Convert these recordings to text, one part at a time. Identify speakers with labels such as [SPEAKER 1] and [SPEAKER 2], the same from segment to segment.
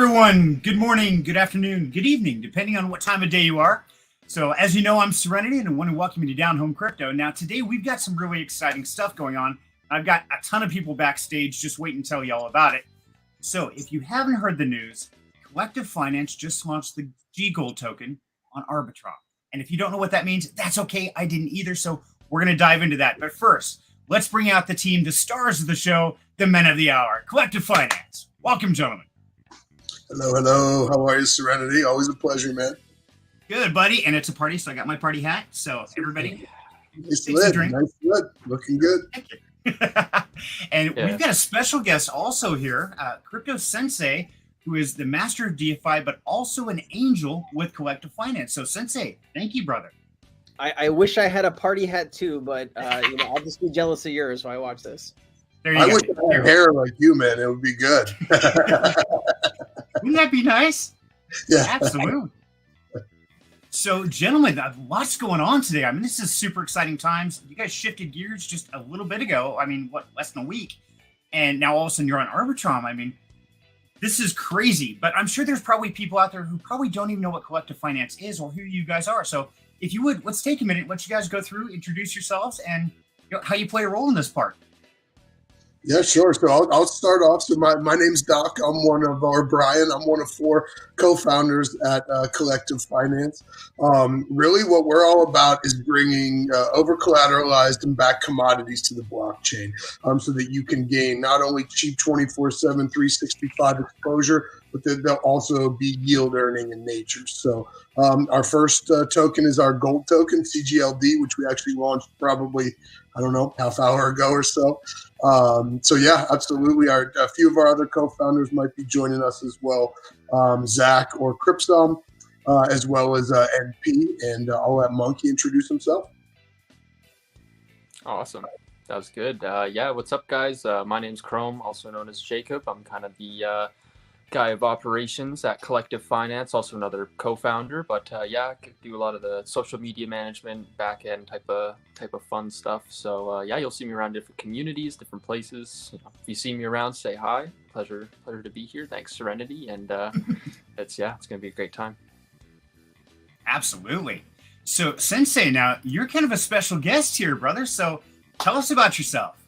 [SPEAKER 1] everyone. Good morning, good afternoon, good evening, depending on what time of day you are. So as you know, I'm Serenity and I want to welcome you to Down Home Crypto. Now today we've got some really exciting stuff going on. I've got a ton of people backstage just waiting to tell you all about it. So if you haven't heard the news, Collective Finance just launched the G Gold token on Arbitrum. And if you don't know what that means, that's okay. I didn't either. So we're going to dive into that. But first, let's bring out the team, the stars of the show, the men of the hour, Collective Finance. Welcome, gentlemen.
[SPEAKER 2] Hello, hello. How are you, Serenity? Always a pleasure, man.
[SPEAKER 1] Good, buddy. And it's a party, so I got my party hat. So everybody,
[SPEAKER 2] Nice lid. Nice lid. Looking good.
[SPEAKER 1] Thank you. And we've got a special guest also here, Crypto Sensei, who is the master of DeFi, but also an angel with Collective Finance. So Sensei, thank you, brother.
[SPEAKER 3] I wish I had a party hat too, but I'll just be jealous of yours while I watch this.
[SPEAKER 1] There you
[SPEAKER 2] I
[SPEAKER 1] go.
[SPEAKER 2] wish I had hair like you, man. It would be good.
[SPEAKER 1] Wouldn't that be nice?
[SPEAKER 2] Yeah.
[SPEAKER 1] Absolutely. So, gentlemen, lots going on today. I mean, this is super exciting times. You guys shifted gears just a little bit ago. I mean, less than a week? And now all of a sudden you're on Arbitrum. I mean, this is crazy. But I'm sure there's probably people out there who probably don't even know what Collective Finance is or who you guys are. So if you would, let's take a minute, let you guys go through, introduce yourselves, and how you play a role in this part.
[SPEAKER 2] Yeah, sure. So I'll start off. So my name's Doc. I'm one of four co-founders at Collective Finance. Really what we're all about is bringing over-collateralized and backed commodities to the blockchain so that you can gain not only cheap 24/7, 365 exposure, but they'll also be yield earning in nature. So our first token is our gold token, CGLD, which we actually launched probably, half hour ago or so. So yeah, absolutely. A few of our other co-founders might be joining us as well. Zach or Cripsum, as well as NP, and I'll let Monkey introduce himself.
[SPEAKER 4] Awesome. That was good. Yeah, what's up, guys? My name's Chrome, also known as Jacob. I'm kind of the guy of operations at Collective Finance, also another co-founder. But yeah, I could do a lot of the social media management, back-end type of fun stuff. So yeah, you'll see me around different communities, different places. If you see me around, say hi. Pleasure to be here. Thanks, Serenity. And it's gonna be a great time.
[SPEAKER 1] Absolutely. So Sensei, now you're kind of a special guest here, brother. So tell us about yourself.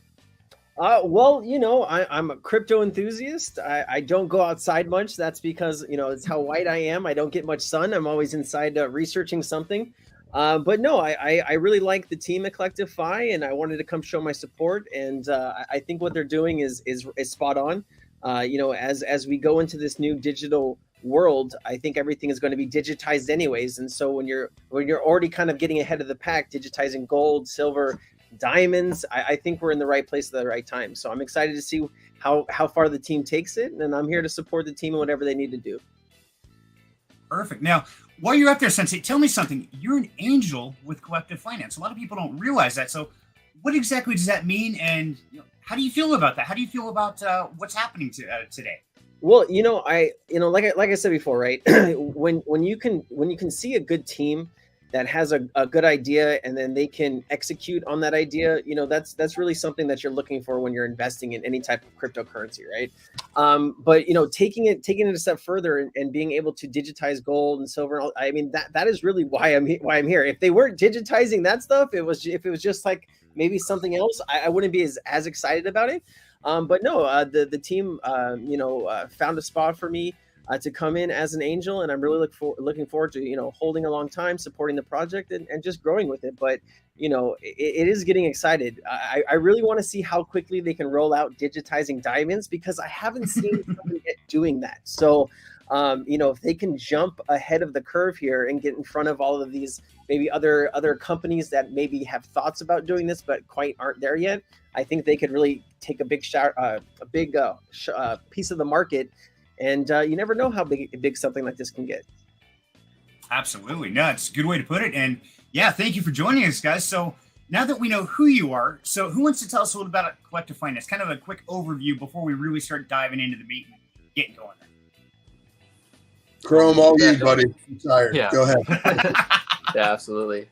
[SPEAKER 3] Well, I'm a crypto enthusiast. I don't go outside much. That's because, it's how white I am. I don't get much sun. I'm always inside researching something. But no, I really like the team at Collective Fi, and I wanted to come show my support. And I think what they're doing is spot on. As we go into this new digital world, I think everything is going to be digitized anyways. And so when you're already kind of getting ahead of the pack, digitizing gold, silver, diamonds, I think we're in the right place at the right time. So I'm excited to see how far the team takes it, and I'm here to support the team in whatever they need to do.
[SPEAKER 1] Perfect. Now, while you're up there, Sensei, tell me something. You're an angel with Collective Finance. A lot of people don't realize that. So what exactly does that mean, and how do you feel about that? How do you feel about what's happening today?
[SPEAKER 3] Well, like I said before, right? when you can see a good team that has a good idea, and then they can execute on that idea, that's really something that you're looking for when you're investing in any type of cryptocurrency, right? But taking it a step further and being able to digitize gold and silver, I mean that is really why I'm here. If they weren't digitizing that stuff, if it was just like maybe something else, I wouldn't be as excited about it. But no, the team found a spot for me to come in as an angel, and I'm really looking forward to holding a long time, supporting the project, and just growing with it. But it is getting excited. I really want to see how quickly they can roll out digitizing diamonds, because I haven't seen somebody yet doing that. So if they can jump ahead of the curve here and get in front of all of these maybe other companies that maybe have thoughts about doing this but quite aren't there yet, I think they could really take a big piece of the market. And you never know how big something like this can get.
[SPEAKER 1] Absolutely. No, it's a good way to put it. And yeah, thank you for joining us, guys. So now that we know who you are, so who wants to tell us a little about Collective Finance? Kind of a quick overview before we really start diving into the meat and getting going there.
[SPEAKER 2] Chrome, all you, buddy. I'm tired.
[SPEAKER 4] Yeah.
[SPEAKER 2] Go ahead.
[SPEAKER 4] Yeah, absolutely.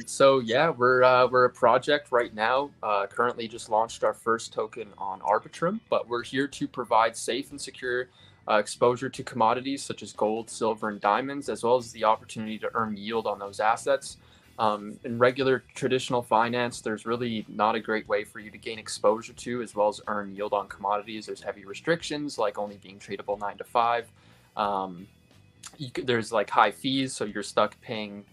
[SPEAKER 4] So yeah, we're a project right now. Currently just launched our first token on Arbitrum, but we're here to provide safe and secure exposure to commodities such as gold, silver, and diamonds, as well as the opportunity to earn yield on those assets. In regular traditional finance, there's really not a great way for you to gain exposure to as well as earn yield on commodities. There's heavy restrictions, like only being tradable 9 to 5. There's like high fees, so you're stuck paying,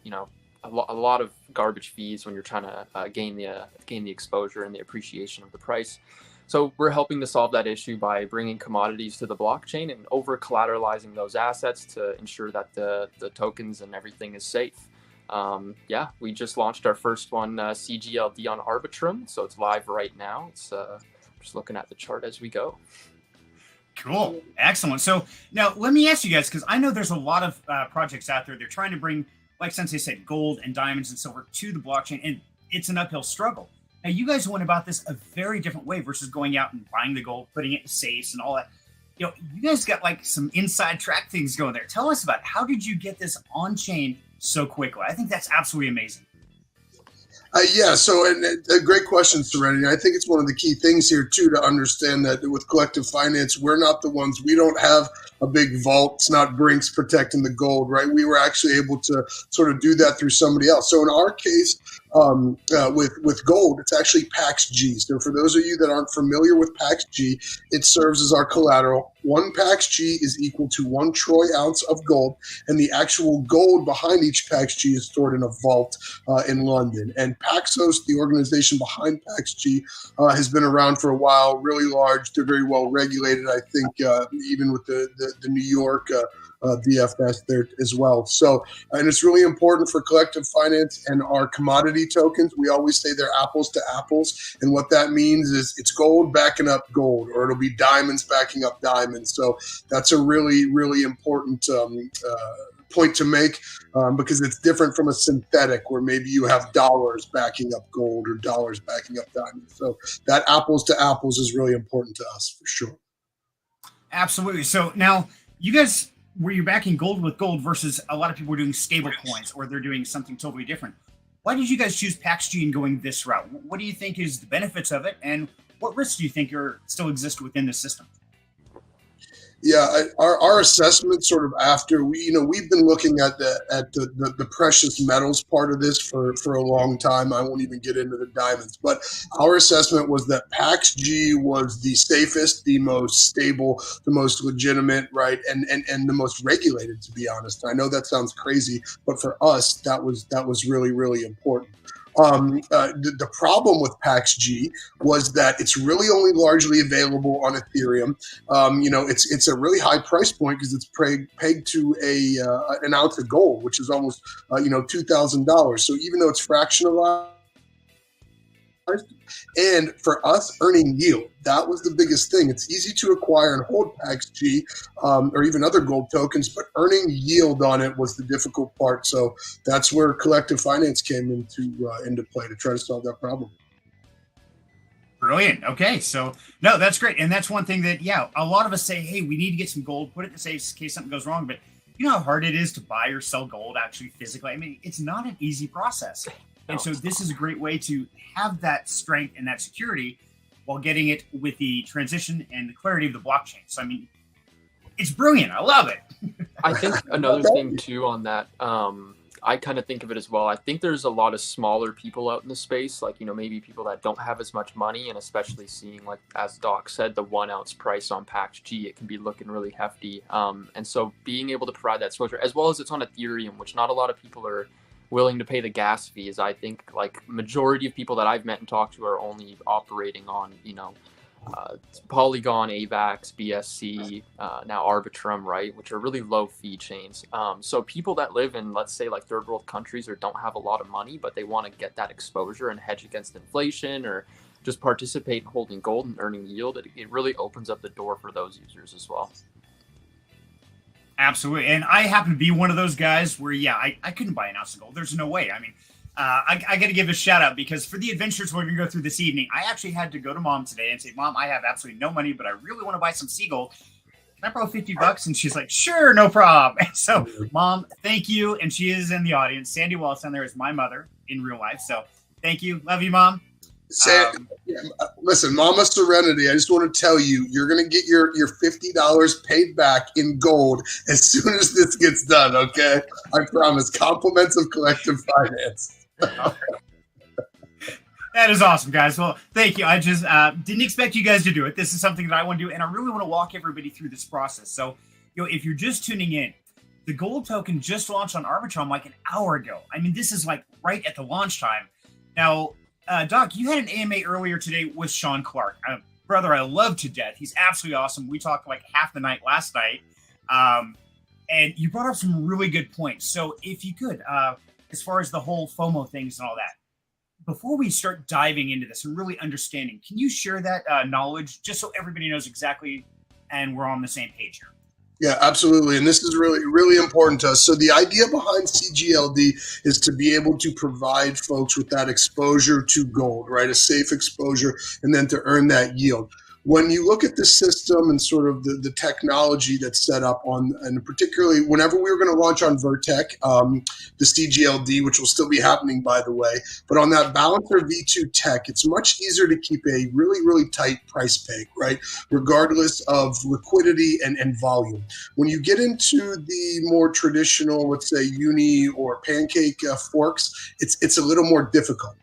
[SPEAKER 4] a lot of garbage fees when you're trying to gain the exposure and the appreciation of the price. So we're helping to solve that issue by bringing commodities to the blockchain and over collateralizing those assets to ensure that the tokens and everything is safe. We just launched our first one, CGLD, on Arbitrum, so it's live right now. It's just looking at the chart as we go.
[SPEAKER 1] Cool. Excellent. So now let me ask you guys, because I know there's a lot of projects out there. They're trying to bring, like Sensei said, gold and diamonds and silver to the blockchain, and it's an uphill struggle. Now, you guys went about this a very different way versus going out and buying the gold, putting it in safes and all that. You guys got like some inside track things going there. Tell us about it. How did you get this on chain so quickly? I think that's absolutely amazing.
[SPEAKER 2] So a great question, Serenity. I think it's one of the key things here, too, to understand that with collective finance, we're not the ones. We don't have a big vault. It's not Brinks protecting the gold, right? We were actually able to sort of do that through somebody else. So in our case, with gold, it's actually PAX-G. So for those of you that aren't familiar with PAX-G, it serves as our collateral. One PAX-G is equal to 1 troy ounce of gold, and the actual gold behind each PAX-G is stored in a vault in London. And Paxos, the organization behind PAX-G, has been around for a while, really large. They're very well regulated, I think, even with the New York DFS there as well. So, and it's really important for collective finance and our commodity tokens. We always say they're apples to apples. And what that means is it's gold backing up gold, or it'll be diamonds backing up diamonds. So that's a really, really important point to make because it's different from a synthetic where maybe you have dollars backing up gold or dollars backing up diamonds. So that apples to apples is really important to us for sure.
[SPEAKER 1] Absolutely. So now you guys, were you backing gold with gold versus a lot of people were doing stable coins or they're doing something totally different? Why did you guys choose PAX-G and going this route? What do you think is the benefits of it, and what risks do you think still exist within the system?
[SPEAKER 2] Yeah, our assessment sort of after we've been looking at the precious metals part of this for a long time. I won't even get into the diamonds, but our assessment was that PAX-G was the safest, the most stable, the most legitimate, right, and the most regulated. To be honest, I know that sounds crazy, but for us, that was really, really important. The problem with PAX-G was that it's really only largely available on Ethereum. It's a really high price point because it's pegged to an ounce of gold, which is almost $2,000. So even though it's fractionalized, and for us, earning yield, that was the biggest thing. It's easy to acquire and hold PAX-G or even other gold tokens, but earning yield on it was the difficult part. So that's where collective finance came into play to try to solve that problem.
[SPEAKER 1] Brilliant. Okay, so no, that's great, and that's one thing that a lot of us say, hey, we need to get some gold, put it in safe in case something goes wrong. But you know how hard it is to buy or sell gold actually physically. I mean, it's not an easy process. And so this is a great way to have that strength and that security while getting it with the transition and the clarity of the blockchain. So, I mean, it's brilliant. I love it.
[SPEAKER 4] I think another thing, too, on that, I kind of think of it as well. I think there's a lot of smaller people out in the space, like, maybe people that don't have as much money, and especially seeing, like, as Doc said, the 1 ounce price on PAX-G, it can be looking really hefty. And so being able to provide that exposure, as well as it's on Ethereum, which not a lot of people are willing to pay the gas fees. I think like majority of people that I've met and talked to are only operating on, Polygon, AVAX, BSC, now Arbitrum, right, which are really low fee chains. So people that live in, let's say, like third world countries or don't have a lot of money, but they want to get that exposure and hedge against inflation or just participate in holding gold and earning yield, it really opens up the door for those users as well.
[SPEAKER 1] Absolutely. And I happen to be one of those guys where, I couldn't buy an ounce of gold. There's no way. I mean, I got to give a shout out because for the adventures we're going to go through this evening, I actually had to go to Mom today and say, Mom, I have absolutely no money, but I really want to buy some sea gold. Can I borrow $50? And she's like, sure, no problem. And so, Mom, thank you. And she is in the audience. Sandy Wallace down there is my mother in real life. So thank you. Love you, Mom.
[SPEAKER 2] Listen, Mama Serenity, I just want to tell you, you're going to get your $50 paid back in gold as soon as this gets done, okay? I promise. Compliments of Collective Finance.
[SPEAKER 1] That is awesome, guys. Well, thank you. I just didn't expect you guys to do it. This is something that I want to do, and I really want to walk everybody through this process. So, if you're just tuning in, the gold token just launched on Arbitrum like an hour ago. I mean, this is like right at the launch time. Now, Doc, you had an AMA earlier today with Sean Clark. Brother, I love to death. He's absolutely awesome. We talked like half the night last night. And you brought up some really good points. So if you could, as far as the whole FOMO things and all that, before we start diving into this and really understanding, can you share that knowledge just so everybody knows exactly and we're on the same page here?
[SPEAKER 2] Yeah, absolutely. And this is really, really important to us. So the idea behind CGLD is to be able to provide folks with that exposure to gold, right? A safe exposure, and then to earn that yield. When you look at the system and sort of the technology that's set up on, and particularly whenever we were going to launch on Vertec, the CGLD, which will still be happening, by the way, but on that Balancer V2 tech, it's much easier to keep a really, really tight price peg, right? Regardless of liquidity and volume. When you get into the more traditional, let's say, uni or pancake forks, it's a little more difficult.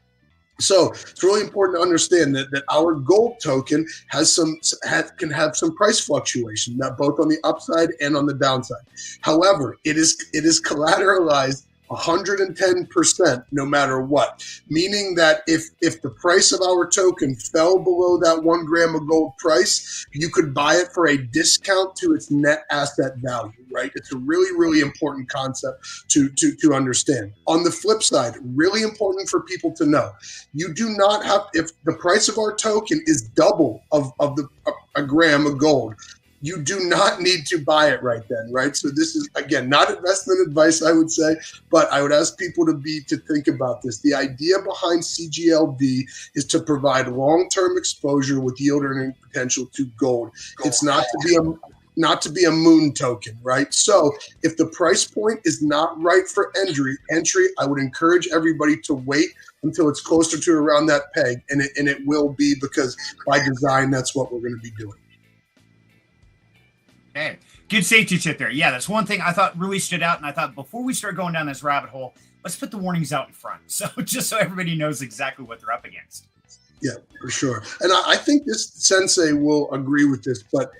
[SPEAKER 2] So it's really important to understand that our gold token can have some price fluctuation, both on the upside and on the downside. However, it is collateralized 110% no matter what, meaning that if the price of our token fell below that 1 gram of gold price, you could buy it for a discount to its net asset value, right? It's a really, really important concept to understand. On the flip side, really important for people to know, you do not have, if the price of our token is double of a gram of gold, you do not need to buy it right then, right? So this is, again, not investment advice, I would say, but I would ask people to think about this. The idea behind CGLD is to provide long-term exposure with yield earning potential to gold. It's not to be a moon token, right? So if the price point is not right for entry, I would encourage everybody to wait until it's closer to around that peg, and it will be, because by design, that's what we're going to be doing.
[SPEAKER 1] Okay, good safety tip there. Yeah, that's one thing I thought really stood out, and I thought before we start going down this rabbit hole, let's put the warnings out in front, so just so everybody knows exactly what they're up against.
[SPEAKER 2] Yeah, for sure. And I think this sensei will agree with this, but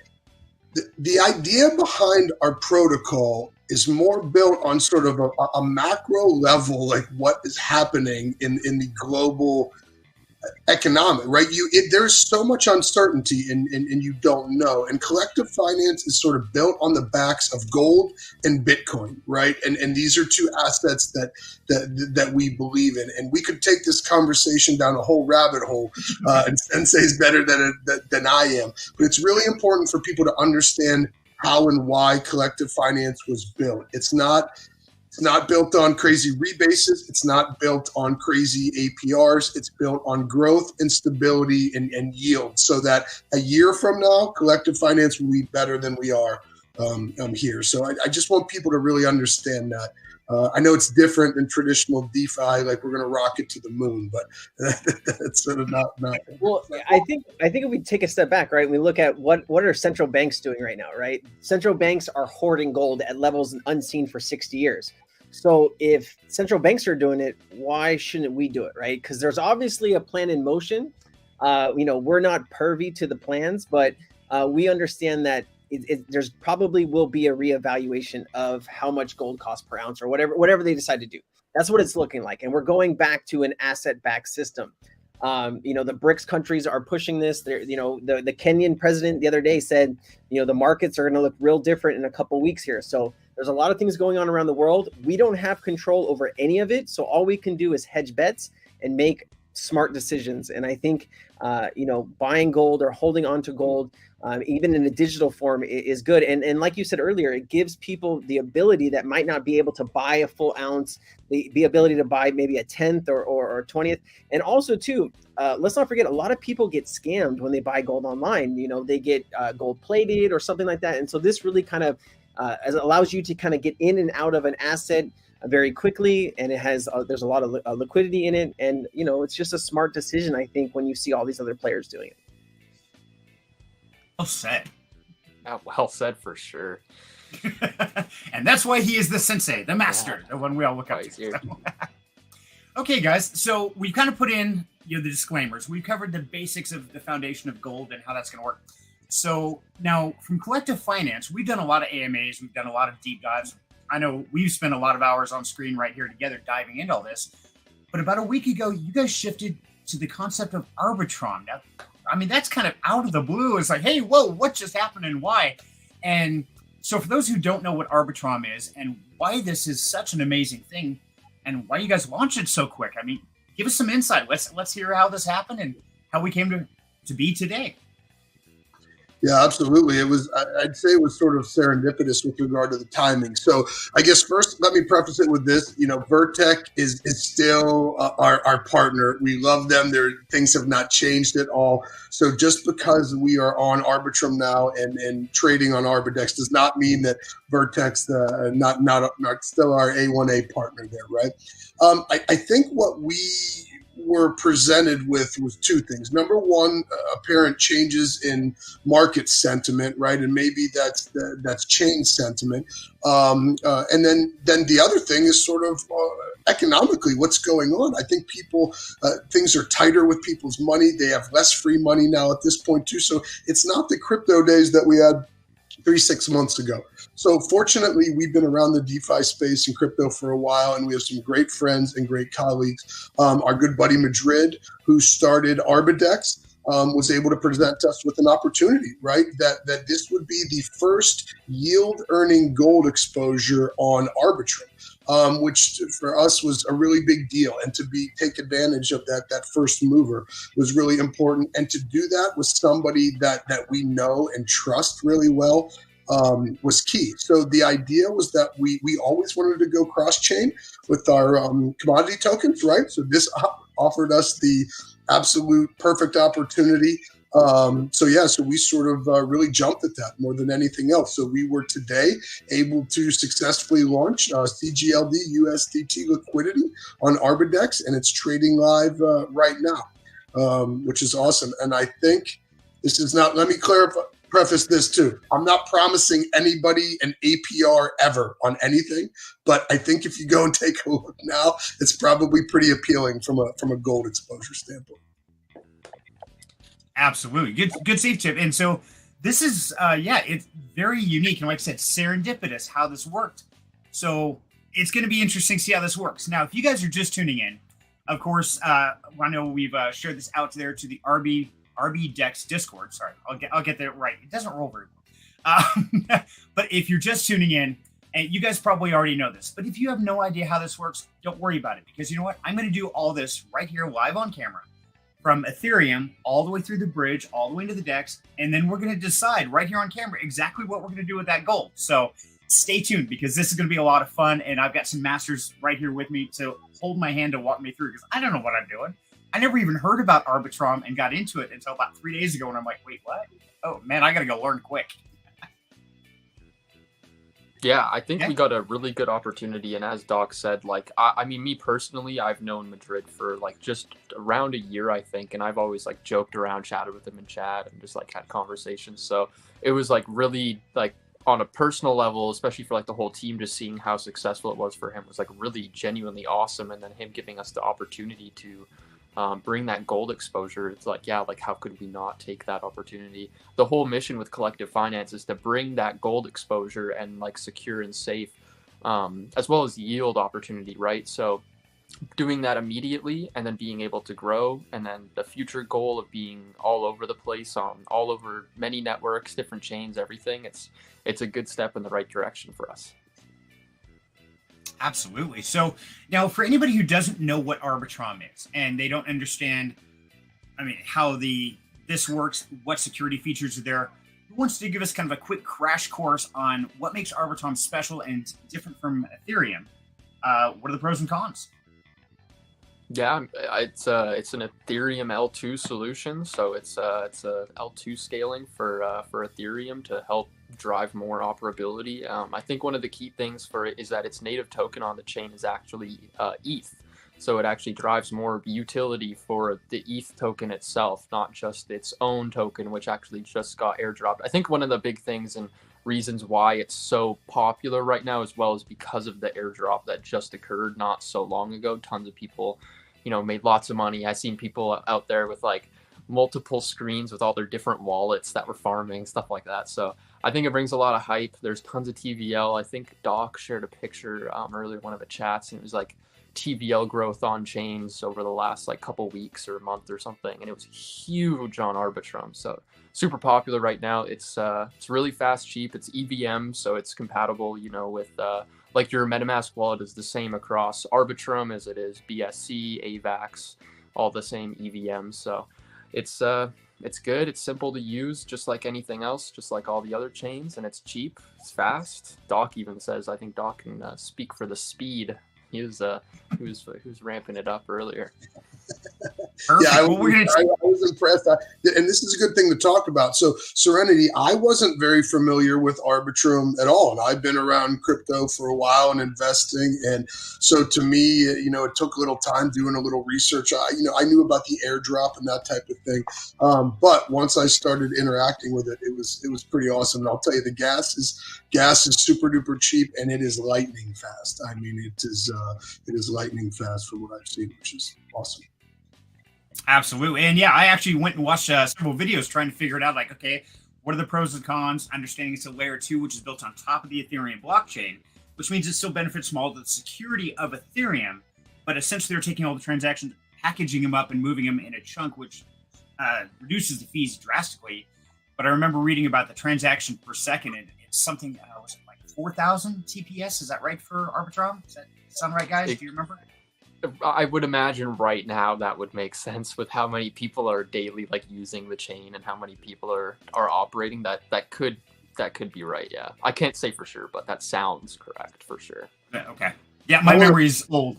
[SPEAKER 2] the idea behind our protocol is more built on sort of a macro level, like what is happening in the global economic, right? There's so much uncertainty and you don't know. And collective finance is sort of built on the backs of gold and Bitcoin, right? And these are two assets that we believe in. And we could take this conversation down a whole rabbit hole, and Sensei is better than I am. But it's really important for people to understand how and why collective finance was built. It's not built on crazy rebases. It's not built on crazy APRs. It's built on growth and stability and yield, so that a year from now, collective finance will be better than we are here. So I just want people to really understand that. I know it's different than traditional DeFi, like we're going to rocket to the moon, but that's sort of not.
[SPEAKER 3] Well, I think if we take a step back, right, we look at what are central banks doing right now, right? Central banks are hoarding gold at levels unseen for 60 years. So if central banks are doing it, why shouldn't we do it, right? Because there's obviously a plan in motion. We're not privy to the plans, but we understand that there's probably will be a reevaluation of how much gold costs per ounce or whatever they decide to do. That's what it's looking like. And we're going back to an asset-backed system. The BRICS countries are pushing this. The Kenyan president the other day said, the markets are going to look real different in a couple of weeks here. So there's a lot of things going on around the world. We don't have control over any of it. So all we can do is hedge bets and make smart decisions. And I think, buying gold or holding on to gold, even in a digital form, is good. And like you said earlier, it gives people the ability that might not be able to buy a full ounce, the ability to buy maybe a 10th or 20th. And also too, let's not forget, a lot of people get scammed when they buy gold online. They get gold plated or something like that. And so this really kind of allows you to kind of get in and out of an asset very quickly, and it has there's a lot of liquidity in it, and it's just a smart decision, I think, when you see all these other players doing it.
[SPEAKER 1] Well said.
[SPEAKER 4] Well said for sure.
[SPEAKER 1] And that's why he is the sensei, the master, the one we all look up to. So. Okay, guys. So we've kind of put in the disclaimers. We've covered the basics of the foundation of gold and how that's going to work. So now from Collective Finance, we've done a lot of AMAs. We've done a lot of deep dives. I know we've spent a lot of hours on screen right here together diving into all this. But about a week ago, you guys shifted to the concept of Arbitrum. Now, I mean, that's kind of out of the blue. It's like, hey, whoa, what just happened and why? And so for those who don't know what Arbitrum is and why this is such an amazing thing and why you guys launched it so quick, I mean, give us some insight. Let's hear how this happened and how we came to be today.
[SPEAKER 2] Yeah, absolutely. I'd say it was sort of serendipitous with regard to the timing. So I guess first, let me preface it with this. Vertec is still our partner. We love them. Things have not changed at all. So just because we are on Arbitrum now and trading on Arbidex does not mean that Vertec's not still our A1A partner there, right? I think what we were presented with was two things. Number one, apparent changes in market sentiment, right? And maybe that's change sentiment. And then the other thing is sort of economically what's going on. I think things are tighter with people's money. They have less free money now at this point too. So it's not the crypto days that we had 3-6 months ago. So fortunately, we've been around the DeFi space and crypto for a while, and we have some great friends and great colleagues. Our good buddy Madrid, who started Arbidex, was able to present us with an opportunity, right? That this would be the first yield-earning gold exposure on Arbitrum, which for us was a really big deal. And to take advantage of that first mover was really important. And to do that with somebody that we know and trust really well was key. So the idea was that we always wanted to go cross-chain with our commodity tokens, right? So this offered us the absolute perfect opportunity. So we sort of really jumped at that more than anything else. So we were today able to successfully launch CGLD USDT liquidity on Arbidex, and it's trading live right now, which is awesome. And I think this is not, let me preface this too. I'm not promising anybody an APR ever on anything, but I think if you go and take a look now, it's probably pretty appealing from a gold exposure standpoint.
[SPEAKER 1] Absolutely. Good safe tip. And so this is, it's very unique. And like I said, serendipitous how this worked. So it's going to be interesting to see how this works. Now, if you guys are just tuning in, of course, I know we've shared this out there to the Arbidex Discord. Sorry, I'll get that right. It doesn't roll very well. But if you're just tuning in, and you guys probably already know this, but if you have no idea how this works, don't worry about it. Because you know what? I'm going to do all this right here live on camera. From Ethereum all the way through the bridge, all the way into the DEX, and then we're going to decide right here on camera exactly what we're going to do with that gold. So stay tuned because this is going to be a lot of fun, and I've got some masters right here with me to hold my hand to walk me through because I don't know what I'm doing. I never even heard about Arbitrum and got into it until about 3 days ago, and I'm like, wait, what? Oh, man, I got to go learn quick.
[SPEAKER 4] Yeah, I think we got a really good opportunity. And as Doc said, I mean, me personally, I've known Madrid for just around a year, I think. And I've always joked around, chatted with him in chat and just had conversations. So it was really on a personal level, especially for the whole team, just seeing how successful it was for him was really genuinely awesome. And then him giving us the opportunity to bring that gold exposure. It's how could we not take that opportunity? The whole mission with Collective Finance is to bring that gold exposure and secure and safe, as well as yield opportunity, right? So doing that immediately and then being able to grow, and then the future goal of being all over the place on all over many networks, different chains, everything. It's a good step in the right direction for us.
[SPEAKER 1] Absolutely. So now for anybody who doesn't know what Arbitrum is and they don't understand, how this works, what security features are there, who wants to give us kind of a quick crash course on what makes Arbitrum special and different from Ethereum? What are the pros and cons?
[SPEAKER 4] Yeah, it's an Ethereum L2 solution. So it's a L2 scaling for Ethereum to help drive more operability. I think one of the key things for it is that its native token on the chain is actually ETH. So it actually drives more utility for the ETH token itself, not just its own token, which actually just got airdropped. I think one of the big things and reasons why it's so popular right now, as well as because of the airdrop that just occurred not so long ago. Tons of people, made lots of money. I've seen people out there with like multiple screens with all their different wallets that were farming, stuff like that. So I think it brings a lot of hype. There's tons of TVL. I think Doc shared a picture earlier in one of the chats, and it was like TVL growth on chains over the last like couple weeks or a month or something, and it was huge on Arbitrum. So super popular right now. It's really fast, cheap. It's EVM, so it's compatible, with like your MetaMask wallet is the same across Arbitrum as it is BSC, AVAX, all the same EVM. So it's good. It's simple to use, just like anything else, just like all the other chains, and it's cheap. It's fast. Doc even says, I think Doc can speak for the speed. He was ramping it up earlier.
[SPEAKER 2] Yeah, I was impressed. And this is a good thing to talk about. So Serenity, I wasn't very familiar with Arbitrum at all. And I've been around crypto for a while and investing. And so to me, it took a little time doing a little research. I knew about the airdrop and that type of thing. But once I started interacting with it, it was pretty awesome. And I'll tell you, the gas is super duper cheap, and it is lightning fast. I mean, it is lightning fast from what I've seen, which is awesome.
[SPEAKER 1] Absolutely. And yeah, I actually went and watched several videos trying to figure it out. Like, okay, what are the pros and cons? Understanding it's a layer 2, which is built on top of the Ethereum blockchain, which means it still benefits from all the security of Ethereum. But essentially, they're taking all the transactions, packaging them up, and moving them in a chunk, which reduces the fees drastically. But I remember reading about the transaction per second, and it's something, was it like 4,000 TPS? Is that right for Arbitrum? Does that sound right, guys? Do you remember?
[SPEAKER 4] I would imagine right now that would make sense with how many people are daily like using the chain and how many people are operating. That could be right. Yeah, I can't say for sure, but that sounds correct for sure.
[SPEAKER 1] Okay. Yeah, my memory is old.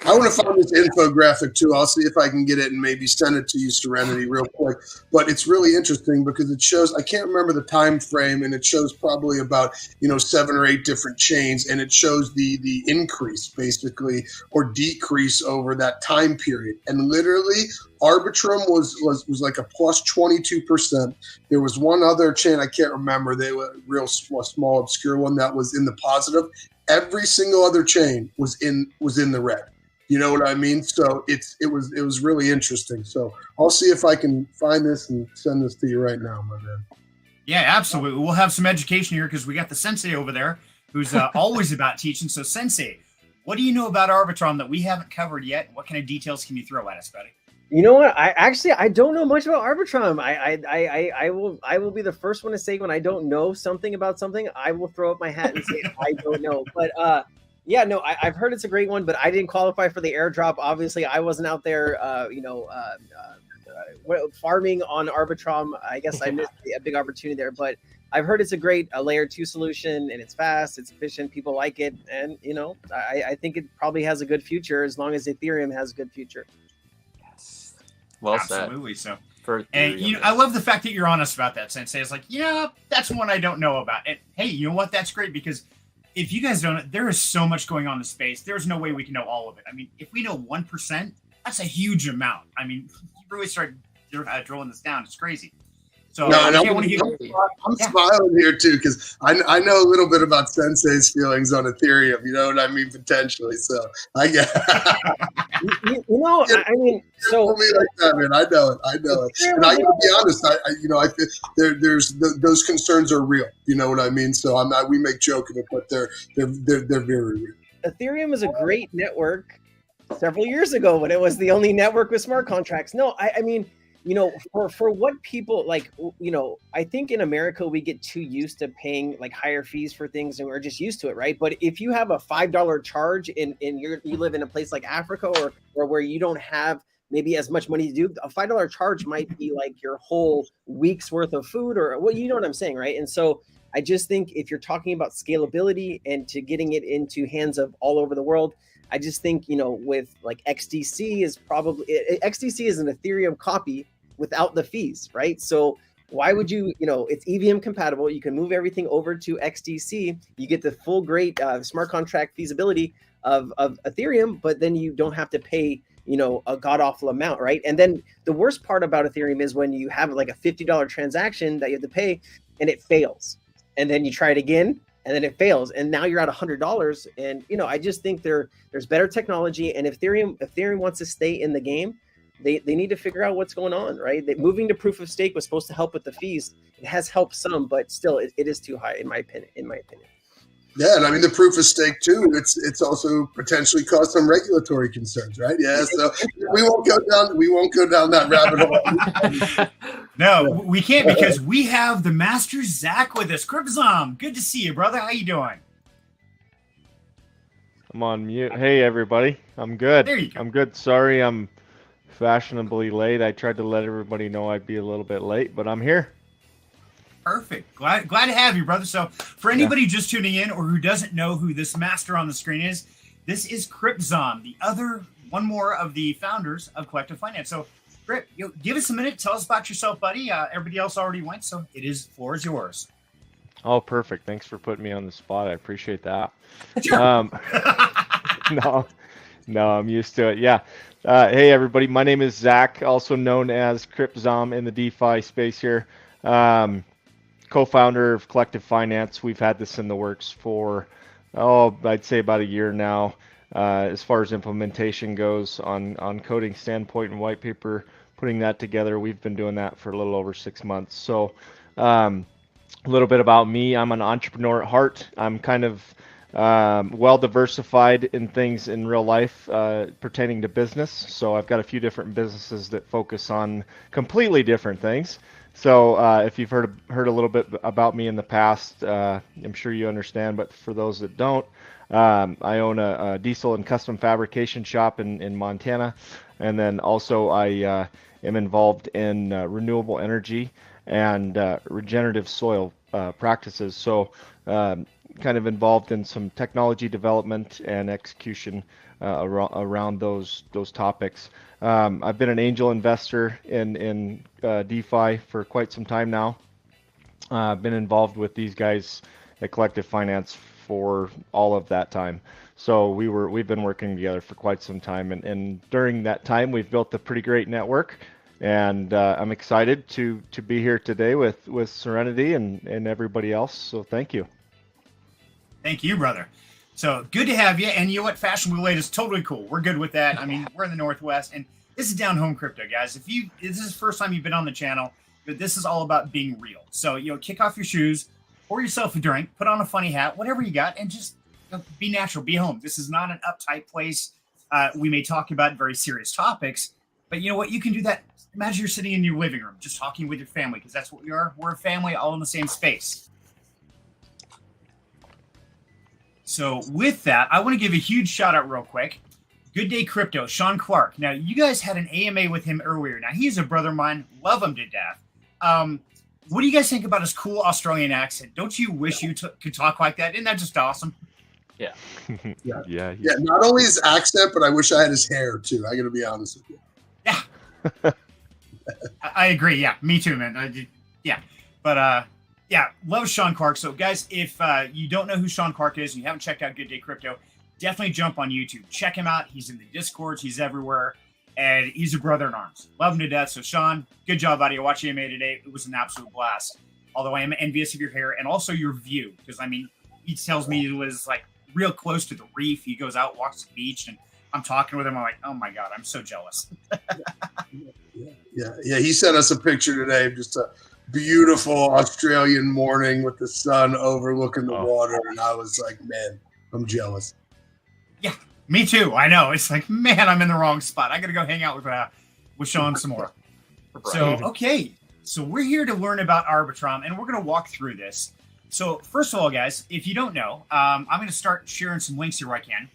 [SPEAKER 2] I want to find this infographic too. I'll see if I can get it and maybe send it to you, Serenity, real quick. But it's really interesting because it shows, I can't remember the time frame, and it shows probably about 7 or 8 different chains, and it shows the increase basically or decrease over that time period. And literally, Arbitrum was like a plus 22%. There was one other chain I can't remember. They were a real small obscure one that was in the positive. Every single other chain was in the red. You know what I mean? So it was really interesting. So I'll see if I can find this and send this to you right now, my man.
[SPEAKER 1] Yeah, absolutely. We'll have some education here because we got the sensei over there who's always about teaching. So sensei, what do you know about Arbitrum that we haven't covered yet? What kind of details can you throw at us, buddy?
[SPEAKER 3] You know what? I don't know much about Arbitrum. I will be the first one to say when I don't know something about something, I will throw up my hat and say I don't know. But yeah, no, I've heard it's a great one, but I didn't qualify for the airdrop. Obviously, I wasn't out there, farming on Arbitrum. I guess I missed a big opportunity there, but I've heard it's a great layer 2 solution, and it's fast, it's efficient, people like it, and I think it probably has a good future as long as Ethereum has a good future.
[SPEAKER 4] Yes, well
[SPEAKER 1] absolutely.
[SPEAKER 4] said.
[SPEAKER 1] So, and I love the fact that you're honest about that, Sensei. It's like, that's one I don't know about. And hey, you know what? That's great because if you guys don't know, there is so much going on in the space. There's no way we can know all of it. I mean, if we know 1%, that's a huge amount. I mean, you really start drilling this down. It's crazy. So I'm
[SPEAKER 2] smiling here too because I know a little bit about Sensei's feelings on Ethereum. You know what I mean? Potentially. So I get.
[SPEAKER 3] I mean, so
[SPEAKER 2] me like that, man. I know it. And I got to be honest. I think there's those concerns are real. You know what I mean? So I'm not. We make joke of it, but they're very real.
[SPEAKER 3] Ethereum is a great network. Several years ago, when it was the only network with smart contracts. No, I mean. For what people like, I think in America, we get too used to paying like higher fees for things and we're just used to it. Right. But if you have a $5 charge and you live in a place like Africa or where you don't have maybe as much money to do, a $5 charge might be like your whole week's worth of food or you know what I'm saying. Right. And so I just think if you're talking about scalability and to getting it into hands of all over the world, I just think, with like XDC is an Ethereum copy without the fees, right? So Why would you, it's EVM compatible. You can move everything over to XDC. You get the full great smart contract feasibility of Ethereum, but then you don't have to pay, a god awful amount, right? And then the worst part about Ethereum is when you have like a $50 transaction that you have to pay and it fails. And then you try it again and then it fails. And now you're at $100. And, I just think there's better technology. And if Ethereum wants to stay in the game, they need to figure out what's going on, right? Moving to proof of stake was supposed to help with the fees. It has helped some, but still, it is too high in my opinion.
[SPEAKER 2] Yeah, and I mean the proof of stake too. It's also potentially caused some regulatory concerns, right? Yeah, so we won't go down that rabbit hole.
[SPEAKER 1] No, we can't, because we have the master Zach with us. Cryptzom, good to see you, brother. How you doing?
[SPEAKER 5] I'm on mute. Hey, everybody. I'm good.
[SPEAKER 1] There you go.
[SPEAKER 5] I'm good. Sorry, I'm fashionably late. I tried to let everybody know I'd be a little bit late, but I'm here.
[SPEAKER 1] Perfect. Glad to have you, brother. So for anybody just tuning in or who doesn't know who this master on the screen is, this is Cryptzom, the other one more of the founders of Collective Finance. So Crypt, give us a minute. Tell us about yourself, buddy. Everybody else already went, so floor is yours.
[SPEAKER 5] Oh, perfect. Thanks for putting me on the spot. I appreciate that.
[SPEAKER 1] Sure.
[SPEAKER 5] No, I'm used to it. Yeah. Hey, everybody. My name is Zach, also known as Cryptzom in the DeFi space here. Co-founder of Collective Finance. We've had this in the works for, I'd say about a year now. As far as implementation goes on coding standpoint and white paper, putting that together, we've been doing that for a little over 6 months. So a little bit about me. I'm an entrepreneur at heart. I'm kind of well diversified in things in real life pertaining to business. So I've got a few different businesses that focus on completely different things. So if you've heard a little bit about me in the past, I'm sure you understand. But for those that don't, I own a diesel and custom fabrication shop in Montana. And then also I am involved in renewable energy and regenerative soil practices. So kind of involved in some technology development and execution around those topics. I've been an angel investor in DeFi for quite some time now. I've been involved with these guys at Collective Finance for all of that time. So we've been working together for quite some time, and during that time we've built a pretty great network. And I'm excited to be here today with Serenity and everybody else. So thank you.
[SPEAKER 1] Thank you, brother. So good to have you. And you know what? Fashion related is totally cool. We're good with that. I mean, we're in the Northwest, and this is Down Home Crypto, guys. If this is the first time you've been on the channel, but this is all about being real. So, kick off your shoes, pour yourself a drink, put on a funny hat, whatever you got, and just be natural, be home. This is not an uptight place. We may talk about very serious topics, but you know what? You can do that. Imagine you're sitting in your living room, just talking with your family, because that's what we are. We're a family all in the same space. So with that, I want to give a huge shout out real quick. Good Day Crypto, Sean Clark. Now, you guys had an AMA with him earlier. Now, he's a brother of mine. Love him to death. What do you guys think about his cool Australian accent? Don't you wish you could talk like that? Isn't that just awesome?
[SPEAKER 4] Yeah.
[SPEAKER 2] Yeah. Not only his accent, but I wish I had his hair too. I got to be honest with you.
[SPEAKER 1] Yeah. I agree. Yeah, me too, man. Yeah. But love Sean Clark. So, guys, if you don't know who Sean Clark is and you haven't checked out Good Day Crypto, definitely jump on YouTube. Check him out. He's in the Discords. He's everywhere. And he's a brother in arms. Love him to death. So, Sean, good job, buddy. I watched you AMA today. It was an absolute blast. Although I am envious of your hair and also your view. Because, I mean, he tells me it was, like, real close to the reef. He goes out, walks the beach, and I'm talking with him. I'm like, oh, my God, I'm so jealous.
[SPEAKER 2] Yeah. He sent us a picture today of just a beautiful Australian morning with the sun overlooking the water. And I was like, man, I'm jealous.
[SPEAKER 1] Yeah, me too. I know. It's like, man, I'm in the wrong spot. I got to go hang out with Sean some more. So, okay. So we're here to learn about Arbitrum, and we're going to walk through this. So first of all, guys, if you don't know, I'm going to start sharing some links here where I can.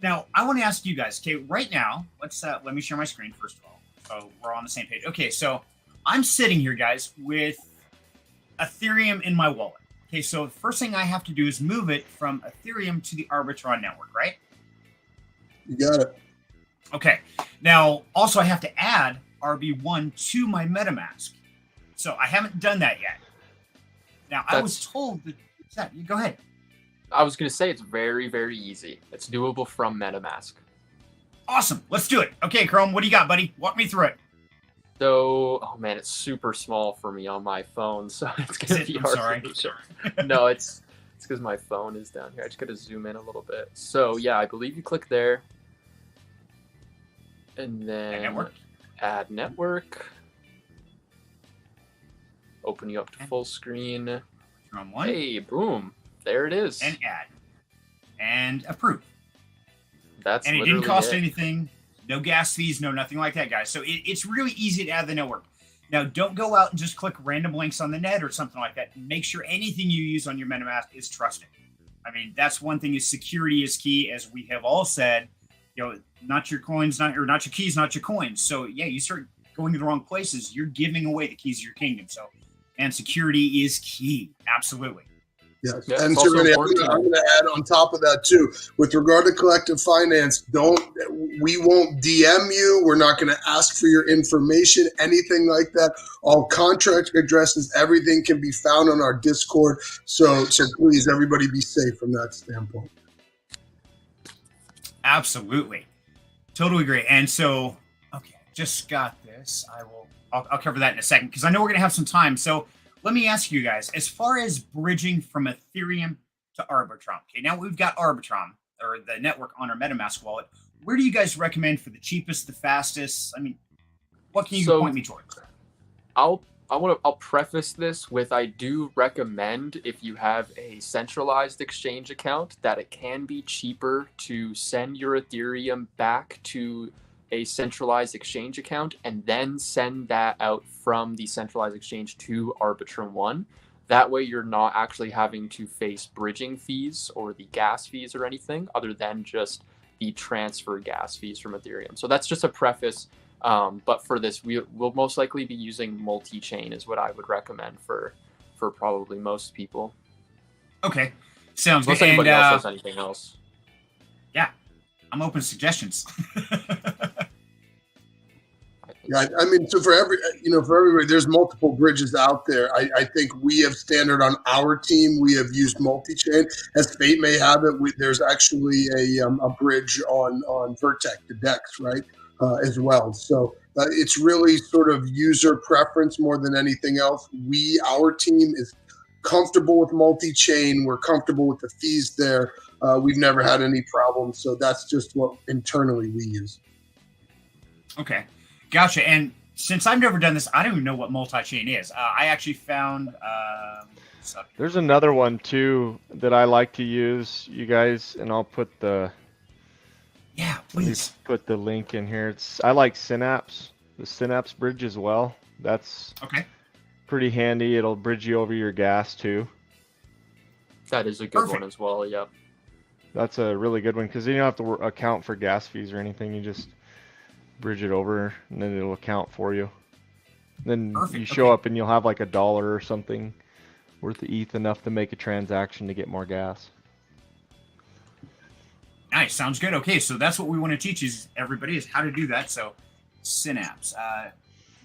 [SPEAKER 1] Now, I want to ask you guys, okay, right now, let me share my screen first of all. So we're on the same page. Okay, so I'm sitting here, guys, with Ethereum in my wallet. Okay, so the first thing I have to do is move it from Ethereum to the Arbitrum network, right?
[SPEAKER 2] You got it.
[SPEAKER 1] Okay. Now, also I have to add RB1 to my MetaMask. So I haven't done that yet. Now, I was told that. Go ahead.
[SPEAKER 4] I was going to say it's very, very easy. It's doable from MetaMask.
[SPEAKER 1] Awesome. Let's do it. Okay, Chrome, what do you got, buddy? Walk me through it.
[SPEAKER 4] So, oh man, it's super small for me on my phone, so it's going to be hard.
[SPEAKER 1] Sorry.
[SPEAKER 4] For me to... No, it's because my phone is down here. I just got to zoom in a little bit. So, yeah, I believe you click there. And then add network. Open you up to full screen. Hey, boom. There it is.
[SPEAKER 1] And add. And approve.
[SPEAKER 4] That's
[SPEAKER 1] and it didn't cost anything. No gas fees, no nothing like that, guys. So it's really easy to add the network. Now, don't go out and just click random links on the net or something like that. Make sure anything you use on your MetaMask is trusted. I mean, that's one thing is security is key, as we have all said. Not your coins, not your keys, not your coins. So yeah, you start going to the wrong places, you're giving away the keys of your kingdom. So, and security is key. Absolutely.
[SPEAKER 2] Yes. Yeah, and Serenity, I'm going to add on top of that too, with regard to collective finance, we won't DM you. We're not going to ask for your information, anything like that. All contract addresses, everything can be found on our Discord. So please, everybody be safe from that standpoint.
[SPEAKER 1] Absolutely. Totally agree. And so, okay, just got this. I'll cover that in a second because I know we're going to have some time. So let me ask you guys, as far as bridging from Ethereum to Arbitrum. Okay, now we've got Arbitrum, or the network on our MetaMask wallet. Where do you guys recommend for the cheapest, the fastest? I mean, what can you point me towards?
[SPEAKER 4] I'll preface this with I do recommend, if you have a centralized exchange account, that it can be cheaper to send your Ethereum back to a centralized exchange account and then send that out from the centralized exchange to Arbitrum 1. That way you're not actually having to face bridging fees or the gas fees or anything other than just the transfer gas fees from Ethereum. So that's just a preface. But for this, we'll most likely be using multi-chain is what I would recommend for probably most people.
[SPEAKER 1] Okay, sounds good.
[SPEAKER 4] Unless anybody else has anything else.
[SPEAKER 1] Yeah, I'm open to suggestions.
[SPEAKER 2] Yeah, I mean, so for everybody, there's multiple bridges out there. I think we have standard on our team. We have used multi-chain. As fate may have it, there's actually a bridge on Vertex to Dex, right, as well. So it's really sort of user preference more than anything else. Our team is comfortable with multi-chain. We're comfortable with the fees there. We've never had any problems. So that's just what internally we use.
[SPEAKER 1] Okay. Gotcha. And since I've never done this, I don't even know what multi-chain is. I actually found...
[SPEAKER 5] There's another one, too, that I like to use, you guys, and I'll put the...
[SPEAKER 1] Yeah, please.
[SPEAKER 5] Put the link in here. I like Synapse, the Synapse bridge as well. That's pretty handy. It'll bridge you over your gas, too.
[SPEAKER 4] That is a good one as well, yep.
[SPEAKER 5] That's a really good one, because you don't have to account for gas fees or anything. You just... bridge it over and then it'll account for you. Then you show up and you'll have like $1 or something worth of ETH, enough to make a transaction to get more gas.
[SPEAKER 1] Nice, sounds good. Okay, so that's what we want to teach everybody is how to do that. So Synapse,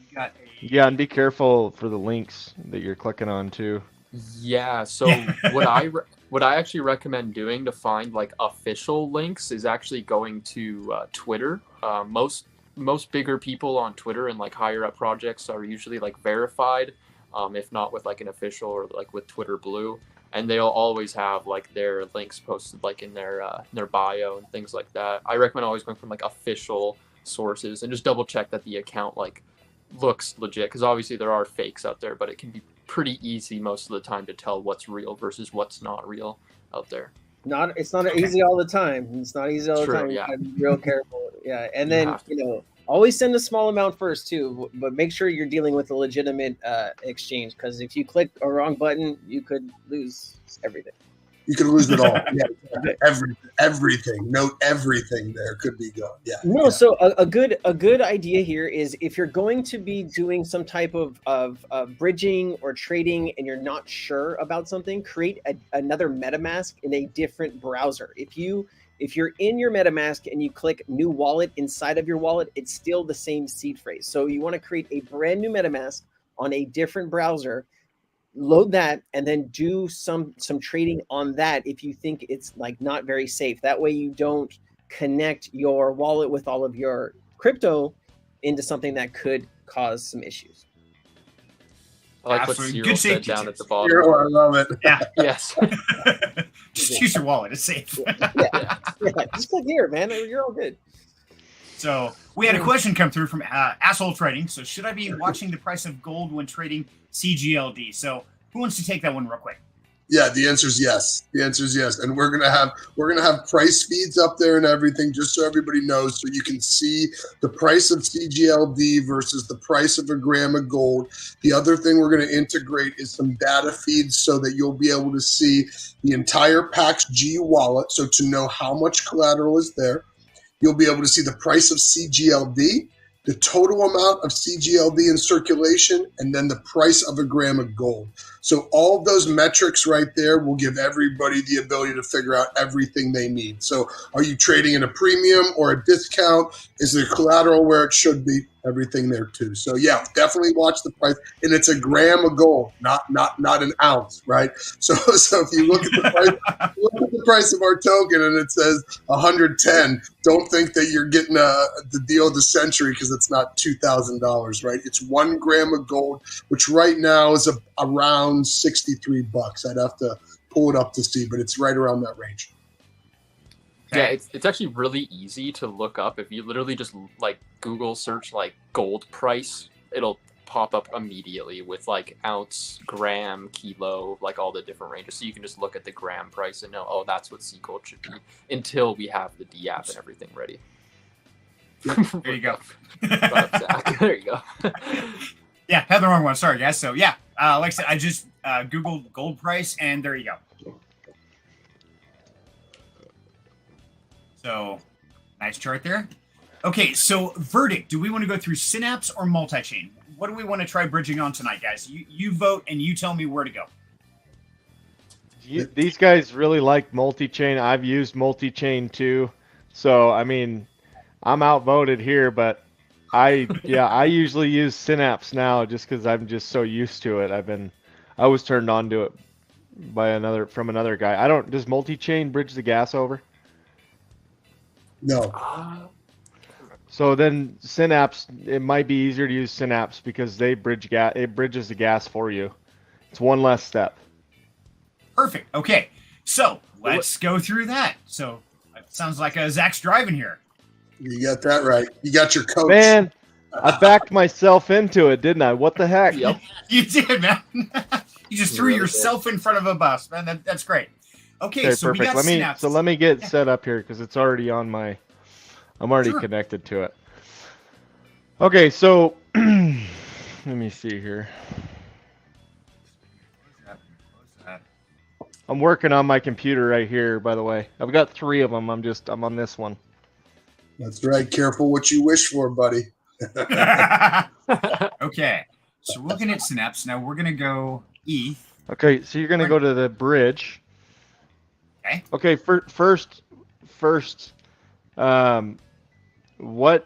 [SPEAKER 1] you got
[SPEAKER 5] yeah, and be careful for the links that you're clicking on too.
[SPEAKER 4] Yeah, so what I actually recommend doing to find like official links is actually going to Twitter. Most bigger people on Twitter and like higher up projects are usually like verified, if not with like an official or like with Twitter Blue, and they'll always have like their links posted like in their bio and things like that. I recommend always going from like official sources and just double check that the account like looks legit, because obviously there are fakes out there, but it can be pretty easy most of the time to tell what's real versus what's not real out there.
[SPEAKER 3] It's not easy all the time. It's not easy all the time.
[SPEAKER 4] Yeah.
[SPEAKER 3] You gotta be real careful. Yeah, and then always send a small amount first too, but make sure you're dealing with a legitimate exchange, because if you click a wrong button, you could lose everything.
[SPEAKER 2] You could lose it all. Yeah, everything. Note everything there could be gone. Yeah.
[SPEAKER 3] No, yeah. So a good idea here is if you're going to be doing some type of bridging or trading and you're not sure about something, create another MetaMask in a different browser. If you're in your MetaMask and you click new wallet inside of your wallet, it's still the same seed phrase. So you want to create a brand new MetaMask on a different browser, load that, and then do some trading on that if you think it's like not very safe. That way you don't connect your wallet with all of your crypto into something that could cause some issues.
[SPEAKER 4] I like what
[SPEAKER 1] Absolutely.
[SPEAKER 4] Cyril
[SPEAKER 1] Good
[SPEAKER 4] said
[SPEAKER 1] safety
[SPEAKER 4] down at
[SPEAKER 1] tips.
[SPEAKER 4] the bottom.
[SPEAKER 2] Hero, I love it.
[SPEAKER 1] Yeah.
[SPEAKER 4] Yes.
[SPEAKER 1] Just use your wallet. It's safe.
[SPEAKER 3] Yeah. Just click here, man. You're all good.
[SPEAKER 1] So we had a question come through from Asshole Trading. So should I be watching the price of gold when trading CGLD? So who wants to take that one real quick?
[SPEAKER 2] Yeah, the answer is yes. The answer is yes, and we're gonna have price feeds up there and everything, just so everybody knows, so you can see the price of CGLD versus the price of a gram of gold. The other thing we're gonna integrate is some data feeds so that you'll be able to see the entire Pax G wallet, so to know how much collateral is there. You'll be able to see the price of CGLD, the total amount of CGLD in circulation, and then the price of a gram of gold. So all of those metrics right there will give everybody the ability to figure out everything they need. So are you trading at a premium or a discount? Is the collateral where it should be? Everything there too. So yeah, definitely watch the price. And it's a gram of gold, not an ounce, right? So if you look at the price of our token and it says 110, don't think that you're getting the deal of the century because it's not $2,000, right? It's 1 gram of gold, which right now is around $63. I'd have to pull it up to see, but it's right around that range.
[SPEAKER 4] Yeah, it's actually really easy to look up. If you literally just like Google search like gold price, it'll pop up immediately with like ounce, gram, kilo, like all the different ranges. So you can just look at the gram price and know, oh, that's what C gold should be until we have the D app and everything ready.
[SPEAKER 1] There you go.
[SPEAKER 4] There you go.
[SPEAKER 1] Yeah, had the wrong one. Sorry, guys. So yeah, like I said, I just Googled gold price, and there you go. So, nice chart there. Okay, so verdict. Do we want to go through Synapse or multi-chain? What do we want to try bridging on tonight, guys? You vote, and you tell me where to go.
[SPEAKER 5] These guys really like multi-chain. I've used multi-chain too. So, I mean, I'm outvoted here, but I usually use Synapse now just because I'm just so used to it. I was turned on to it from another guy. Does multi-chain bridge the gas over?
[SPEAKER 2] No.
[SPEAKER 5] So then Synapse, it might be easier to use Synapse because they bridge gas. It bridges the gas for you. It's one less step.
[SPEAKER 1] Perfect. Okay, so let's go through that. So it sounds like Zach's driving here.
[SPEAKER 2] You got that right. You got your coach.
[SPEAKER 5] Man, I backed myself into it, didn't I? What the heck?
[SPEAKER 4] Yep.
[SPEAKER 1] You did, man. You just threw yourself in front of a bus, man. That's great. Okay, so
[SPEAKER 5] perfect.
[SPEAKER 1] we got Synapse.
[SPEAKER 5] Let me get set up here because it's already on my. I'm already connected to it. Okay, so let me see here. I'm working on my computer right here, by the way. I've got 3 of them. I'm on this one.
[SPEAKER 2] That's right. Careful what you wish for, buddy.
[SPEAKER 1] Okay, so we're looking at Synapse. Now we're going to go ETH.
[SPEAKER 5] Okay, so you're going to go to the bridge. Okay, first, what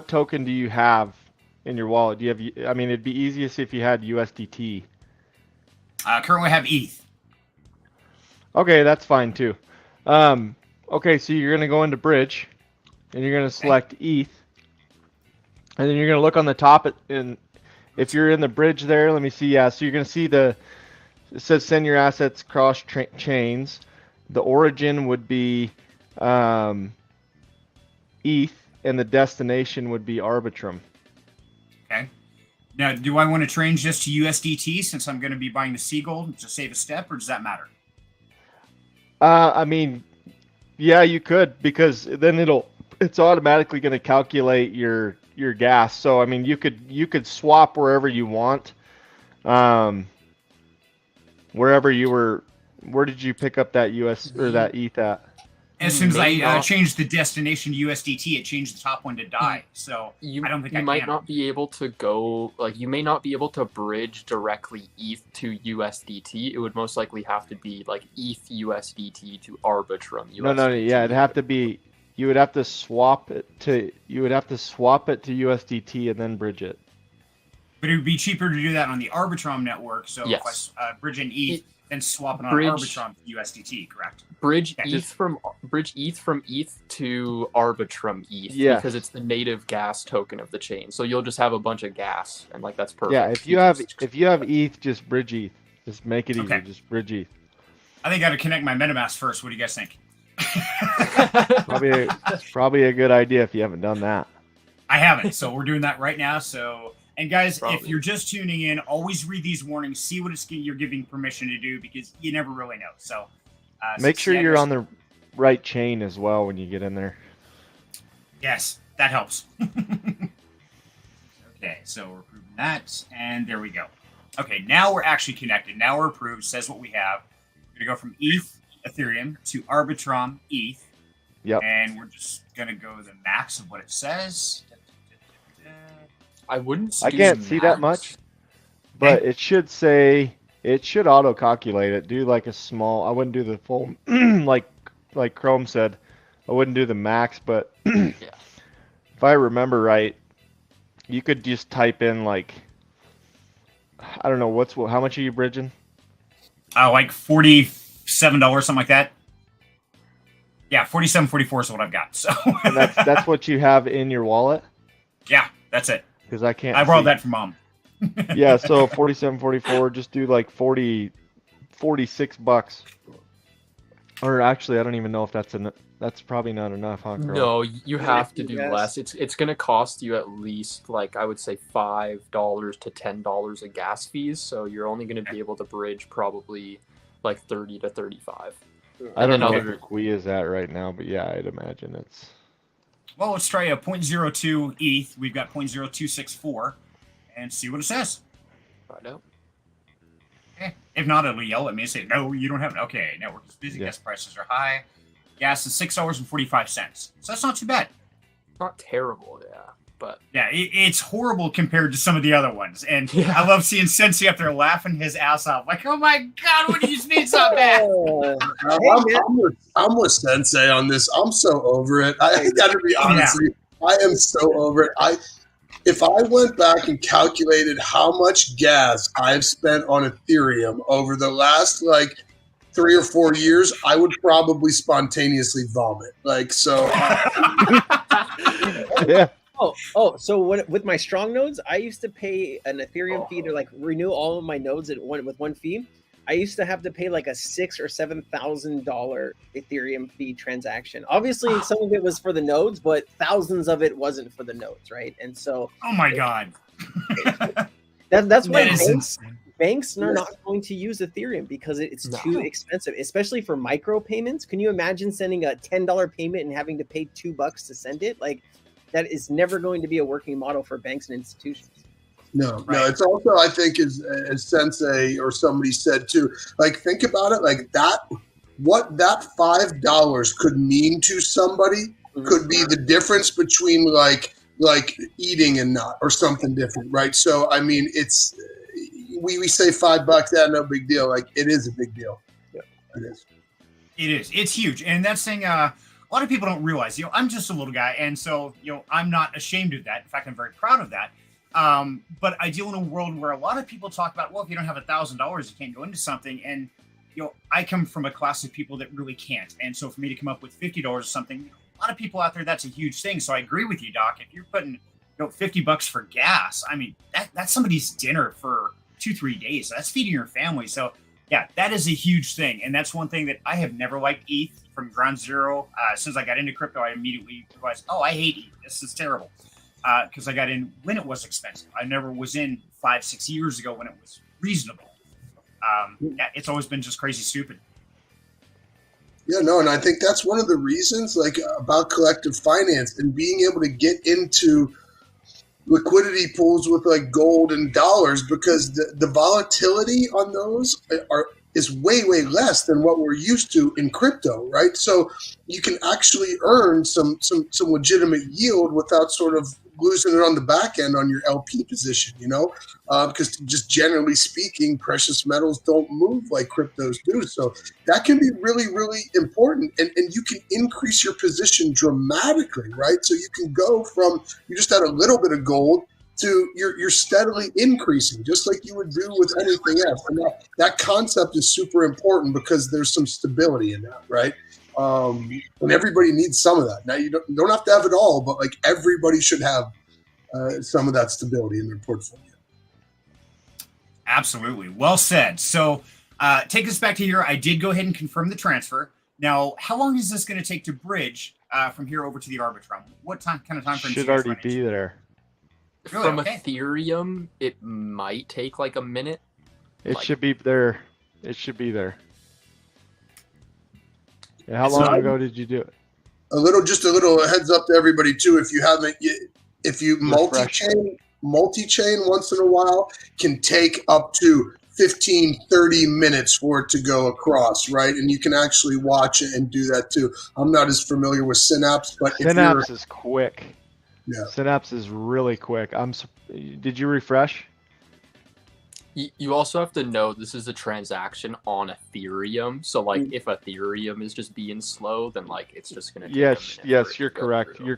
[SPEAKER 5] token do you have in your wallet? Do you have? I mean, it'd be easiest if you had USDT.
[SPEAKER 1] Currently have ETH.
[SPEAKER 5] Okay, that's fine too. Okay, so you're gonna go into bridge, and you're gonna select ETH, and then you're gonna look on the top, and if you're in the bridge there, let me see. Yeah, so you're gonna see it says send your assets cross chains. The origin would be ETH, and the destination would be Arbitrum.
[SPEAKER 1] Okay. Now, do I want to change this to USDT since I'm going to be buying the C gold to save a step, or does that matter?
[SPEAKER 5] I mean, yeah, you could, because then it's automatically going to calculate your gas. So I mean, you could swap wherever you want. Wherever you were, where did you pick up that US or that ETH at?
[SPEAKER 1] As soon as I changed the destination to USDT, it changed the top one to DAI. So I don't think
[SPEAKER 4] you might not be able to go, like, you may not be able to bridge directly ETH to USDT. It would most likely have to be like ETH USDT to Arbitrum USDT.
[SPEAKER 5] No, yeah, it'd have to be. You would have to swap it to USDT and then bridge it.
[SPEAKER 1] But it would be cheaper to do that on the Arbitrum network. So
[SPEAKER 4] Yes.
[SPEAKER 1] if I bridge in ETH, then swap it on
[SPEAKER 4] Bridge-
[SPEAKER 1] Arbitrum to USDT, correct?
[SPEAKER 4] Bridge
[SPEAKER 1] Okay.
[SPEAKER 4] ETH from ETH to Arbitrum ETH
[SPEAKER 5] Yeah.
[SPEAKER 4] because it's the native gas token of the chain. So you'll just have a bunch of gas, and like that's perfect.
[SPEAKER 5] Yeah, if you have ETH, just bridge ETH. Just make it easy.
[SPEAKER 1] Okay.
[SPEAKER 5] Just bridge ETH.
[SPEAKER 1] I think I got to connect my MetaMask first. What do you guys think?
[SPEAKER 5] Probably a good idea if you haven't done that.
[SPEAKER 1] I haven't, so we're doing that right now. So, and guys, if
[SPEAKER 4] Probably.
[SPEAKER 1] you're just tuning in, always read these warnings, see what you're giving permission to do, because you never really know. So,
[SPEAKER 5] Make sure you're on the right chain as well when you get in there.
[SPEAKER 1] Yes, that helps. Okay, so we're approving that, and there we go. Okay, now we're actually connected. Now we're approved. Says what we have. We're gonna go from ETH Ethereum to Arbitrum ETH.
[SPEAKER 5] Yep.
[SPEAKER 1] And we're just gonna go the max of what it says.
[SPEAKER 4] I wouldn't.
[SPEAKER 5] I
[SPEAKER 4] do
[SPEAKER 5] can't see that
[SPEAKER 4] max.
[SPEAKER 5] much, but it should say it should auto calculate it. Do like a small. I wouldn't do the full like Chrome said. I wouldn't do the max, but if I remember right, you could just type in like I don't know how much are you bridging?
[SPEAKER 1] Like $47, something like that. Yeah, 47.44 is what I've got. So
[SPEAKER 5] And that's what you have in your wallet?
[SPEAKER 1] yeah, that's it.
[SPEAKER 5] Because I can't.
[SPEAKER 1] I borrowed
[SPEAKER 5] see.
[SPEAKER 1] that from Mom.
[SPEAKER 5] Yeah, so 47.44. Just do like $46. Or actually, I don't even know if that's probably not enough, huh? Carl?
[SPEAKER 4] No, you have to do
[SPEAKER 3] Yes.
[SPEAKER 4] less. It's going to cost you at least like I would say $5 to $10 of gas fees. So you're only going to be able to bridge probably like 30 to 35.
[SPEAKER 5] I don't know
[SPEAKER 4] other-
[SPEAKER 5] what Qui is at right now, but yeah, I'd imagine it's.
[SPEAKER 1] Well, let's try a 0.02 ETH. We've got 0.0264 and see what it says.
[SPEAKER 4] Right out.
[SPEAKER 1] If not, it'll yell at me and say, no, you don't have it. Okay, network is busy.
[SPEAKER 5] Yeah.
[SPEAKER 1] Gas prices are high. Gas is $6.45. So that's not too bad.
[SPEAKER 4] Not terrible, yeah. But
[SPEAKER 1] Yeah, it's horrible compared to some of the other ones. And
[SPEAKER 4] Yeah.
[SPEAKER 1] I love seeing Sensei up there laughing his ass off. Like, oh my God, what do you need so bad?
[SPEAKER 2] I'm with Sensei on this. I'm so over it. I got to be honest with you. I am so over it. If I went back and calculated how much gas I've spent on Ethereum over the last like 3 or 4 years, I would probably spontaneously vomit. Like, so.
[SPEAKER 5] Yeah.
[SPEAKER 3] So with my strong nodes, I used to pay an Ethereum fee to like renew all of my nodes with one fee. I used to have to pay like a $6,000 or $7,000 Ethereum fee transaction. Obviously, some of it was for the nodes, but thousands of it wasn't for the nodes, right? And so,
[SPEAKER 1] Oh my God.
[SPEAKER 3] that's why
[SPEAKER 1] That is insane.
[SPEAKER 3] banks are not going to use Ethereum because it's
[SPEAKER 4] No.
[SPEAKER 3] too expensive, especially for micro payments. Can you imagine sending a $10 payment and having to pay $2 to send it? Like, that is never going to be a working model for banks and institutions.
[SPEAKER 2] No,
[SPEAKER 1] Right.
[SPEAKER 2] it's also, I think, as Sensei or somebody said too, like, think about it like that. What that $5 could mean to somebody could be the difference between like eating and not, or something different, right? So, I mean, it's, we say $5, yeah, no big deal. Like, it is a big deal.
[SPEAKER 3] Yeah.
[SPEAKER 2] It is.
[SPEAKER 1] It is. It's huge. And that's thing, a lot of people don't realize, I'm just a little guy. And so, I'm not ashamed of that. In fact, I'm very proud of that. But I deal in a world where a lot of people talk about, well, if you don't have $1,000, you can't go into something. And, I come from a class of people that really can't. And so for me to come up with $50 or something, a lot of people out there, that's a huge thing. So I agree with you, Doc. If you're putting, $50 for gas, I mean, that's somebody's dinner for 2-3 days. That's feeding your family. So yeah, that is a huge thing. And that's one thing that I have never liked ETH from ground zero. As soon as I got into crypto, I immediately realized, I hate ETH. This is terrible. Because I got in when it was expensive. I never was in 5-6 years ago when it was reasonable. It's always been just crazy stupid.
[SPEAKER 2] Yeah, no, and I think that's one of the reasons, like, about collective finance and being able to get into liquidity pools with like gold and dollars, because the volatility on those is way less than what we're used to in crypto, right? So you can actually earn some legitimate yield without sort of losing it on the back end on your LP position, because just generally speaking, precious metals don't move like cryptos do. So that can be really, really important. And you can increase your position dramatically, right? So you can go from, you just had a little bit of gold to you're steadily increasing, just like you would do with anything else. And that concept is super important because there's some stability in that, right? And everybody needs some of that. Now you don't have to have it all, but like everybody should have some of that stability in their portfolio.
[SPEAKER 1] Absolutely. Well said. So take us back to here. I did go ahead and confirm the transfer. Now, how long is this going to take to bridge from here over to the Arbitrum? What kind of time frame
[SPEAKER 5] should already be there?
[SPEAKER 1] Really?
[SPEAKER 4] From
[SPEAKER 1] Okay.
[SPEAKER 4] Ethereum, it might take like a minute.
[SPEAKER 5] It
[SPEAKER 4] Like-
[SPEAKER 5] should be there. It should be there. Yeah, how
[SPEAKER 1] So
[SPEAKER 5] long ago did you do it?
[SPEAKER 2] Just a little heads up to everybody too. If you haven't, if you
[SPEAKER 5] Refresh.
[SPEAKER 2] multi-chain once in a while can take up to 15, 30 minutes for it to go across, right? And you can actually watch it and do that too. I'm not as familiar with Synapse, but
[SPEAKER 5] Synapse is quick.
[SPEAKER 2] Yeah.
[SPEAKER 5] Synapse is really quick. Did you refresh?
[SPEAKER 4] You also have to know this is a transaction on Ethereum. So like if Ethereum is just being slow, then like it's just gonna take a minute for it
[SPEAKER 5] Yes,
[SPEAKER 4] to
[SPEAKER 5] you're
[SPEAKER 4] go
[SPEAKER 5] correct.
[SPEAKER 4] through.
[SPEAKER 5] You're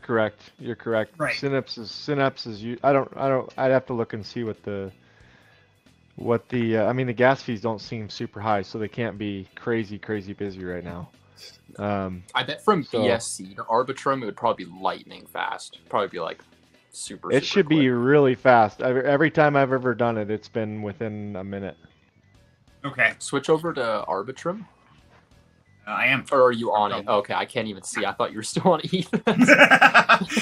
[SPEAKER 5] correct.
[SPEAKER 1] Right.
[SPEAKER 5] Synapse is I don't I'd have to look and see what the I mean the gas fees don't seem super high, so they can't be crazy busy right now.
[SPEAKER 4] I bet from
[SPEAKER 5] So-
[SPEAKER 4] BSC to Arbitrum it would probably be lightning fast. Probably be like super.
[SPEAKER 5] It should be really fast. Every time I've ever done it, it's been within a minute.
[SPEAKER 1] Okay.
[SPEAKER 4] Switch over to Arbitrum,
[SPEAKER 1] I am.
[SPEAKER 4] or are you on it? Okay, I can't even see. I thought you were still on ETH.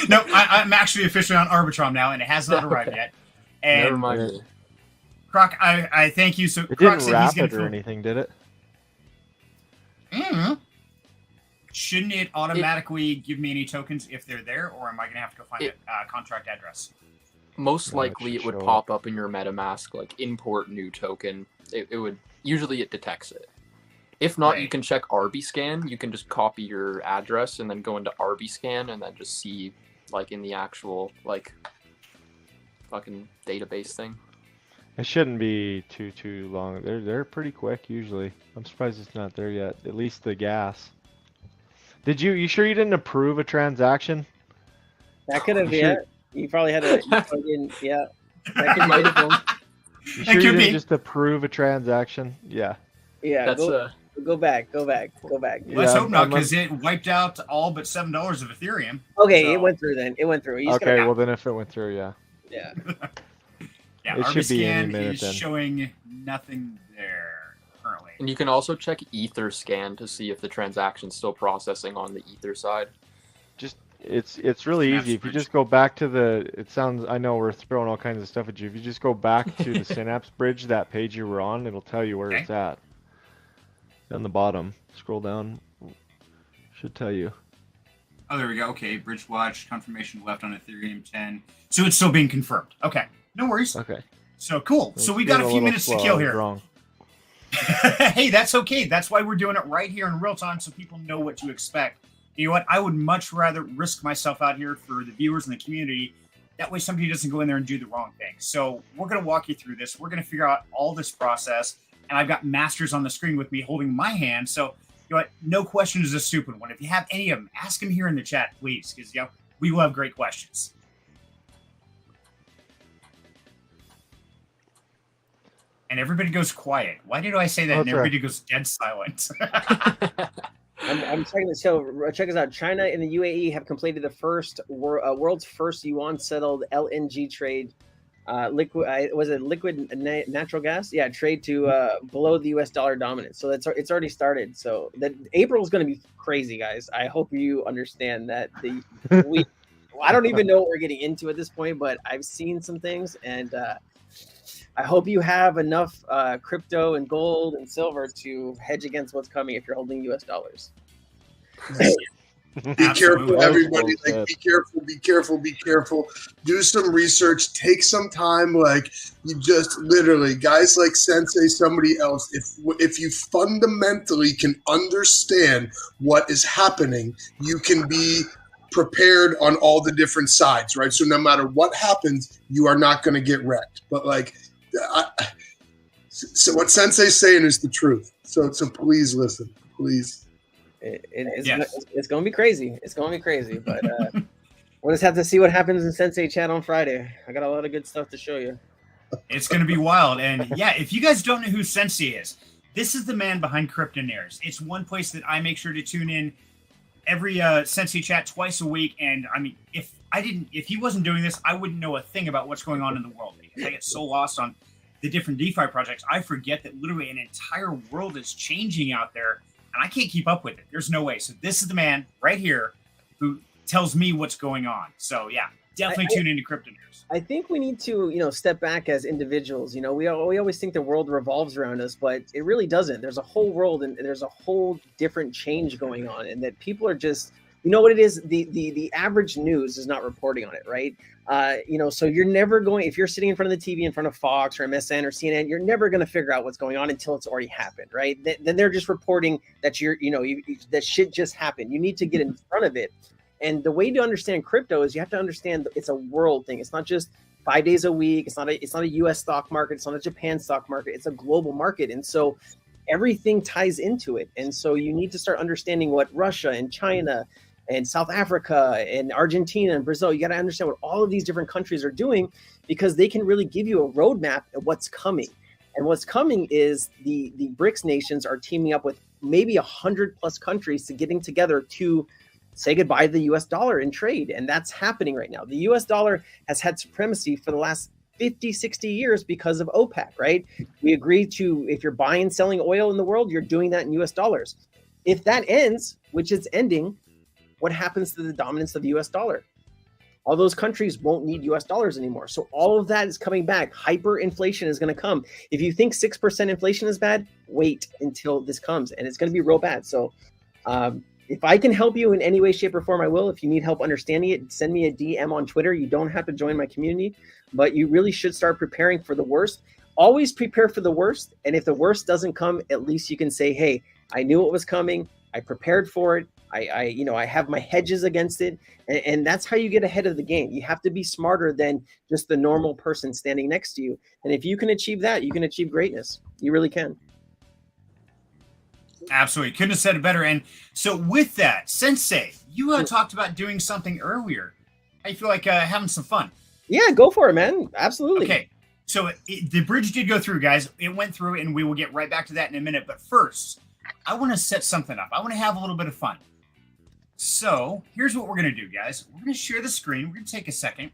[SPEAKER 1] No, I'm actually officially on Arbitrum now, and it has not arrived
[SPEAKER 4] Okay.
[SPEAKER 1] yet.
[SPEAKER 4] Never
[SPEAKER 1] And
[SPEAKER 4] mind. me.
[SPEAKER 1] Croc, I thank you. So
[SPEAKER 5] It
[SPEAKER 1] Croc
[SPEAKER 5] didn't
[SPEAKER 1] said
[SPEAKER 5] wrap
[SPEAKER 1] he's going
[SPEAKER 5] it or anything, did it?
[SPEAKER 1] Shouldn't it automatically give me any tokens if they're there, or am I going to have to go find a contract address?
[SPEAKER 4] Most
[SPEAKER 5] No, it
[SPEAKER 4] likely
[SPEAKER 5] should
[SPEAKER 4] it would
[SPEAKER 5] show
[SPEAKER 4] pop up in your MetaMask like import new token. It would usually it detects it. If not, you
[SPEAKER 1] Right.
[SPEAKER 4] can check RBScan. You can just copy your address and then go into RBScan and then just see like in the actual like fucking database thing.
[SPEAKER 5] It shouldn't be too long. They're pretty quick usually. I'm surprised it's not there yet. At least the gas. You sure you didn't approve a transaction?
[SPEAKER 3] That could have,
[SPEAKER 5] You
[SPEAKER 3] yeah.
[SPEAKER 5] should-
[SPEAKER 3] You probably had a, yeah. That could
[SPEAKER 4] Might have been.
[SPEAKER 5] You
[SPEAKER 1] It
[SPEAKER 5] sure you
[SPEAKER 1] could
[SPEAKER 5] didn't
[SPEAKER 1] be.
[SPEAKER 5] just approve a transaction? Yeah.
[SPEAKER 3] Yeah,
[SPEAKER 4] That's
[SPEAKER 3] go back.
[SPEAKER 1] Let's
[SPEAKER 5] Yeah,
[SPEAKER 1] hope not,
[SPEAKER 5] I'm-
[SPEAKER 1] because it wiped out all but $7 of Ethereum.
[SPEAKER 3] Okay,
[SPEAKER 1] So-
[SPEAKER 3] it went through then. It went through. You just
[SPEAKER 5] Okay,
[SPEAKER 3] gotta-
[SPEAKER 5] well then if it went through, yeah.
[SPEAKER 3] yeah.
[SPEAKER 1] Yeah,
[SPEAKER 5] It should be any
[SPEAKER 1] Arbiscan
[SPEAKER 5] minute
[SPEAKER 1] is
[SPEAKER 5] then.
[SPEAKER 1] showing nothing there currently.
[SPEAKER 4] And you can also check Etherscan to see if the transaction's still processing on the Ether side.
[SPEAKER 5] It's really
[SPEAKER 1] Synapse
[SPEAKER 5] easy. If you
[SPEAKER 1] bridge.
[SPEAKER 5] just go back to I know we're throwing all kinds of stuff at you. If you just go back to the Synapse bridge, that page you were on, it'll tell you where
[SPEAKER 1] Okay.
[SPEAKER 5] it's at. On the bottom. Scroll down. Should tell you.
[SPEAKER 1] Oh, there we go. Okay, bridge watch, confirmation left on Ethereum 10. So it's still being confirmed. Okay, no worries.
[SPEAKER 5] Okay.
[SPEAKER 1] So cool. So we
[SPEAKER 5] It's
[SPEAKER 1] got
[SPEAKER 5] been
[SPEAKER 1] a few
[SPEAKER 5] little
[SPEAKER 1] minutes
[SPEAKER 5] slow.
[SPEAKER 1] to kill
[SPEAKER 5] I was
[SPEAKER 1] here.
[SPEAKER 5] Wrong.
[SPEAKER 1] Hey, that's okay. That's why we're doing it right here in real time so people know what to expect. You know what? I would much rather risk myself out here for the viewers and the community. That way somebody doesn't go in there and do the wrong thing. So we're going to walk you through this. We're going to figure out all this process. And I've got masters on the screen with me holding my hand. So you know what? No question is a stupid one. If you have any of them, ask them here in the chat, please, because we will have great questions. And everybody goes quiet. Why did I say that?
[SPEAKER 5] Oh,
[SPEAKER 1] And
[SPEAKER 5] that's right.
[SPEAKER 1] everybody goes dead silent.
[SPEAKER 3] I'm checking this. So check us out. China and the UAE have completed the world's first yuan settled LNG trade. Liquid natural gas? Yeah, trade to below the US dollar dominance. So it's already started. So that April is going to be crazy, guys. I hope you understand that I don't even know what we're getting into at this point, but I've seen some things, and I hope you have enough crypto and gold and silver to hedge against what's coming if you're holding US dollars.
[SPEAKER 2] Be careful, everybody.
[SPEAKER 5] Well
[SPEAKER 2] Like, be careful. Do some research. Take some time. Like, you just literally, guys like Sensei, somebody else. If you fundamentally can understand what is happening, you can be prepared on all the different sides, right? So no matter what happens, you are not going to get wrecked. But like, so what Sensei's saying is the truth. So please listen, please.
[SPEAKER 3] It's
[SPEAKER 1] Yes.
[SPEAKER 3] it's going to be crazy. It's going to be crazy, but We'll just have to see what happens in Sensei Chat on Friday. I got a lot of good stuff to show you.
[SPEAKER 1] It's going to be wild. And yeah, if you guys don't know who Sensei is, this is the man behind Cryptonaires. It's one place that I make sure to tune in every Sensei Chat twice a week. And I mean, if he wasn't doing this, I wouldn't know a thing about what's going on in the world, because I get so lost on the different DeFi projects. I forget that literally an entire world is changing out there, and I can't keep up with it. There's no way. So this is the man right here who tells me what's going on. So yeah, definitely tune into Cryptonaires.
[SPEAKER 3] I think we need to, step back as individuals. We always think the world revolves around us, but it really doesn't. There's a whole world, and there's a whole different change going on, and that people are just, what it is, the average news is not reporting on it, right? So you're never going, if you're sitting in front of the TV in front of Fox or MSN or CNN, you're never going to figure out what's going on until it's already happened, right? Then they're just reporting that that shit just happened. You need to get in front of it. And the way to understand crypto is you have to understand it's a world thing. It's not just 5 days a week. It's not a US stock market. It's not a Japan stock market. It's a global market. And so everything ties into it. And so you need to start understanding what Russia and China and South Africa and Argentina and Brazil, you got to understand what all of these different countries are doing, because they can really give you a roadmap of what's coming. And what's coming is the BRICS nations are teaming up with maybe 100 plus countries to getting together to say goodbye to the US dollar in trade. And that's happening right now. The US dollar has had supremacy for the last 50, 60 years because of OPEC, right? We agree to, if you're buying and selling oil in the world, you're doing that in US dollars. If that ends, which it's ending, what happens to the dominance of the US dollar? All those countries won't need US dollars anymore. So all of that is coming back. Hyperinflation is going to come. If you think 6% inflation is bad, wait until this comes, and it's going to be real bad. So if I can help you in any way, shape, or form, I will. If you need help understanding it, send me a DM on Twitter. You don't have to join my community, but you really should start preparing for the worst. Always prepare for the worst. And if the worst doesn't come, at least you can say, hey, I knew it was coming. I prepared for it. I have my hedges against it. And that's how you get ahead of the game. You have to be smarter than just the normal person standing next to you. And if you can achieve that, you can achieve greatness. You really can.
[SPEAKER 1] Absolutely. Couldn't have said it better. And so with that, Sensei, you talked about doing something earlier. I feel like having some fun.
[SPEAKER 3] Yeah, go for it, man. Absolutely.
[SPEAKER 1] Okay. So the bridge did go through, guys. It went through, and we will get right back to that in a minute. But first, I want to set something up. I want to have a little bit of fun. So here's what we're going to do, guys. We're going to share the screen. We're going to take a second.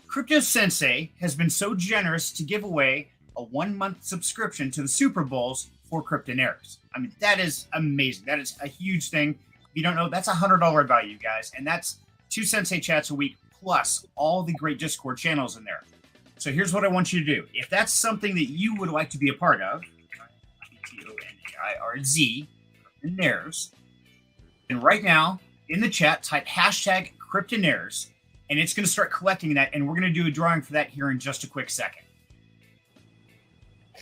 [SPEAKER 1] Crypto Sensei has been so generous to give away a 1-month subscription to the Super Bowls for Cryptonaires. I mean, that is amazing. That is a huge thing. If you don't know, that's $100 value, guys. And that's 2 Sensei chats a week, plus all the great Discord channels in there. So here's what I want you to do. If that's something that you would like to be a part of, Cryptonaires, Cryptonaires, and right now in the chat, type hashtag Cryptonaires, and it's going to start collecting that. And we're going to do a drawing for that here in just a quick second.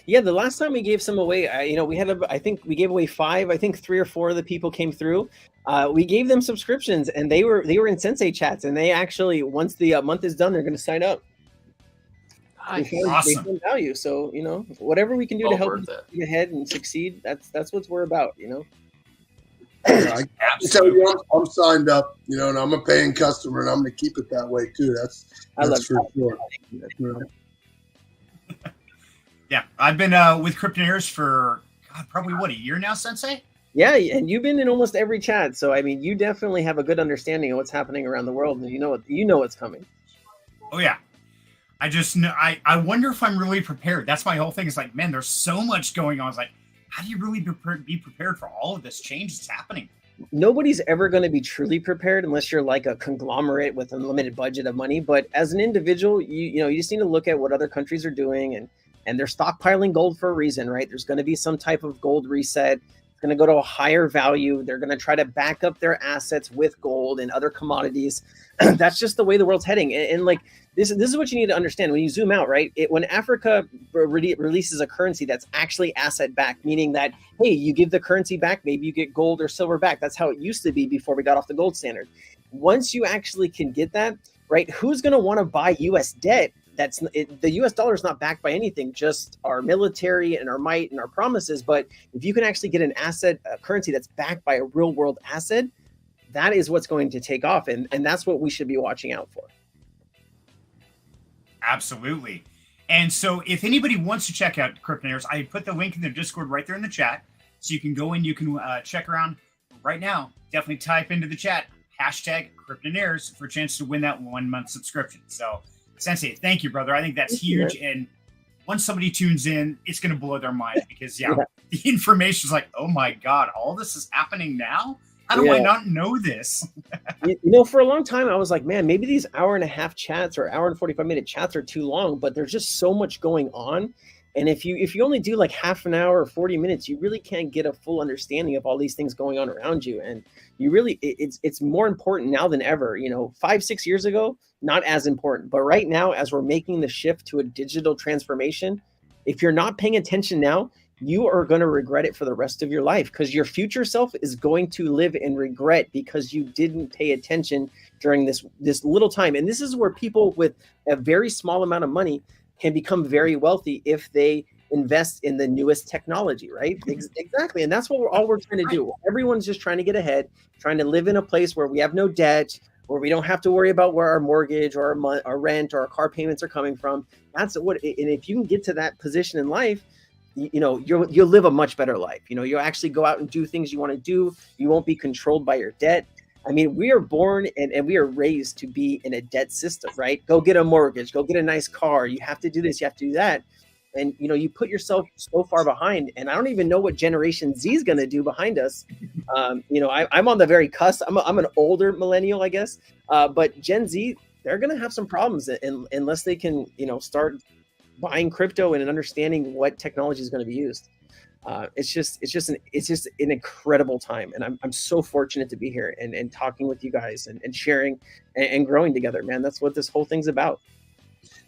[SPEAKER 3] Yeah, the last time we gave some away, I think we gave away 5. I think 3 or 4 of the people came through. We gave them subscriptions, and they were in Sensei chats, and they actually, once the month is done, they're going to sign up.
[SPEAKER 1] Awesome.
[SPEAKER 3] They found value. So whatever we can do to help you get ahead and succeed, that's what we're about.
[SPEAKER 2] Yeah, I can tell you, I'm signed up, and I'm a paying customer, and I'm going to keep it that way too. That's for sure.
[SPEAKER 1] Yeah, I've been with Cryptonaires for probably a year now, Sensei?
[SPEAKER 3] Yeah, and you've been in almost every chat, so I mean, you definitely have a good understanding of what's happening around the world, and you know what's coming.
[SPEAKER 1] Oh yeah, I just know. I wonder if I'm really prepared. That's my whole thing. It's like, man, there's so much going on. It's like, how do you really be prepared for all of this change that's happening?
[SPEAKER 3] Nobody's ever going to be truly prepared unless you're like a conglomerate with a limited budget of money. But as an individual, you just need to look at what other countries are doing, and they're stockpiling gold for a reason, right? There's going to be some type of gold reset. It's going to go to a higher value. They're going to try to back up their assets with gold and other commodities. That's just the way the world's heading. And like, this is what you need to understand when you zoom out, right? When Africa releases a currency that's actually asset backed, meaning that, hey, you give the currency back, maybe you get gold or silver back. That's how it used to be before we got off the gold standard. Once you actually can get that, right? Who's going to want to buy US debt? The US dollar is not backed by anything, just our military and our might and our promises. But if you can actually get an asset, a currency that's backed by a real world asset, that is what's going to take off. And that's what we should be watching out for.
[SPEAKER 1] Absolutely. And so if anybody wants to check out Cryptonaires, I put the link in their Discord right there in the chat. So you can go in, you can check around right now. Definitely type into the chat, hashtag Cryptonaires for a chance to win that 1 month subscription. So Sensei, thank you, brother. I think that's huge. And once somebody tunes in, it's going to blow their mind because the information is like, oh my God, all this is happening now? How do I not know this?
[SPEAKER 3] For a long time, I was like, man, maybe these hour and a half chats or hour and 45-minute chats are too long, but there's just so much going on. And if you only do like half an hour or 40 minutes, you really can't get a full understanding of all these things going on around you. And you really, it's more important now than ever. 5-6 years ago, not as important. But right now, as we're making the shift to a digital transformation, if you're not paying attention now, you are going to regret it for the rest of your life, because your future self is going to live in regret because you didn't pay attention during this little time. And this is where people with a very small amount of money can become very wealthy if they invest in the newest technology, right? Exactly. And that's what we're trying to do. Everyone's just trying to get ahead, trying to live in a place where we have no debt, where we don't have to worry about where our mortgage or our rent or our car payments are coming from. And if you can get to that position in life, you'll live a much better life. You'll actually go out and do things you want to do. You won't be controlled by your debt. I mean, we are born and we are raised to be in a debt system, right? Go get a mortgage, go get a nice car. You have to do this, you have to do that. And, you put yourself so far behind, and I don't even know what Generation Z is going to do behind us. I'm on the very cusp. I'm an older millennial, I guess. But Gen Z, they're going to have some problems unless they can, start buying crypto and understanding what technology is going to be used. It's just an incredible time, and I'm so fortunate to be here and talking with you guys and sharing and growing together, man. That's what this whole thing's about.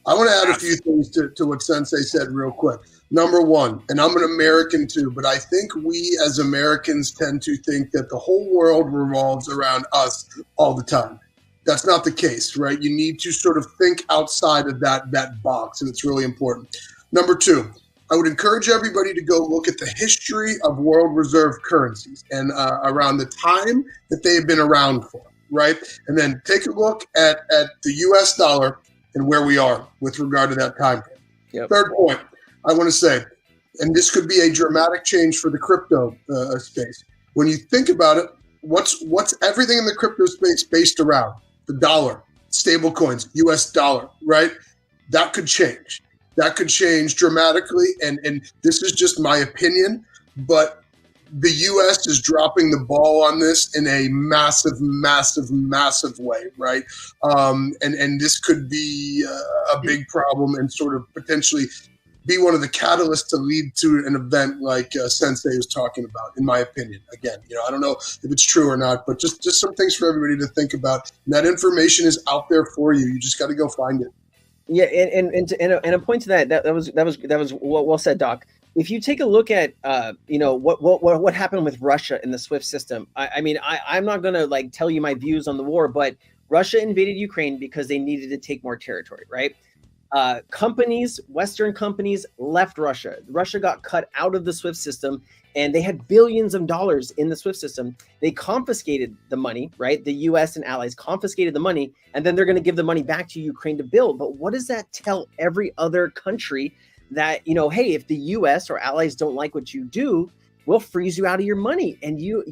[SPEAKER 2] I want to add a few things to what Sensei said real quick. Number one, and I'm an American too, but I think we as Americans tend to think that the whole world revolves around us all the time. That's not the case, right? You need to sort of think outside of that box, and it's really important. Number two, I would encourage everybody to go look at the history of world reserve currencies and around the time that they have been around for, right? And then take a look at the US dollar and where we are with regard to that time frame.
[SPEAKER 3] Yep.
[SPEAKER 2] Third point, I want to say, and this could be a dramatic change for the crypto space. When you think about it, what's everything in the crypto space based around? The dollar, stable coins, US dollar, right? That could change. That could change dramatically. And this is just my opinion, but the US is dropping the ball on this in a massive, massive, massive way, right? And this could be a big problem and sort of potentially be one of the catalysts to lead to an event like Sensei was talking about, in my opinion. Again, I don't know if it's true or not, but just some things for everybody to think about. And that information is out there for you. You just got to go find it.
[SPEAKER 3] Yeah, and a point to that was well said, Doc. If you take a look at what happened with Russia in the SWIFT system, I'm not gonna tell you my views on the war, but Russia invaded Ukraine because they needed to take more territory, right? Western companies left Russia. Russia got cut out of the SWIFT system, and they had billions of dollars in the SWIFT system. They confiscated the money, right? The US and allies confiscated the money, and then they're going to give the money back to Ukraine to build. But what does that tell every other country? That, hey, if the US or allies don't like what you do, we'll freeze you out of your money, and you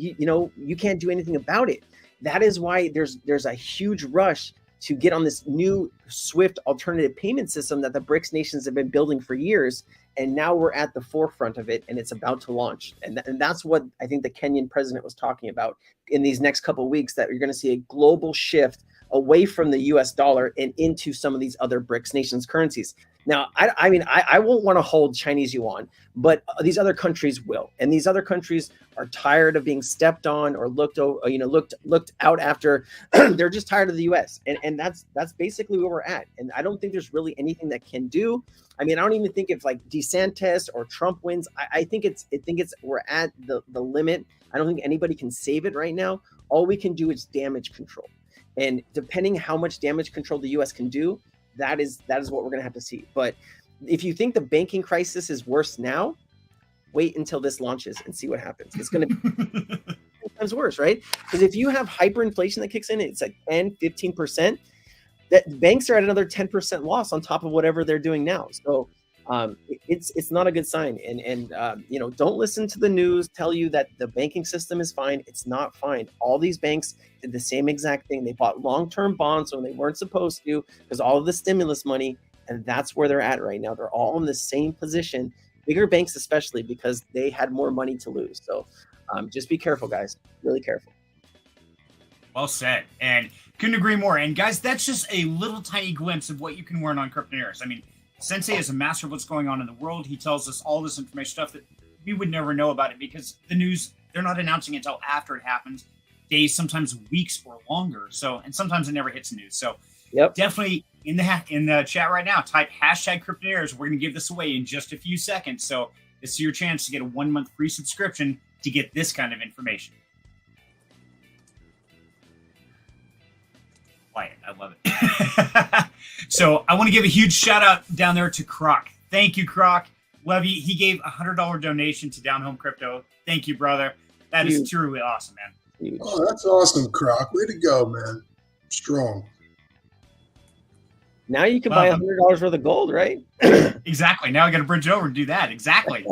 [SPEAKER 3] can't do anything about it. That is why there's a huge rush to get on this new SWIFT alternative payment system that the BRICS nations have been building for years. And now we're at the forefront of it, and it's about to launch. And that's what I think the Kenyan president was talking about in these next couple of weeks, that you're going to see a global shift away from the US dollar and into some of these other BRICS nations currencies. Now, I won't want to hold Chinese yuan, but these other countries will. And these other countries are tired of being stepped on or looked out after. They're just tired of the US. And that's basically where we're at. And I don't think there's really anything that can do. I don't even think if DeSantis or Trump wins, I think we're at the limit. I don't think anybody can save it right now. All we can do is damage control. And depending how much damage control the US can do, that is what we're going to have to see. But if you think the banking crisis is worse now, wait until this launches and see what happens. It's going to sometimes worse, right? Because if you have hyperinflation that kicks in, it's like 10, 15%, that banks are at another 10% loss on top of whatever they're doing now. So it's not a good sign. And don't listen to the news tell you that the banking system is fine. It's not fine. All these banks did the same exact thing. They bought long-term bonds when they weren't supposed to because all of the stimulus money, and that's where they're at right now. They're all in the same position, bigger banks especially, because they had more money to lose. So just be careful, guys. Really careful.
[SPEAKER 1] Well said. And couldn't agree more. And guys, that's just a little tiny glimpse of what you can learn on Cryptonaires. I mean, Sensei is a master of what's going on in the world. He tells us all this information, stuff that we would never know about it because the news, they're not announcing it until after it happens, days, sometimes weeks or longer. So, and sometimes it never hits the news. So definitely in the chat right now, type hashtag Cryptonaires. We're going to give this away in just a few seconds. So this is your chance to get a 1 month free subscription to get this kind of information. Quiet. I love it. So I want to give a huge shout out down there to Croc. Thank you, Croc. Love you. He gave a $100 donation to Down Home Crypto. Thank you, brother. That is truly awesome, man.
[SPEAKER 2] Oh, that's awesome, Croc. Way to go, man. Strong. Now
[SPEAKER 3] you can buy $100 worth of gold, right?
[SPEAKER 1] Exactly. Now I got to bridge over and do that. Exactly.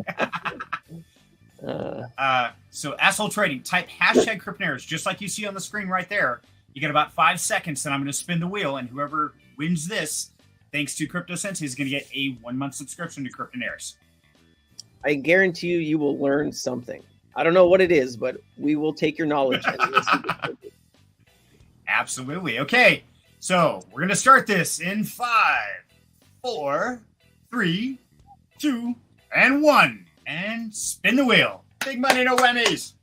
[SPEAKER 1] So Asshole Trading, type hashtag Cryptonaires, just like you see on the screen right there. You got about 5 seconds, and I'm going to spin the wheel, and whoever wins this, thanks to Crypto Sensei, is going to get a 1 month subscription to Cryptonaires.
[SPEAKER 3] I guarantee you will learn something. I don't know what it is, but we will take your knowledge.
[SPEAKER 1] Absolutely. Okay, so we're going to start this in 5, 4, 3, 2, and 1. And spin the wheel. Big money, no whammies.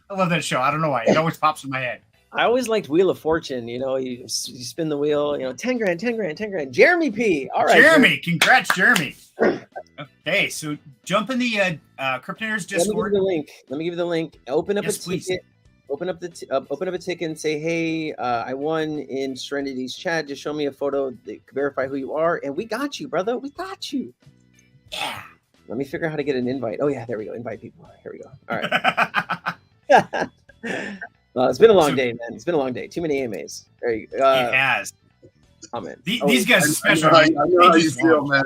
[SPEAKER 1] I love that show. I don't know why. It always pops in my head.
[SPEAKER 3] I always liked Wheel of Fortune. You spin the wheel, 10 grand, 10 grand, 10 grand. Jeremy P. All right.
[SPEAKER 1] Jeremy. Congrats, Jeremy. Okay, so jump in the Cryptonaires Discord.
[SPEAKER 3] Let me give you the link. Open up a ticket.
[SPEAKER 1] Please.
[SPEAKER 3] Open up a ticket and say, hey, I won in Serenity's chat. Just show me a photo that verify who you are. And we got you, brother. We got you.
[SPEAKER 1] Yeah.
[SPEAKER 3] Let me figure out how to get an invite. Oh, yeah, there we go. Invite people. Here we go. All right. Well, it's been a long day, man. It's been a long day. Too many AMAs. There you go.
[SPEAKER 1] It has.
[SPEAKER 3] Comment.
[SPEAKER 1] These guys are special.
[SPEAKER 2] I know how you feel, man.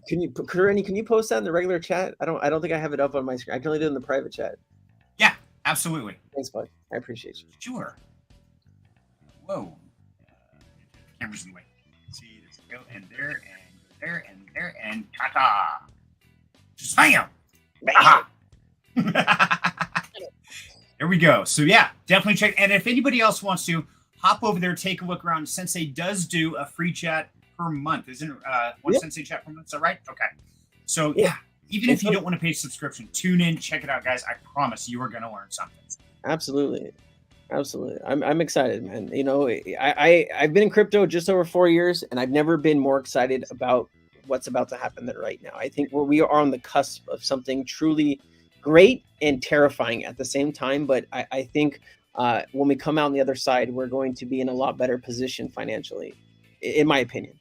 [SPEAKER 3] Can you post that in the regular chat? I don't think I have it up on my screen. I can only do it in the private chat.
[SPEAKER 1] Yeah, absolutely.
[SPEAKER 3] Thanks, bud. I appreciate you.
[SPEAKER 1] Sure. Whoa. Camera's in the way. Let's see, let's go and there and ta-ta. Bam! Aha! There we go. So yeah, definitely check. And if anybody else wants to hop over there, take a look around. Sensei does do a free chat per month, isn't it? One Sensei chat per month. Is that right? Okay. So yeah, even if you don't want to pay subscription, tune in, check it out, guys. I promise you are going to learn something.
[SPEAKER 3] Absolutely. I'm excited, man. I've been in crypto just over 4 years, and I've never been more excited about what's about to happen than right now. I think we are on the cusp of something truly great and terrifying at the same time. But I think when we come out on the other side, we're going to be in a lot better position financially, in my opinion.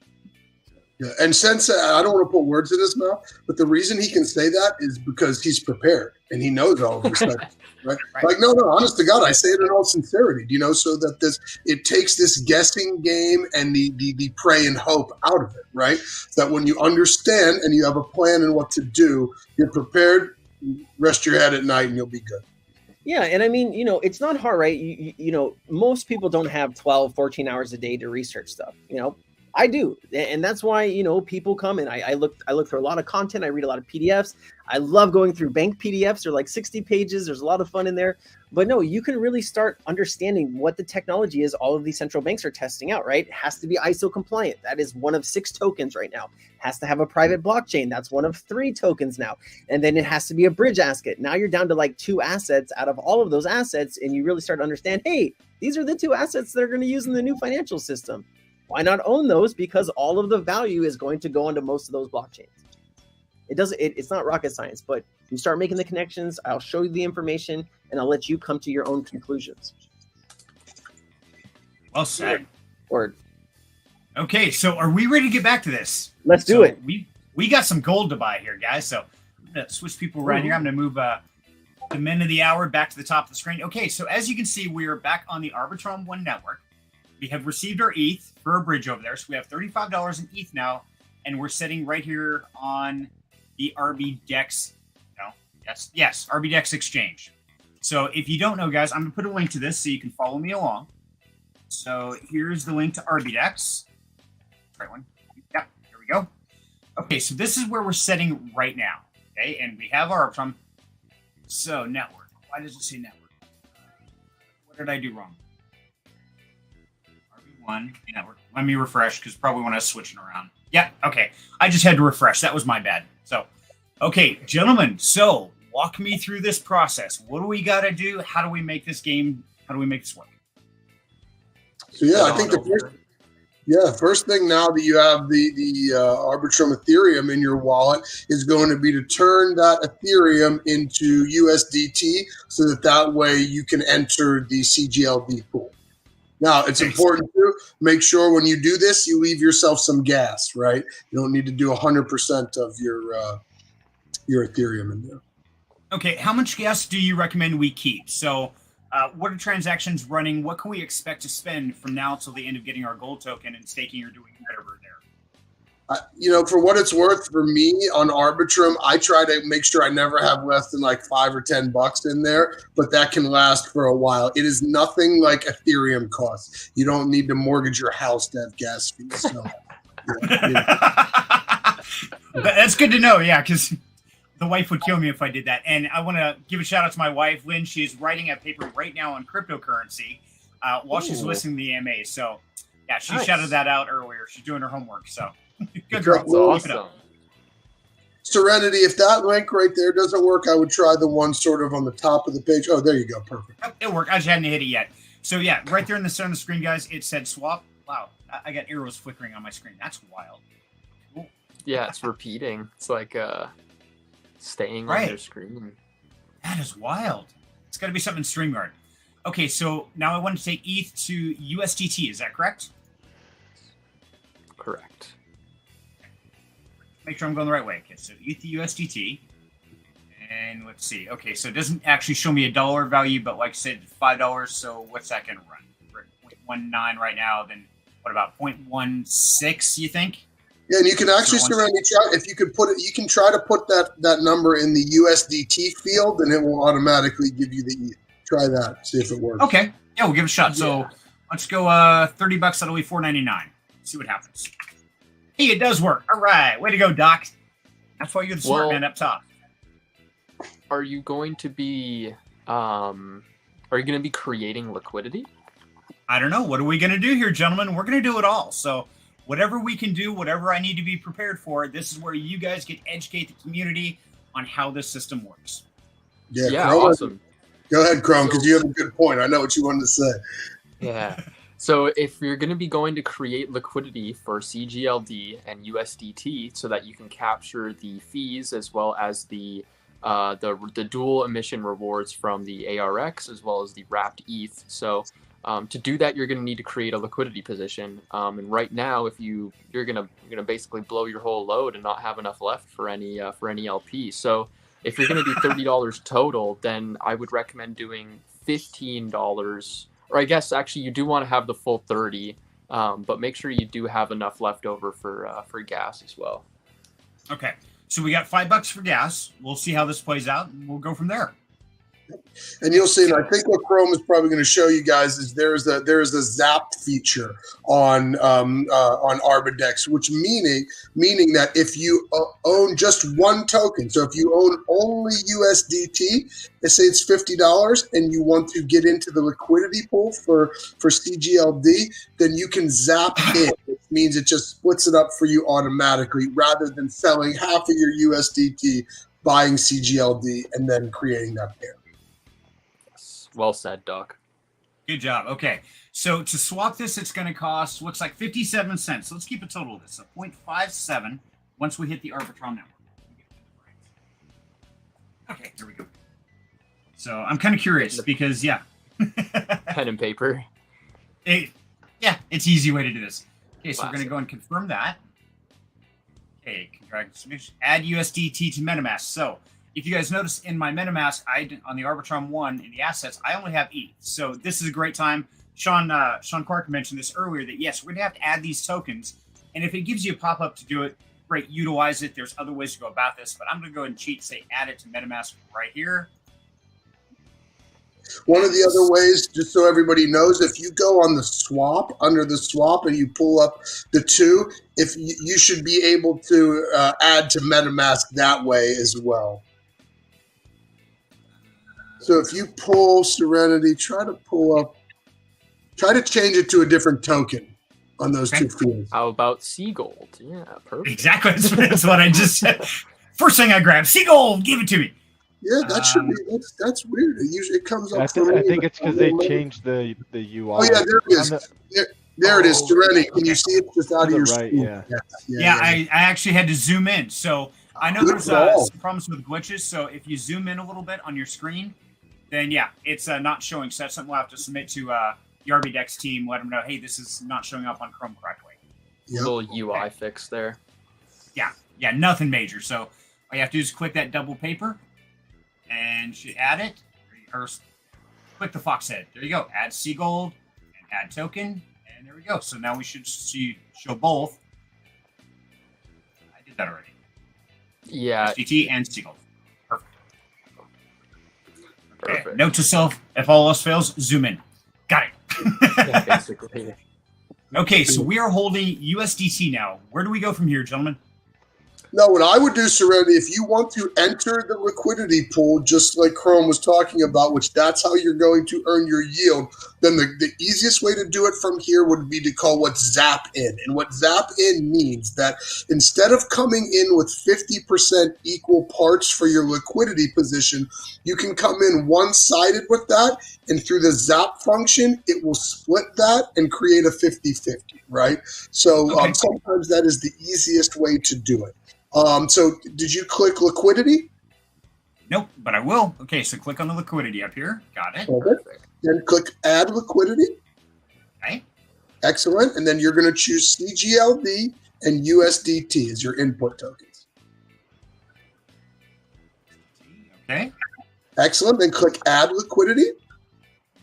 [SPEAKER 2] Yeah, and Sensei, I don't want to put words in his mouth, but the reason he can say that is because he's prepared and he knows all of this stuff, right? Like, no, honest to God, I say it in all sincerity, so that it takes this guessing game and the pray and hope out of it, right? So that when you understand and you have a plan and what to do, you're prepared, rest your head at night and you'll be good.
[SPEAKER 3] Yeah, and I mean, it's not hard, right? Most people don't have 12, 14 hours a day to research stuff, I do. And that's why, people come and I look for a lot of content. I read a lot of PDFs. I love going through bank PDFs. They're like 60 pages. There's a lot of fun in there. But no, you can really start understanding what the technology is all of these central banks are testing out, right? It has to be ISO compliant. That is one of 6 tokens right now. It has to have a private blockchain. That's one of 3 tokens now. And then it has to be a bridge asset. Now you're down to like 2 assets out of all of those assets. And you really start to understand, hey, these are the 2 assets that are going to use in the new financial system. Why not own those? Because all of the value is going to go into most of those blockchains. It's not rocket science, but you start making the connections. I'll show you the information and I'll let you come to your own conclusions.
[SPEAKER 1] Well said.
[SPEAKER 3] Word.
[SPEAKER 1] Okay, so are we ready to get back to this?
[SPEAKER 3] Let's do it.
[SPEAKER 1] We got some gold to buy here, guys. So I'm going to switch people around here. I'm going to move the men of the hour back to the top of the screen. Okay, so as you can see, we are back on the Arbitrum One network. We have received our ETH for a bridge over there. So we have $35 in ETH now, and we're sitting right here on the RBDEX. Yes, RBDEX exchange. So if you don't know, guys, I'm going to put a link to this so you can follow me along. So here's the link to RBDEX. Right one. Yep, here we go. Okay, so this is where we're setting right now. Okay, and we have Arbitrum. So network. Why does it say network? What did I do wrong? RB1 network. Let me refresh because probably when I was switching around. Yeah, okay. I just had to refresh. That was my bad. So, okay, gentlemen. So walk me through this process. What do we got to do? How do we make this game? How do we make this work?
[SPEAKER 2] So yeah, I think first thing now that you have the Arbitrum Ethereum in your wallet is going to be to turn that Ethereum into USDT so that way you can enter the CGLD pool. Now, it's important to make sure when you do this, you leave yourself some gas, right? You don't need to do 100% of your Ethereum in there.
[SPEAKER 1] Okay, how much gas do you recommend we keep? So what are transactions running? What can we expect to spend from now till the end of getting our gold token and staking or doing whatever there?
[SPEAKER 2] For what it's worth, for me on Arbitrum, I try to make sure I never have less than like $5 or $10 in there, but that can last for a while. It is nothing like Ethereum costs. You don't need to mortgage your house to have gas fees. So,
[SPEAKER 1] That's good to know, yeah, because the wife would kill me if I did that. And I want to give a shout out to my wife, Lynn. She is writing a paper right now on cryptocurrency while she's listening to the AMA. So, yeah, she shouted that out earlier. She's doing her homework. So, good girl.
[SPEAKER 4] Awesome.
[SPEAKER 2] Serenity, if that link right there doesn't work, I would try the one sort of on the top of the page. Oh, there you go. Perfect.
[SPEAKER 1] It worked. I just hadn't hit it yet. So, yeah, right there in the center of the screen, guys, it said swap. Wow, I got arrows flickering on my screen. That's wild. Cool.
[SPEAKER 4] Yeah, it's repeating. It's like staying on their screen.
[SPEAKER 1] That is wild. It's got to be something in StreamYard. Okay, so now I want to take ETH to USDT. Is that correct?
[SPEAKER 4] Correct.
[SPEAKER 1] Make sure I'm going the right way. Okay, so ETH to USDT. And let's see. Okay, so it doesn't actually show me a dollar value, but like I said, $5. So what's that going to run? We're at 0.19 right now. Then what about 0.16, you think?
[SPEAKER 2] Yeah, and you can actually if you could put it, you can try to put that number in the USDT field, and it will automatically give you the ETH. Try that, see if it works.
[SPEAKER 1] Okay, yeah, we'll give it a shot. So let's go $30. That'll be $4.99. See what happens. Hey, it does work. All right, way to go, Doc. That's why you're the smart man up top.
[SPEAKER 4] Are you going to be creating liquidity?
[SPEAKER 1] I don't know. What are we going to do here, gentlemen? We're going to do it all. So whatever we can do, whatever I need to be prepared for, this is where you guys get to educate the community on how this system works.
[SPEAKER 4] Yeah,
[SPEAKER 2] Chrome,
[SPEAKER 4] awesome.
[SPEAKER 2] Go ahead, Chrome, because you have a good point. I know what you wanted to say.
[SPEAKER 4] Yeah. So if you're going to be going to create liquidity for CGLD and USDT so that you can capture the fees as well as the dual emission rewards from the ARX as well as the wrapped ETH. So to do that, you're going to need to create a liquidity position. And right now, if you're going to basically blow your whole load and not have enough left for any LP. So if you're going to do $30 total, then I would recommend doing $15. Or I guess actually you do want to have the full 30, but make sure you do have enough left over for gas as well.
[SPEAKER 1] Okay, so we got $5 for gas. We'll see how this plays out, and we'll go from there.
[SPEAKER 2] And you'll see, and I think what Chrome is probably going to show you guys is there is a Zapped feature on Arbitrum, which meaning that if you own just one token, so if you own only USDT, let's say it's $50, and you want to get into the liquidity pool for CGLD, then you can zap in. It means it just splits it up for you automatically, rather than selling half of your USDT, buying CGLD, and then creating that pair.
[SPEAKER 4] Well said, Doc.
[SPEAKER 1] Good job. Okay, so to swap this, it's going to cost, looks like 57 cents. So let's keep a total of this. So 0.57 once we hit the Arbitrum network. Okay, here we go. So I'm kind of curious because, yeah.
[SPEAKER 4] Pen and paper.
[SPEAKER 1] It's easy way to do this. Okay, so we're going to go and confirm that. Okay, add USDT to MetaMask. So if you guys notice in my MetaMask, on the Arbitrum 1 in the assets, I only have ETH. So this is a great time. Sean Clark mentioned this earlier that yes, we're gonna have to add these tokens. And if it gives you a pop-up to do it, great, utilize it. There's other ways to go about this, but I'm gonna go ahead and cheat, say add it to MetaMask right here.
[SPEAKER 2] One of the other ways, just so everybody knows, if you go on the swap, under the swap, and you pull up the two, if you should be able to add to MetaMask that way as well. So if you pull Serenity, try to change it to a different token on those two fields.
[SPEAKER 4] How about Seagold? Yeah, perfect.
[SPEAKER 1] Exactly. That's what I just said. First thing I grabbed, Seagold, give it to me.
[SPEAKER 2] Yeah, that should be. That's weird. It comes up.
[SPEAKER 5] I think it's because they changed the UI.
[SPEAKER 2] Oh yeah, there it is. There it is. Serenity. Can you see it just out of your
[SPEAKER 5] right?
[SPEAKER 2] screen?
[SPEAKER 1] Yeah. I actually had to zoom in. So I know there's some problems with glitches. So if you zoom in a little bit on your screen, then yeah, it's not showing. So that's something we'll have to submit to the RBDex team. Let them know, hey, this is not showing up on Chrome correctly.
[SPEAKER 2] Yep.
[SPEAKER 4] Little UI fix there.
[SPEAKER 1] Yeah, nothing major. So all you have to do is click that double paper. And should add it, or click the fox head. There you go. Add Seagold and add token, and there we go. So now we should show both. I did that already.
[SPEAKER 4] Yeah.
[SPEAKER 1] SDT and Seagold. Perfect.
[SPEAKER 4] Perfect.
[SPEAKER 1] Note to self: if all else fails, zoom in. Got it.
[SPEAKER 4] Yeah, basically.
[SPEAKER 1] Okay, so we are holding USDT now. Where do we go from here, gentlemen?
[SPEAKER 2] No, what I would do, Serenity, if you want to enter the liquidity pool, just like Chrome was talking about, which that's how you're going to earn your yield, then the easiest way to do it from here would be to call what Zap In. And what Zap In means that instead of coming in with 50% equal parts for your liquidity position, you can come in one-sided with that, and through the Zap function, it will split that and create a 50-50, right? So sometimes that is the easiest way to do it. So did you click liquidity?
[SPEAKER 1] Nope, but I will. Okay, so click on the liquidity up here. Got it.
[SPEAKER 2] Perfect. Then click add liquidity.
[SPEAKER 1] Okay.
[SPEAKER 2] Excellent. And then you're going to choose CGLD and USDT as your input tokens.
[SPEAKER 1] Okay.
[SPEAKER 2] Excellent. Then click add liquidity.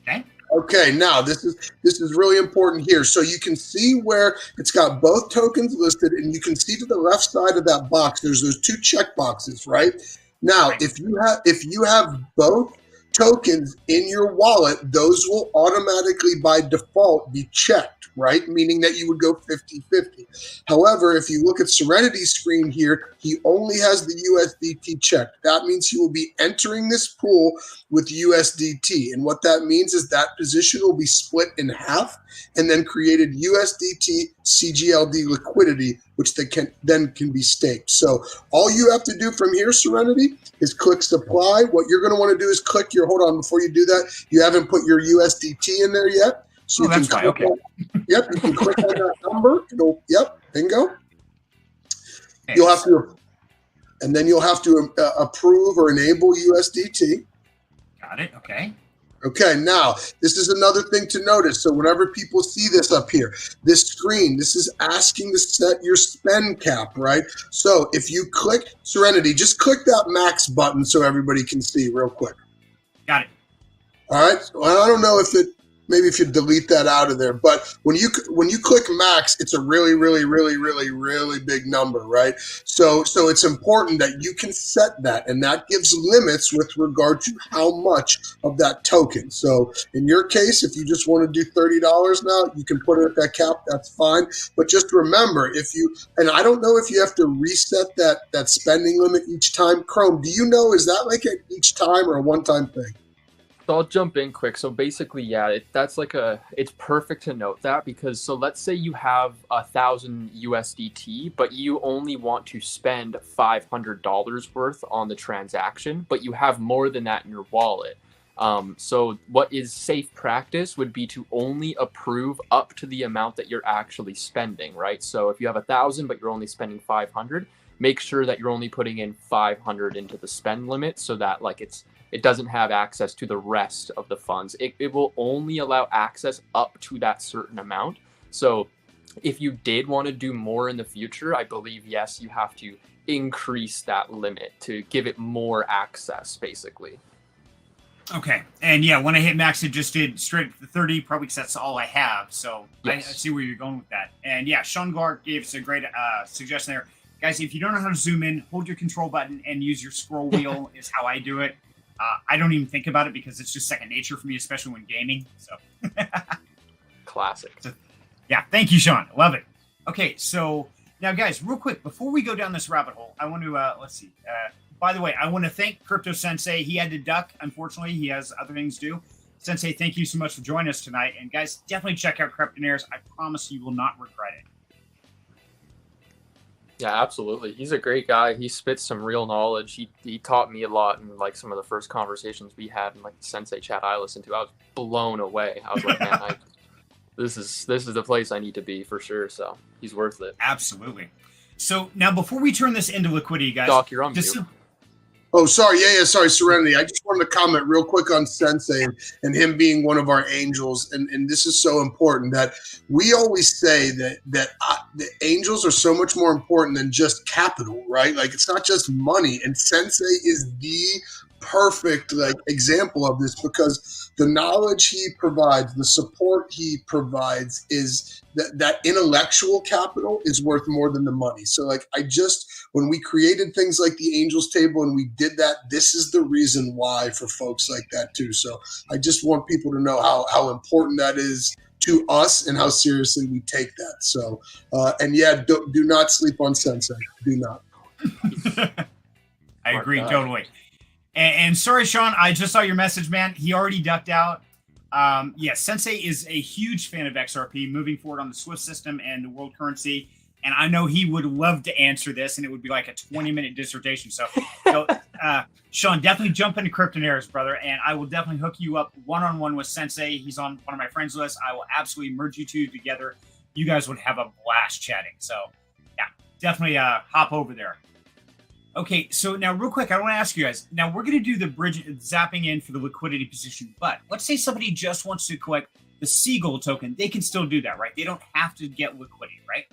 [SPEAKER 1] Okay.
[SPEAKER 2] Okay, now this is really important here. So you can see where it's got both tokens listed, and you can see to the left side of that box, there's those two check boxes, right? Now, if you have both tokens in your wallet, those will automatically by default be checked, right? Meaning that you would go 50-50. However, if you look at Serenity's screen here, he only has the USDT checked. That means he will be entering this pool with USDT. And what that means is that position will be split in half and then created USDT CGLD liquidity, which then can be staked. So all you have to do from here, Serenity, is click supply. What you're going to want to do is click your, hold on, before you do that, you haven't put your USDT in there yet. So you
[SPEAKER 1] that's
[SPEAKER 2] can
[SPEAKER 1] fine. Okay.
[SPEAKER 2] Yep, you can click on that number. Yep, bingo.
[SPEAKER 1] Okay.
[SPEAKER 2] You'll have to, and then you'll have to approve or enable USDT.
[SPEAKER 1] Got it. Okay.
[SPEAKER 2] Okay, now this is another thing to notice. So whenever people see this up here, this screen, this is asking to set your spend cap, right? So if you click Serenity, just click that max button so everybody can see real quick.
[SPEAKER 1] Got it.
[SPEAKER 2] All right. Well, I don't know if maybe if you delete that out of there, but when you click max, it's a really, really, really, really, really big number, right? So it's important that you can set that, and that gives limits with regard to how much of that token. So in your case, if you just want to do $30 now, you can put it at that cap. That's fine. But just remember, and I don't know if you have to reset that spending limit each time. Chrome, do you know, is that like at each time or a one-time thing?
[SPEAKER 4] So I'll jump in quick. So basically, yeah, it's perfect to note that, because so let's say you have 1,000 USDT, but you only want to spend $500 worth on the transaction, but you have more than that in your wallet. So what is safe practice would be to only approve up to the amount that you're actually spending, right? So if you have 1,000, but you're only spending 500, make sure that you're only putting in 500 into the spend limit, so that like it doesn't have access to the rest of the funds. It will only allow access up to that certain amount. So if you did want to do more in the future, I believe, yes, you have to increase that limit to give it more access, basically.
[SPEAKER 1] Okay. And yeah, when I hit max, it just did straight to 30, probably because that's all I have. So
[SPEAKER 4] Yes.
[SPEAKER 1] I see where you're going with that. And yeah, Sean Clark gave us a great suggestion there. Guys, if you don't know how to zoom in, hold your control button and use your scroll wheel is how I do it. I don't even think about it because it's just second nature for me, especially when gaming. So
[SPEAKER 4] Classic.
[SPEAKER 1] yeah, thank you, Sean. Love it. Okay, so now, guys, real quick, before we go down this rabbit hole, I want to, let's see. By the way, I want to thank Crypto Sensei. He had to duck, unfortunately. He has other things to do. Sensei, thank you so much for joining us tonight. And guys, definitely check out Cryptonaires. I promise you will not regret it.
[SPEAKER 4] Yeah, absolutely. He's a great guy. He spits some real knowledge. He taught me a lot in like some of the first conversations we had in like the Sensei chat I listened to. I was blown away. I was like, man, this is the place I need to be for sure. So he's worth it.
[SPEAKER 1] Absolutely. So now, before we turn this into liquidity, guys,
[SPEAKER 4] Doc, you're on mute.
[SPEAKER 2] Oh, sorry. Yeah, sorry, Serenity. I just wanted to comment real quick on Sensei and him being one of our angels. And this is so important that we always say that the angels are so much more important than just capital, right? Like, it's not just money. And Sensei is the perfect example of this, because the knowledge he provides, the support he provides, is that intellectual capital is worth more than the money. So when we created things like the Angels Table and we did that, this is the reason why for folks like that too. So I just want people to know how important that is to us and how seriously we take that. So, and yeah, do not sleep on Sensei. Do not.
[SPEAKER 1] I agree totally. And sorry, Sean, I just saw your message, man. He already ducked out. Yes, Sensei is a huge fan of XRP, moving forward on the Swift system and the world currency. And I know he would love to answer this, and it would be like a 20-minute dissertation. So, Sean, definitely jump into Cryptonaires, brother, and I will definitely hook you up one-on-one with Sensei. He's on one of my friends list. I will absolutely merge you two together. You guys would have a blast chatting. So, yeah, definitely hop over there. Okay, so now real quick, I want to ask you guys. Now, we're going to do the bridge zapping in for the liquidity position, but let's say somebody just wants to collect the Seagull token. They can still do that, right? They don't have to get liquidity, right?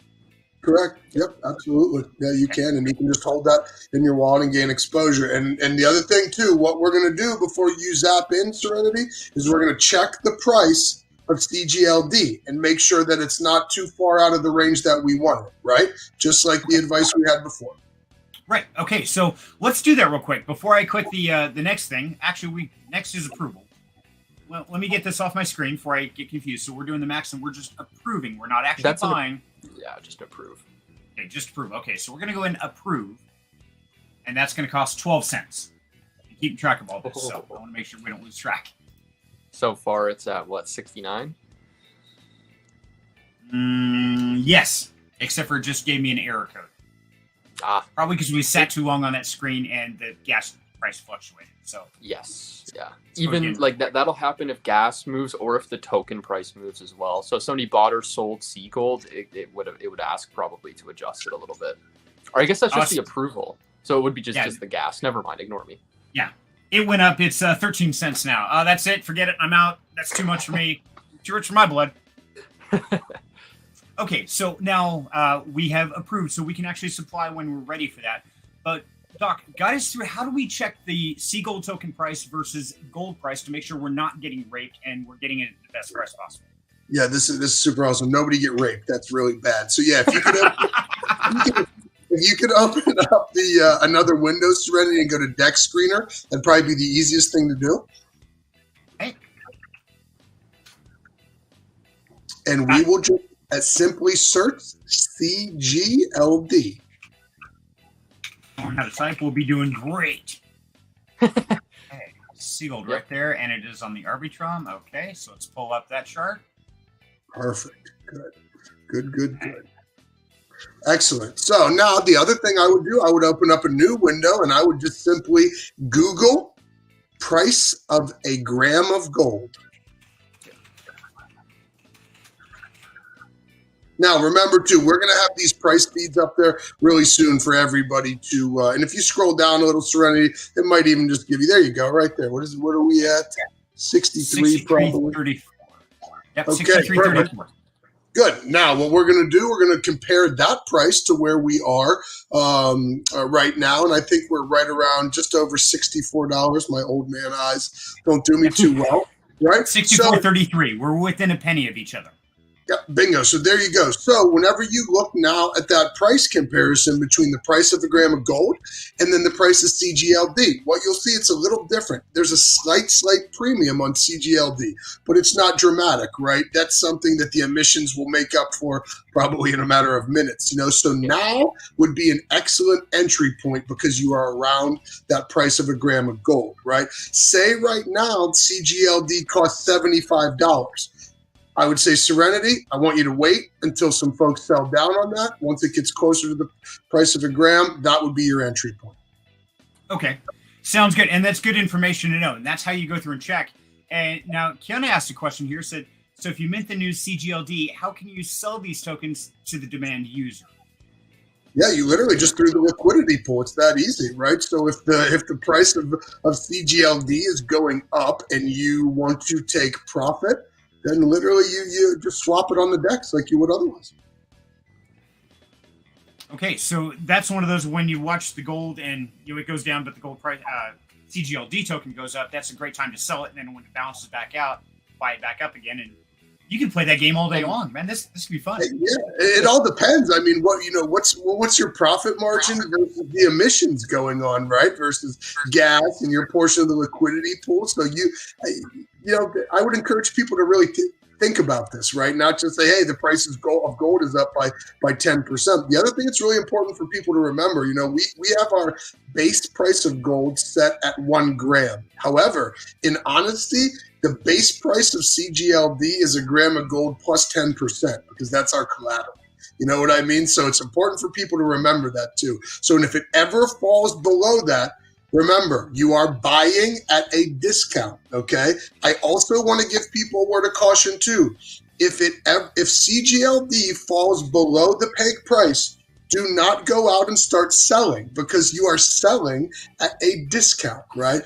[SPEAKER 2] Correct. Yep, absolutely. Yeah, you can, and you can just hold that in your wallet and gain exposure. And the other thing too, what we're going to do before you zap in, Serenity, is we're going to check the price of CGLD and make sure that it's not too far out of the range that we wanted, right? Just like the advice we had before.
[SPEAKER 1] Right. Okay. So let's do that real quick before I click the next thing. Actually, next is approval. Well, let me get this off my screen before I get confused. So we're doing the max and we're just approving. We're not actually buying.
[SPEAKER 4] Yeah, just approve.
[SPEAKER 1] Okay, just approve. Okay, so we're going to go ahead and approve. And that's going to cost 12 cents. I'm keeping track of all this, so I want to make sure we don't lose track.
[SPEAKER 4] So far, it's at, what, 69?
[SPEAKER 1] Yes, except for it just gave me an error code. Probably because we sat too long on that screen and the gas price fluctuated. So
[SPEAKER 4] yes, yeah. Even like that'll happen if gas moves or if the token price moves as well. So if somebody bought or sold Sea Gold, it would ask probably to adjust it a little bit. Or I guess that's just the approval. So it would be just the gas. Never mind, ignore me.
[SPEAKER 1] Yeah, it went up. It's 13 cents now. That's it. Forget it. I'm out. That's too much for me. Too rich for my blood. Okay, so now we have approved, so we can actually supply when we're ready for that. But Doc, guide us through how do we check the Seagull token price versus gold price to make sure we're not getting raped and we're getting it at the best price possible?
[SPEAKER 2] Yeah, this is super awesome. Nobody get raped. That's really bad. So yeah, if you could open up the another Windows Serenity and go to Deck Screener, that'd probably be the easiest thing to do.
[SPEAKER 1] Okay.
[SPEAKER 2] And we will just simply search CGLD.
[SPEAKER 1] Learn how to type. We'll be doing great. Okay, Seagull right there, and it is on the Arbitrum. Okay, so let's pull up that chart.
[SPEAKER 2] Perfect. Good. Excellent. So now the other thing I would do, I would open up a new window and I would just simply Google price of a gram of gold. Now, remember, too, we're going to have these price feeds up there really soon for everybody to, and if you scroll down a little, Serenity, it might even just give you, there you go, right there. What are we at? 63 probably.
[SPEAKER 1] 34. Yep,
[SPEAKER 2] Okay,
[SPEAKER 1] 63.34.
[SPEAKER 2] Good. Now, what we're going to do, we're going to compare that price to where we are right now. And I think we're right around just over $64. My old man eyes don't do me too well, right?
[SPEAKER 1] 64.33. We're within a penny of each other.
[SPEAKER 2] Yeah, bingo. So there you go. So whenever you look now at that price comparison between the price of a gram of gold and then the price of CGLD, what you'll see, it's a little different. There's a slight premium on CGLD, but it's not dramatic, right? That's something that the emissions will make up for probably in a matter of minutes, So now would be an excellent entry point because you are around that price of a gram of gold, right? Say right now CGLD costs $75. I would say Serenity, I want you to wait until some folks sell down on that. Once it gets closer to the price of a gram, that would be your entry point.
[SPEAKER 1] Okay. Sounds good. And that's good information to know. And that's how you go through and check. And now Kiana asked a question here, said, so if you mint the new CGLD, how can you sell these tokens to the demand user?
[SPEAKER 2] Yeah, you literally just through the liquidity pool. It's that easy, right? So if the price of CGLD is going up and you want to take profit, then literally you just swap it on the DEX like you would otherwise.
[SPEAKER 1] Okay, so that's one of those when you watch the gold and it goes down, but the gold price CGLD token goes up. That's a great time to sell it, and then when it bounces back out, buy it back up again, and you can play that game all day long, man. This could be fun.
[SPEAKER 2] Yeah, it all depends. I mean, what's your profit margin versus the emissions going on, right? Versus gas and your portion of the liquidity pool. So I would encourage people to really think about this, right? Not just say, hey, the price of gold is up by 10%. The other thing that's really important for people to remember, we have our base price of gold set at 1 gram. However, in honesty, the base price of CGLD is a gram of gold plus 10% because that's our collateral. You know what I mean? So it's important for people to remember that too. So and if it ever falls below that, remember, you are buying at a discount, okay? I also want to give people a word of caution too. If CGLD falls below the peg price, do not go out and start selling because you are selling at a discount, right?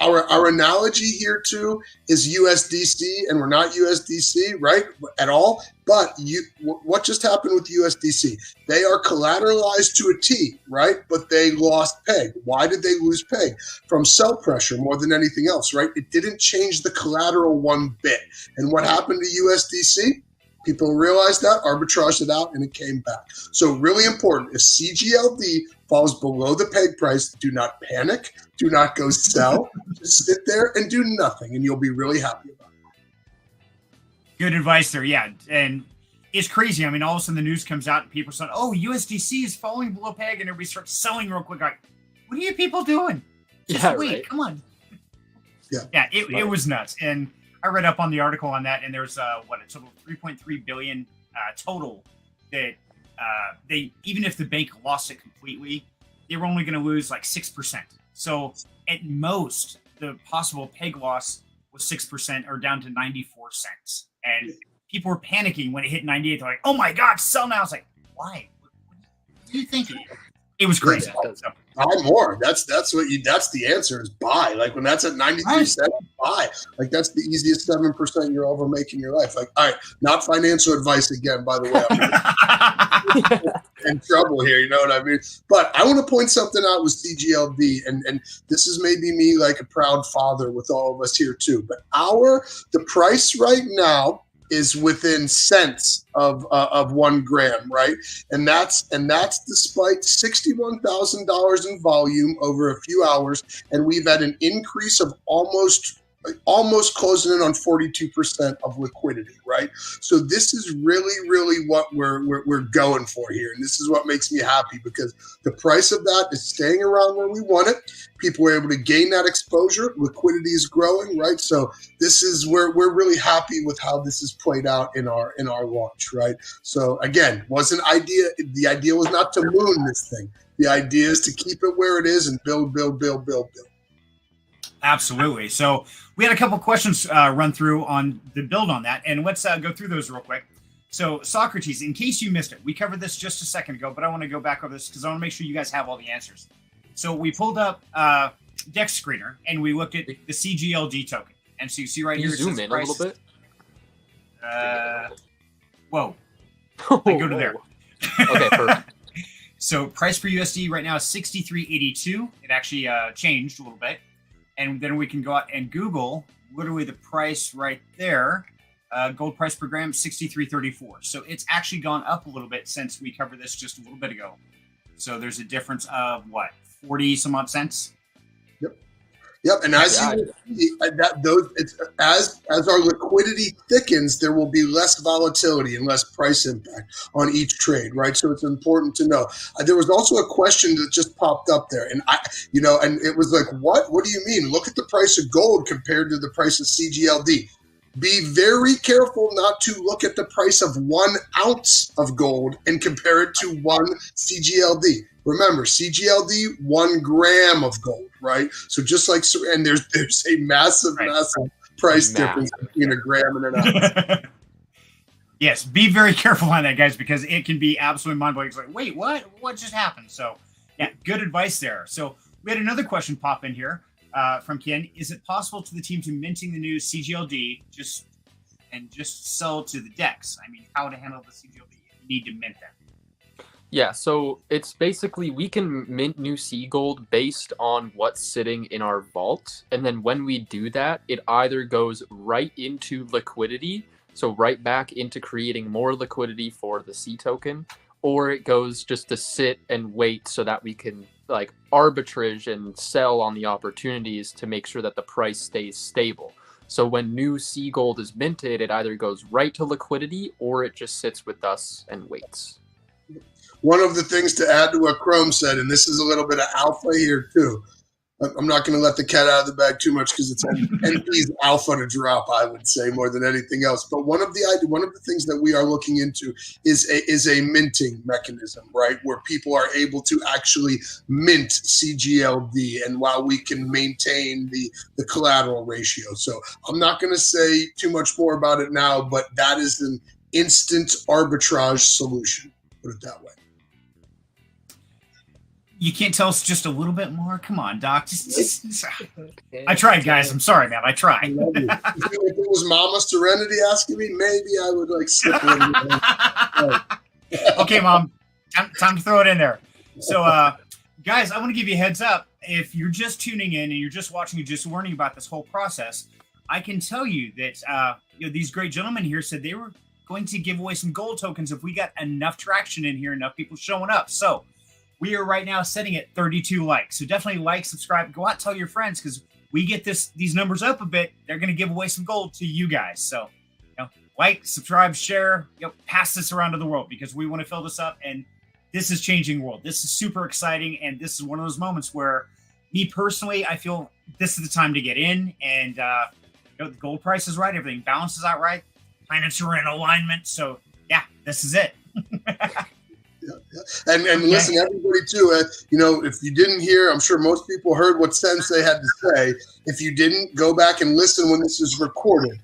[SPEAKER 2] Our analogy here too is USDC, and we're not USDC, right, at all. But what just happened with USDC? They are collateralized to a T, right? But they lost peg. Why did they lose peg? From sell pressure more than anything else, right? It didn't change the collateral one bit. And what happened to USDC? People realized that, arbitraged it out, and it came back. So really important, if CGLD falls below the peg price, do not panic, do not go sell, just sit there and do nothing, and you'll be really happy about it.
[SPEAKER 1] Good advice there, yeah. And it's crazy. I mean, all of a sudden the news comes out and people say, oh, USDC is falling below peg, and everybody starts selling real quick. Like, what are you people doing? Just wait, right? Come on. Yeah, it was nuts. And I read up on the article on that, and there's a total of 3.3 billion total that they, even if the bank lost it completely, they were only going to lose like 6%. So at most, the possible peg loss was 6% or down to 94 cents. And people were panicking when it hit 98. They're like, "Oh my God, sell now!" It's like, why? What are you thinking? It was crazy.
[SPEAKER 2] Buy more. That's the answer is buy. Like when that's at 93 cents, buy. Like that's the easiest 7% you'll ever make in your life. Like, all right, not financial advice again, by the way. I'm in trouble here, you know what I mean? But I want to point something out with CGLD, and this is maybe me like a proud father with all of us here too. But the price right now is within cents of 1 gram, right? And that's despite $61,000 in volume over a few hours, and we've had an increase of almost closing in on 42% of liquidity, right? So this is really what we're going for here, and this is what makes me happy because the price of that is staying around where we want it. People were able to gain that exposure. Liquidity is growing, right? So this is where we're really happy with how this has played out in our launch, right? So again, the idea was not to moon this thing. The idea is to keep it where it is and build.
[SPEAKER 1] Absolutely. So we had a couple questions run through on the build on that, and let's go through those real quick. So Socrates, in case you missed it, we covered this just a second ago, but I want to go back over this because I want to make sure you guys have all the answers. So we pulled up Dex Screener, and we looked at the CGLD token. And so you see right here,
[SPEAKER 4] zoom in a little bit?
[SPEAKER 1] Whoa. I go to there.
[SPEAKER 4] Okay, perfect.
[SPEAKER 1] So price per USD right now is 63.82. It actually changed a little bit. And then we can go out and Google literally the price right there. Gold price per gram, 63.34. So it's actually gone up a little bit since we covered this just a little bit ago. So there's a difference of what, 40 some odd cents?
[SPEAKER 2] Yep, and as as our liquidity thickens, there will be less volatility and less price impact on each trade, right? So it's important to know. There was also a question that just popped up there, and and it was like, what? What do you mean? Look at the price of gold compared to the price of CGLD. Be very careful not to look at the price of 1 ounce of gold and compare it to 1 CGLD. Remember, CGLD, 1 gram of gold, right? So just like, and there's a massive price difference between a gram and an ounce.
[SPEAKER 1] Yes, be very careful on that, guys, because it can be absolutely mind-blowing. It's like, wait, what? What just happened? So, yeah, good advice there. So we had another question pop in here from Ken. Is it possible to the team to minting the new CGLD just sell to the DEX? I mean, how to handle the CGLD if you need to mint them?
[SPEAKER 4] Yeah, so it's basically we can mint new sea gold based on what's sitting in our vault. And then when we do that, it either goes right into liquidity, so right back into creating more liquidity for the C token, or it goes just to sit and wait so that we can like arbitrage and sell on the opportunities to make sure that the price stays stable. So when new sea gold is minted, it either goes right to liquidity or it just sits with us and waits.
[SPEAKER 2] One of the things to add to what Chrome said, and this is a little bit of alpha here too. I'm not going to let the cat out of the bag too much because it's NP's alpha to drop, I would say, more than anything else. But one of the things that we are looking into is a minting mechanism, right, where people are able to actually mint CGLD, and while we can maintain the collateral ratio. So I'm not going to say too much more about it now, but that is an instant arbitrage solution. Put it that way.
[SPEAKER 1] You can't tell us just a little bit more? Come on, Doc. Just I tried, guys. I'm sorry, man. I tried.
[SPEAKER 2] I love you. If it was Mama Serenity asking me, maybe I would like slip in.
[SPEAKER 1] Okay, Mom. Time to throw it in there. So, guys, I want to give you a heads up. If you're just tuning in and you're just watching and just learning about this whole process, I can tell you that these great gentlemen here said they were going to give away some gold tokens if we got enough traction in here, enough people showing up. So we are right now sitting at 32 likes. So definitely like, subscribe, go out, tell your friends, because we get these numbers up a bit. They're going to give away some gold to you guys. So like, subscribe, share, pass this around to the world, because we want to fill this up. And this is changing the world. This is super exciting. And this is one of those moments where me personally, I feel this is the time to get in. And the gold price is right. Everything balances out right. Planets are in alignment. So yeah, this is it.
[SPEAKER 2] And listen, everybody too, if you didn't hear, I'm sure most people heard what Sensei had to say. If you didn't, go back and listen when this is recorded.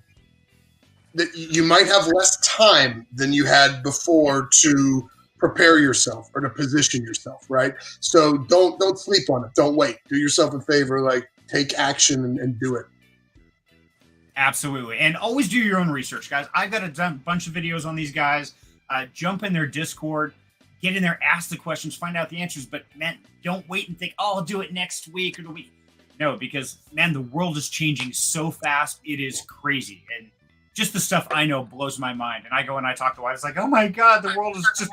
[SPEAKER 2] That you might have less time than you had before to prepare yourself or to position yourself, right? So don't sleep on it. Don't wait. Do yourself a favor, like take action and do it.
[SPEAKER 1] Absolutely. And always do your own research, guys. I've got a bunch of videos on these guys. Jump in their Discord. Get in there, ask the questions, find out the answers. But, man, don't wait and think, I'll do it next week or the week. No, because, man, the world is changing so fast. It is crazy. And just the stuff I know blows my mind. And I go and I talk to wives, it's like, oh, my God, the world is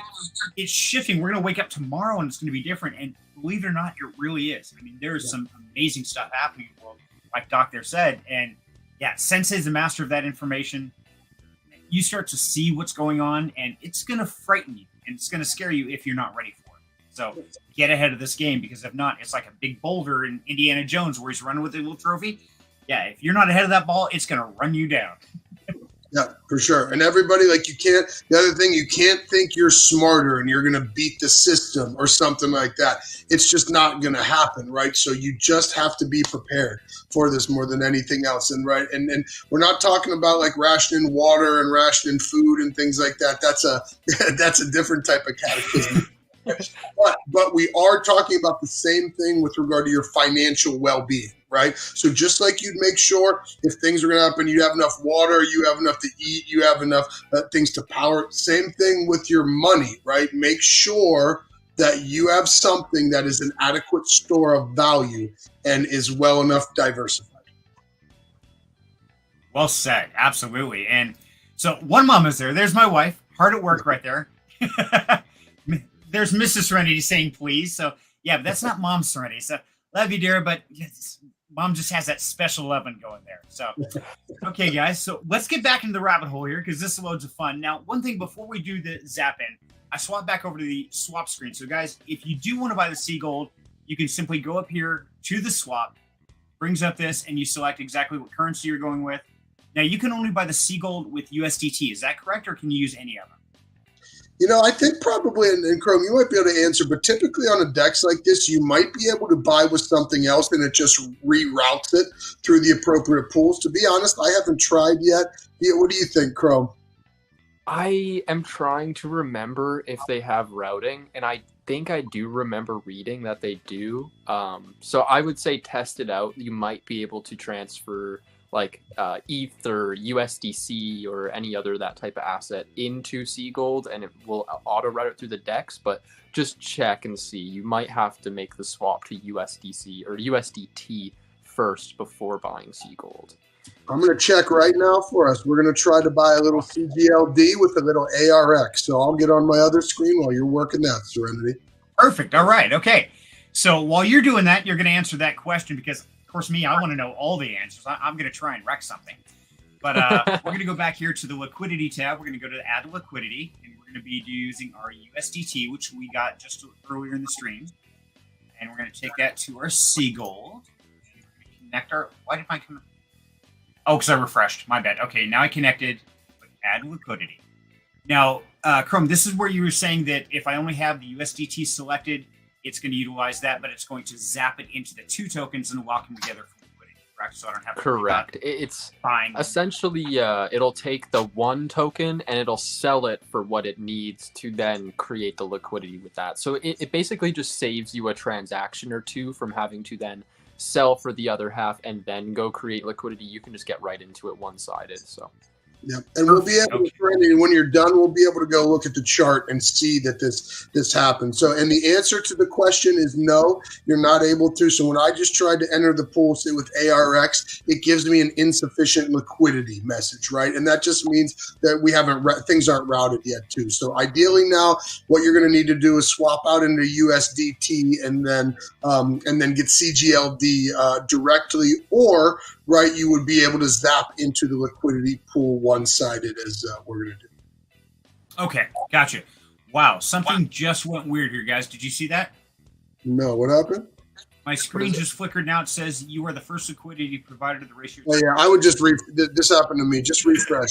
[SPEAKER 1] it's shifting. We're going to wake up tomorrow and it's going to be different. And believe it or not, it really is. I mean, there is some amazing stuff happening in the world, like Doc there said. And, yeah, Sensei is the master of that information. You start to see what's going on, and it's going to frighten you. And it's going to scare you if you're not ready for it. So get ahead of this game, because if not, it's like a big boulder in Indiana Jones where he's running with a little trophy. Yeah, if you're not ahead of that ball, it's going to run you down.
[SPEAKER 2] Yeah, for sure. And everybody, the other thing, you can't think you're smarter and you're going to beat the system or something like that. It's just not going to happen, right? So you just have to be prepared for this more than anything else. And and we're not talking about like rationing water and rationing food and things like that. That's a different type of cataclysm. But we are talking about the same thing with regard to your financial well-being, right? So just like you'd make sure if things are going to happen, you have enough water, you have enough to eat, you have enough things to power. Same thing with your money, right? Make sure that you have something that is an adequate store of value and is well enough diversified.
[SPEAKER 1] Well said. Absolutely. And so one mom is there. There's my wife, hard at work right there. There's Mrs. Serenity saying please. So yeah, but that's not Mom Serenity. So love you, dear, but yes, Mom just has that special loving going there. So okay, guys. So let's get back into the rabbit hole here because this is loads of fun. Now, one thing before we do the zap in, I swap back over to the swap screen. So guys, if you do want to buy the Sea Gold, you can simply go up here to the swap, brings up this, and you select exactly what currency you're going with. Now, you can only buy the Sea Gold with USDT. Is that correct, or can you use any of them?
[SPEAKER 2] You know, I think probably, and Chrome, you might be able to answer, but typically on a DEX like this, you might be able to buy with something else and it just reroutes it through the appropriate pools. To be honest, I haven't tried yet. Yeah, what do you think, Chrome?
[SPEAKER 4] I am trying to remember if they have routing, and I think I do remember reading that they do. So I would say test it out. You might be able to transfer like ETH or USDC or any other that type of asset into Sea Gold, and it will auto route it through the DEX, but just check and see. You might have to make the swap to USDC or USDT first before buying Sea Gold.
[SPEAKER 2] I'm going to check right now for us. We're going to try to buy a little CGLD with a little ARX. So I'll get on my other screen while you're working that, Serenity.
[SPEAKER 1] Perfect. All right. Okay. So while you're doing that, you're going to answer that question because, of course, me, I want to know all the answers. I'm going to try and wreck something. But we're going to go back here to the liquidity tab. We're going to go to add liquidity, and we're going to be using our USDT, which we got just earlier in the stream. And we're going to take that to our Sea Gold. Connect our, why did mine come? Oh, because I refreshed. My bad. Okay, now I connected. Add liquidity. Now, Chrome, this is where you were saying that if I only have the USDT selected, it's going to utilize that, but it's going to zap it into the two tokens and lock them together for liquidity, correct? So I don't have to
[SPEAKER 4] correct. It's
[SPEAKER 1] fine.
[SPEAKER 4] Essentially, it'll take the one token and it'll sell it for what it needs to then create the liquidity with that. So it basically just saves you a transaction or two from having to then sell for the other half and then go create liquidity. You can just get right into it one-sided. So
[SPEAKER 2] Yep. And we'll be able to, when you're done, we'll be able to go look at the chart and see that this happened. So, and the answer to the question is no, you're not able to. So when I just tried to enter the pool, say with ARX, it gives me an insufficient liquidity message, right? And that just means that we haven't, things aren't routed yet too. So ideally now, what you're going to need to do is swap out into USDT and then get CGLD directly, or right, you would be able to zap into the liquidity pool one-sided as we're going to do.
[SPEAKER 1] Okay, gotcha. Wow, something just went weird here, guys. Did you see that?
[SPEAKER 2] No, what happened?
[SPEAKER 1] My screen just flickered. Now it says you are the first liquidity provider to the ratio.
[SPEAKER 2] Oh, yeah, I would just this happened to me. Just refresh.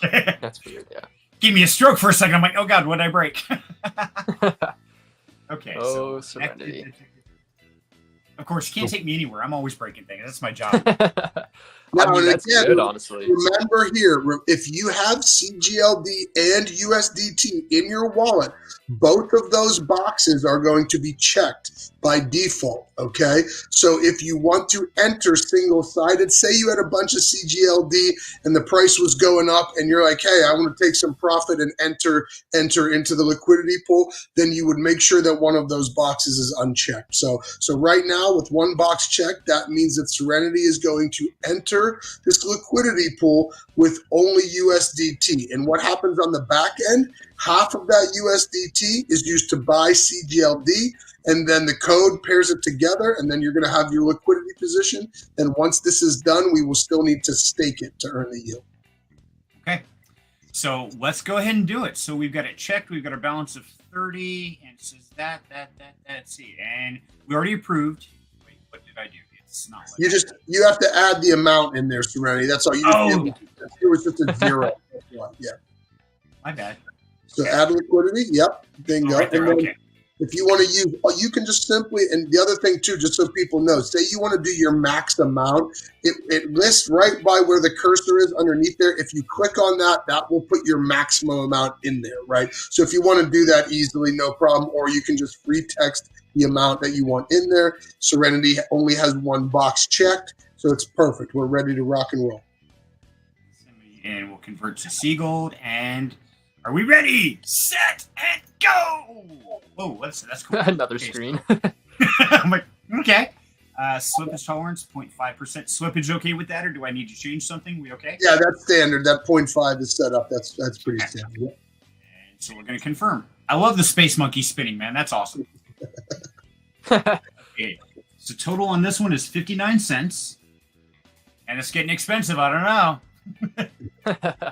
[SPEAKER 4] That's weird, yeah.
[SPEAKER 1] Give me a stroke for a second. I'm like, oh God, what did I break? Okay.
[SPEAKER 4] Oh,
[SPEAKER 1] so
[SPEAKER 4] Serenity.
[SPEAKER 1] Of course, you can't take me anywhere. I'm always breaking things. That's my job.
[SPEAKER 4] I mean, that's good, honestly.
[SPEAKER 2] Remember here, if you have CGLD and USDT in your wallet, both of those boxes are going to be checked by default, okay? So if you want to enter single-sided, say you had a bunch of CGLD and the price was going up and you're like, hey, I want to take some profit and enter into the liquidity pool, then you would make sure that one of those boxes is unchecked. So right now with one box checked, that means that Serenity is going to enter this liquidity pool with only USDT. And what happens on the back end, half of that USDT is used to buy CGLD, and then the code pairs it together, and then you're going to have your liquidity position. And once this is done, we will still need to stake it to earn the yield.
[SPEAKER 1] Okay. So let's go ahead and do it. So we've got it checked. We've got our balance of 30, and it says let's see. And we already approved. Wait, what did I do? It's not like
[SPEAKER 2] you have to add the amount in there, Serenity. That's all. It was just a zero. Yeah.
[SPEAKER 1] My bad.
[SPEAKER 2] So add liquidity. Yep. Bingo.
[SPEAKER 1] Oh, right there. Okay.
[SPEAKER 2] If you want to use, you can just simply, and the other thing too, just so people know, say you want to do your max amount, it lists right by where the cursor is underneath there. If you click on that, that will put your maximum amount in there, right? So if you want to do that easily, no problem, or you can just free text the amount that you want in there. Serenity only has one box checked, so it's perfect. We're ready to rock and roll.
[SPEAKER 1] And we'll convert to Seagold. And are we ready? Set and go! Oh, that's cool.
[SPEAKER 4] Another
[SPEAKER 1] Okay,
[SPEAKER 4] screen.
[SPEAKER 1] I'm like, okay. Slippage tolerance, 0.5%. Slippage okay with that, or do I need to change something? We okay?
[SPEAKER 2] Yeah, that's standard. That 0.5 is set up. That's pretty standard. Yeah.
[SPEAKER 1] And so we're going to confirm. I love the Space Monkey spinning, man. That's awesome. Okay. So total on this one is 59 cents. And it's getting expensive. I don't know.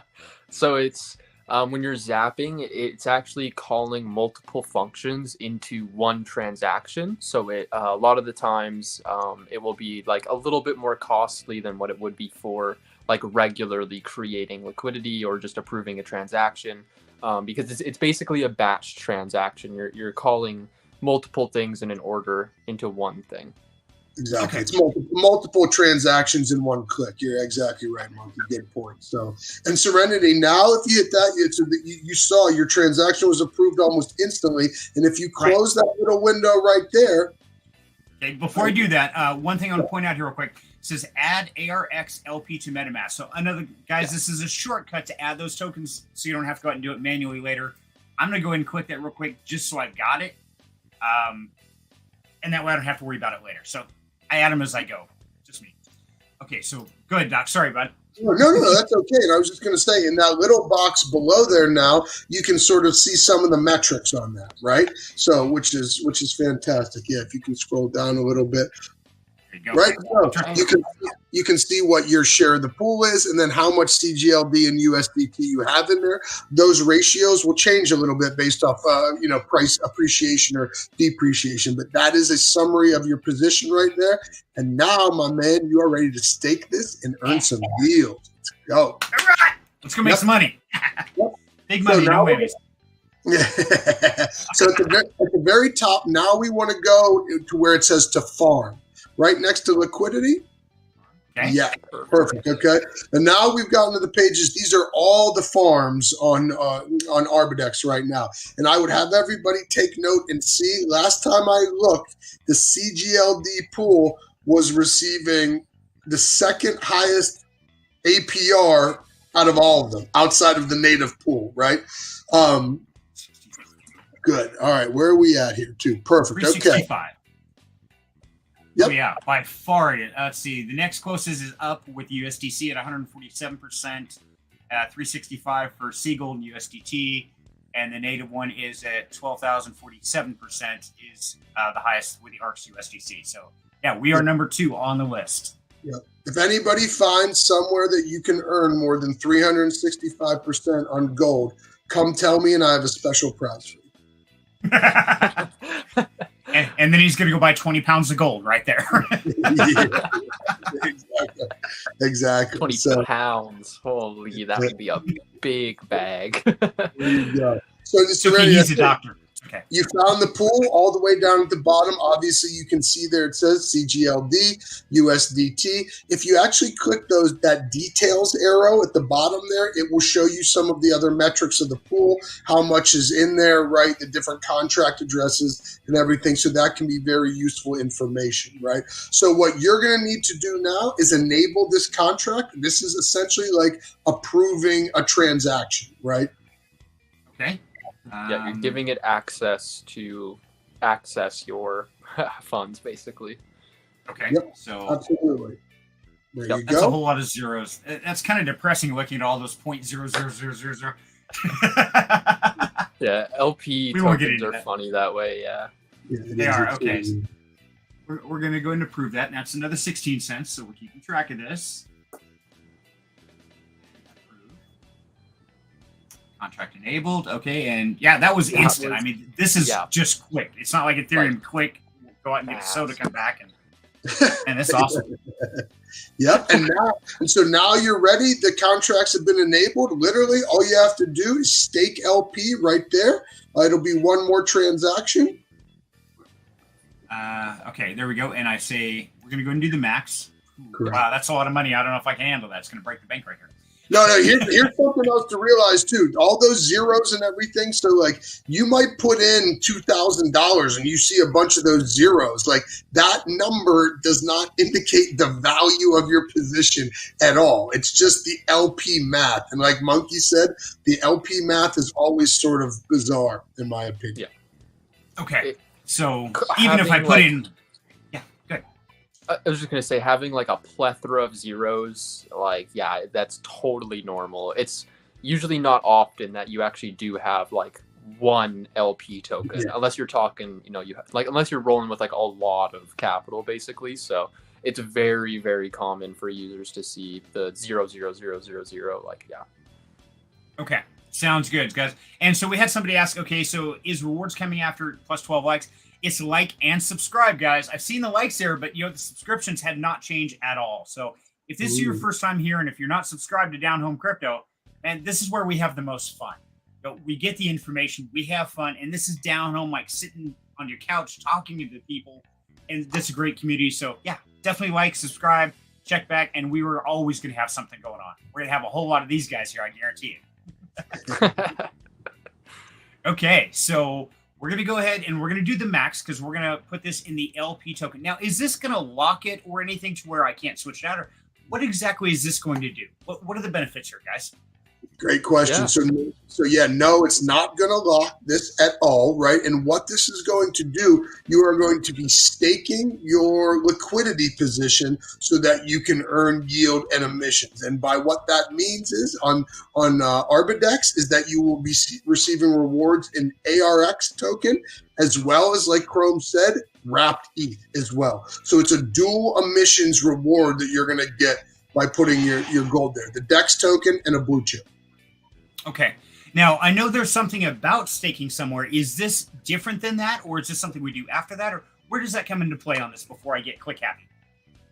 [SPEAKER 4] So it's when you're zapping, it's actually calling multiple functions into one transaction. So it a lot of the times it will be like a little bit more costly than what it would be for like regularly creating liquidity or just approving a transaction, because it's basically a batch transaction. You're calling multiple things in an order into one thing.
[SPEAKER 2] Exactly. It's multiple transactions in one click. You're exactly right, Monkey. Good point. So, and Serenity, now if you hit that, you saw your transaction was approved almost instantly. And if you close that little window right there.
[SPEAKER 1] Okay, before I do that, one thing I want to point out here real quick. It says add ARX LP to MetaMask. So another, guys, this is a shortcut to add those tokens so you don't have to go out and do it manually later. I'm going to go ahead and click that real quick just so I've got it. And that way I don't have to worry about it later. So I add them as I go. Just me. Okay, so go ahead, Doc. Sorry, bud.
[SPEAKER 2] No, that's okay. And I was just going to say, in that little box below there now, you can sort of see some of the metrics on that, right? So, which is fantastic. Yeah, if you can scroll down a little bit. Right, so you can see what your share of the pool is, and then how much CGLD and USDT you have in there. Those ratios will change a little bit based off, price appreciation or depreciation. But that is a summary of your position right there. And now, my man, you are ready to stake this and earn some yield. Let's go.
[SPEAKER 1] All right, let's go make some money. Big money, no whammies.
[SPEAKER 2] Yeah. So at the very top, now we want to go to where it says to farm. Right next to liquidity.
[SPEAKER 1] Okay.
[SPEAKER 2] Yeah, perfect. Okay. And now we've gotten to the pages. These are all the farms on Arbitrum right now. And I would have everybody take note and see. Last time I looked, the CGLD pool was receiving the second highest APR out of all of them, outside of the native pool, right? Good. All right. Where are we at here, too? Perfect. Okay.
[SPEAKER 1] Yep. Oh, yeah, by far. Let's see. The next closest is up with USDC at 147%, 365 for Seagold and USDT, and the native one is at 12,047% is the highest with the ARX USDC. So, yeah, we are number 2 on the list.
[SPEAKER 2] Yep. If anybody finds somewhere that you can earn more than 365% on gold, come tell me, and I have a special prize for you.
[SPEAKER 1] And then he's going to go buy 20 pounds of gold right there.
[SPEAKER 2] Yeah, exactly.
[SPEAKER 4] 20 pounds. Holy, that would be a big bag.
[SPEAKER 2] There you go. So
[SPEAKER 1] he's a doctor. Okay.
[SPEAKER 2] You found the pool all the way down at the bottom. Obviously, you can see there it says CGLD, USDT. If you actually click that details arrow at the bottom there, it will show you some of the other metrics of the pool, how much is in there, right? The different contract addresses and everything. So that can be very useful information, right? So what you're going to need to do now is enable this contract. This is essentially like approving a transaction, right?
[SPEAKER 1] Okay.
[SPEAKER 4] Yeah, you're giving it access to access your funds, basically.
[SPEAKER 1] Okay.
[SPEAKER 2] Yep,
[SPEAKER 1] so
[SPEAKER 2] absolutely. There you
[SPEAKER 1] that's
[SPEAKER 2] go.
[SPEAKER 1] a whole lot of zeros. That's kind of depressing looking at all those 0.00000.
[SPEAKER 4] Yeah, LP tokens are funny that way. Yeah.
[SPEAKER 1] They are. Okay. So we're going to go and approve that. And that's another 16 cents. So we're keeping track of this. Contract enabled. Okay. And yeah, that was instant. I mean, this is just quick. It's not like Ethereum quick. Go out and get a soda, come back, and that's awesome.
[SPEAKER 2] Yep. And so now you're ready. The contracts have been enabled. Literally, all you have to do is stake LP right there. It'll be one more transaction.
[SPEAKER 1] Okay, there we go. And I say we're going to go and do the max.
[SPEAKER 2] Correct.
[SPEAKER 1] Wow, that's a lot of money. I don't know if I can handle that. It's going to break the bank right here.
[SPEAKER 2] No, here's something else to realize too. All those zeros and everything. So like you might put in $2,000 and you see a bunch of those zeros. Like that number does not indicate the value of your position at all. It's just the LP math. And like Monkey said, the LP math is always sort of bizarre in my opinion.
[SPEAKER 4] Yeah.
[SPEAKER 1] Okay. So even if I put in, yeah, good.
[SPEAKER 4] I was just going to say, having like a plethora of zeros, like, yeah, that's totally normal. It's usually not often that you actually do have like one LP token, unless you're talking, you know, unless you're rolling with like a lot of capital basically. So it's very, very common for users to see the 0, like, yeah.
[SPEAKER 1] Okay. Sounds good, guys. And so we had somebody ask, okay, so is rewards coming after plus 12 likes? It's like and subscribe, guys. I've seen the likes there, but the subscriptions had not changed at all. So if this is your first time here, and if you're not subscribed to Down Home Crypto, and this is where we have the most fun. So we get the information, we have fun, and this is down home, like sitting on your couch talking to the people, and this is a great community. So yeah, definitely like, subscribe, check back, and we were always going to have something going on. We're going to have a whole lot of these guys here, I guarantee it. Okay, so we're going to go ahead and we're going to do the max because we're going to put this in the LP token. Now, is this going to lock it or anything to where I can't switch it out? Or what exactly is this going to do? What are the benefits here, guys?
[SPEAKER 2] Great question.
[SPEAKER 4] Yeah.
[SPEAKER 2] So yeah, no, it's not going to lock this at all, right? And what this is going to do, you are going to be staking your liquidity position so that you can earn yield and emissions. And by what that means is on Arbidex is that you will be receiving rewards in ARX token, as well as, like Chrome said, wrapped ETH as well. So it's a dual emissions reward that you're going to get by putting your gold there, the DEX token and a blue chip.
[SPEAKER 1] Okay. Now, I know there's something about staking somewhere. Is this different than that, or is this something we do after that, or where does that come into play on this before I get click happy?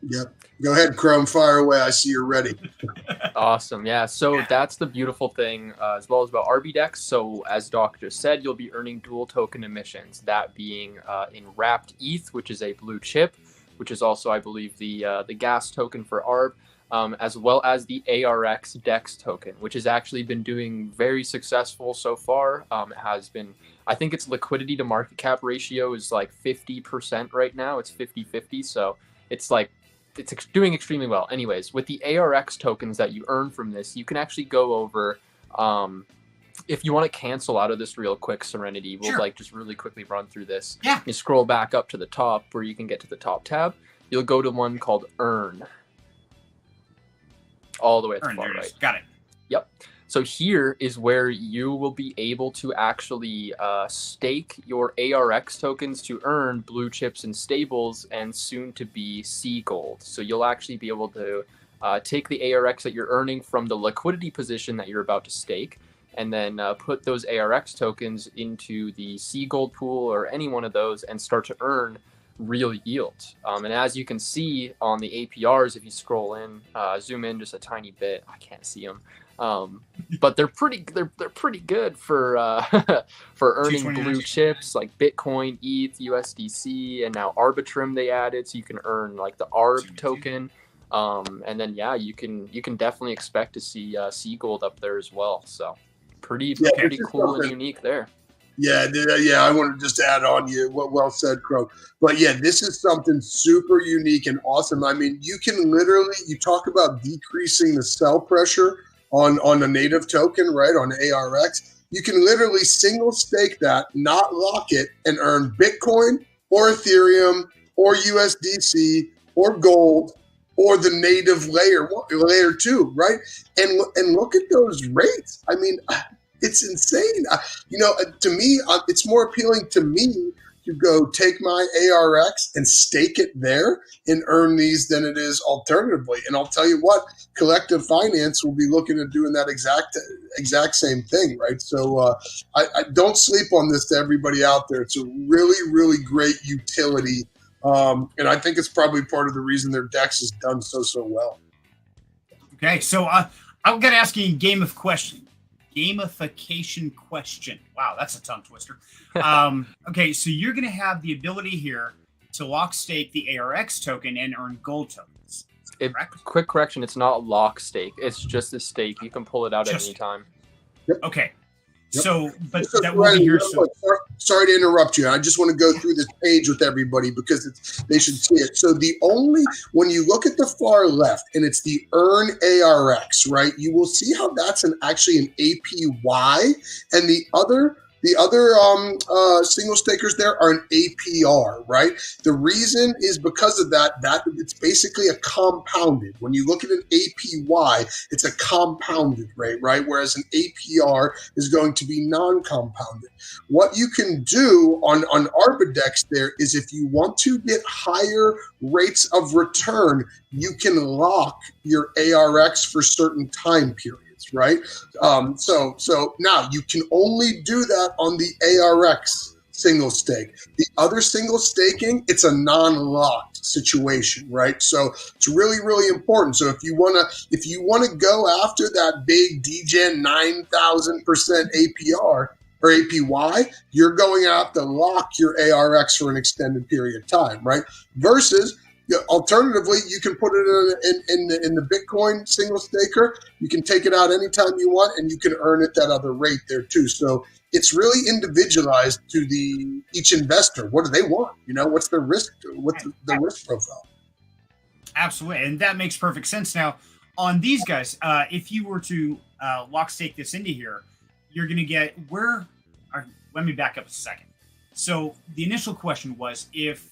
[SPEAKER 2] Yep. Go ahead, Chrome. Fire away. I see you're ready.
[SPEAKER 4] Awesome. Yeah. So that's the beautiful thing as well as about Arbidex. So as Doc just said, you'll be earning dual token emissions, that being in wrapped ETH, which is a blue chip, which is also, I believe, the gas token for Arb. As well as the ARX DEX token, which has actually been doing very successful so far. It has been, I think its liquidity to market cap ratio is like 50% right now. It's 50-50. So it's like, it's doing extremely well. Anyways, with the ARX tokens that you earn from this, you can actually go over, if you want to cancel out of this real quick, Serenity, we'll like just really quickly run through this.
[SPEAKER 1] Yeah.
[SPEAKER 4] You scroll back up to the top where you can get to the top tab. You'll go to one called Earn. All the way at the far right.
[SPEAKER 1] Got it.
[SPEAKER 4] Yep. So here is where you will be able to actually stake your ARX tokens to earn blue chips and stables and soon to be C gold. So you'll actually be able to take the ARX that you're earning from the liquidity position that you're about to stake, and then put those ARX tokens into the C gold pool or any one of those and start to earn real yield. And as you can see on the APRs, if you scroll in, zoom in just a tiny bit, I can't see them, but they're pretty good for for earning blue chips like Bitcoin, ETH, USDC, and now Arbitrum they added, so you can earn like the Arb token. And then yeah, you can definitely expect to see C gold up there as well. So pretty cool and unique there.
[SPEAKER 2] Yeah, I want to just add on you. Well said, Crow. But yeah, this is something super unique and awesome. I mean, you can literally, you talk about decreasing the sell pressure on a native token, right, on ARX. You can literally single stake that, not lock it, and earn Bitcoin or Ethereum or USDC or gold or the native layer 2, right? And look at those rates. I mean, it's insane. To me, it's more appealing to me to go take my ARX and stake it there and earn these than it is alternatively. And I'll tell you what, Collective Finance will be looking at doing that exact same thing, right? So I don't sleep on this to everybody out there. It's a really, really great utility. And I think it's probably part of the reason their DEX has done so well.
[SPEAKER 1] Okay, so I'm going to ask you a gamification question. Wow, that's a tongue twister. Okay, so you're going to have the ability here to lock stake the ARX token and earn gold tokens.
[SPEAKER 4] Quick correction, it's not lock stake. It's just a stake. You can pull it out at any time.
[SPEAKER 1] Okay.
[SPEAKER 2] Yep.
[SPEAKER 1] So, but
[SPEAKER 2] So,
[SPEAKER 1] that will be here.
[SPEAKER 2] Sorry to interrupt you. I just want to go through this page with everybody because they should see it. So when you look at the far left and it's the earn ARX, right? You will see how that's actually an APY, and the other single stakers there are an APR, right? The reason is because of that it's basically a compounded. When you look at an APY, it's a compounded rate, right? Whereas an APR is going to be non-compounded. What you can do on Arbidex there is if you want to get higher rates of return, you can lock your ARX for certain time periods. Right. So now you can only do that on the ARX single stake. The other single staking, it's a non-locked situation, right? So it's really, really important. So if you wanna go after that big DGen 9,000% APR or APY, you're going to have to lock your ARX for an extended period of time, right? Versus alternatively, you can put it in the Bitcoin single staker. You can take it out anytime you want, and you can earn it that other rate there too. So it's really individualized to each investor. What do they want? What's their risk? What's the risk profile?
[SPEAKER 1] Absolutely, and that makes perfect sense. Now, on these guys, if you were to lock stake this into here, you're going to get let me back up a second. So the initial question was if.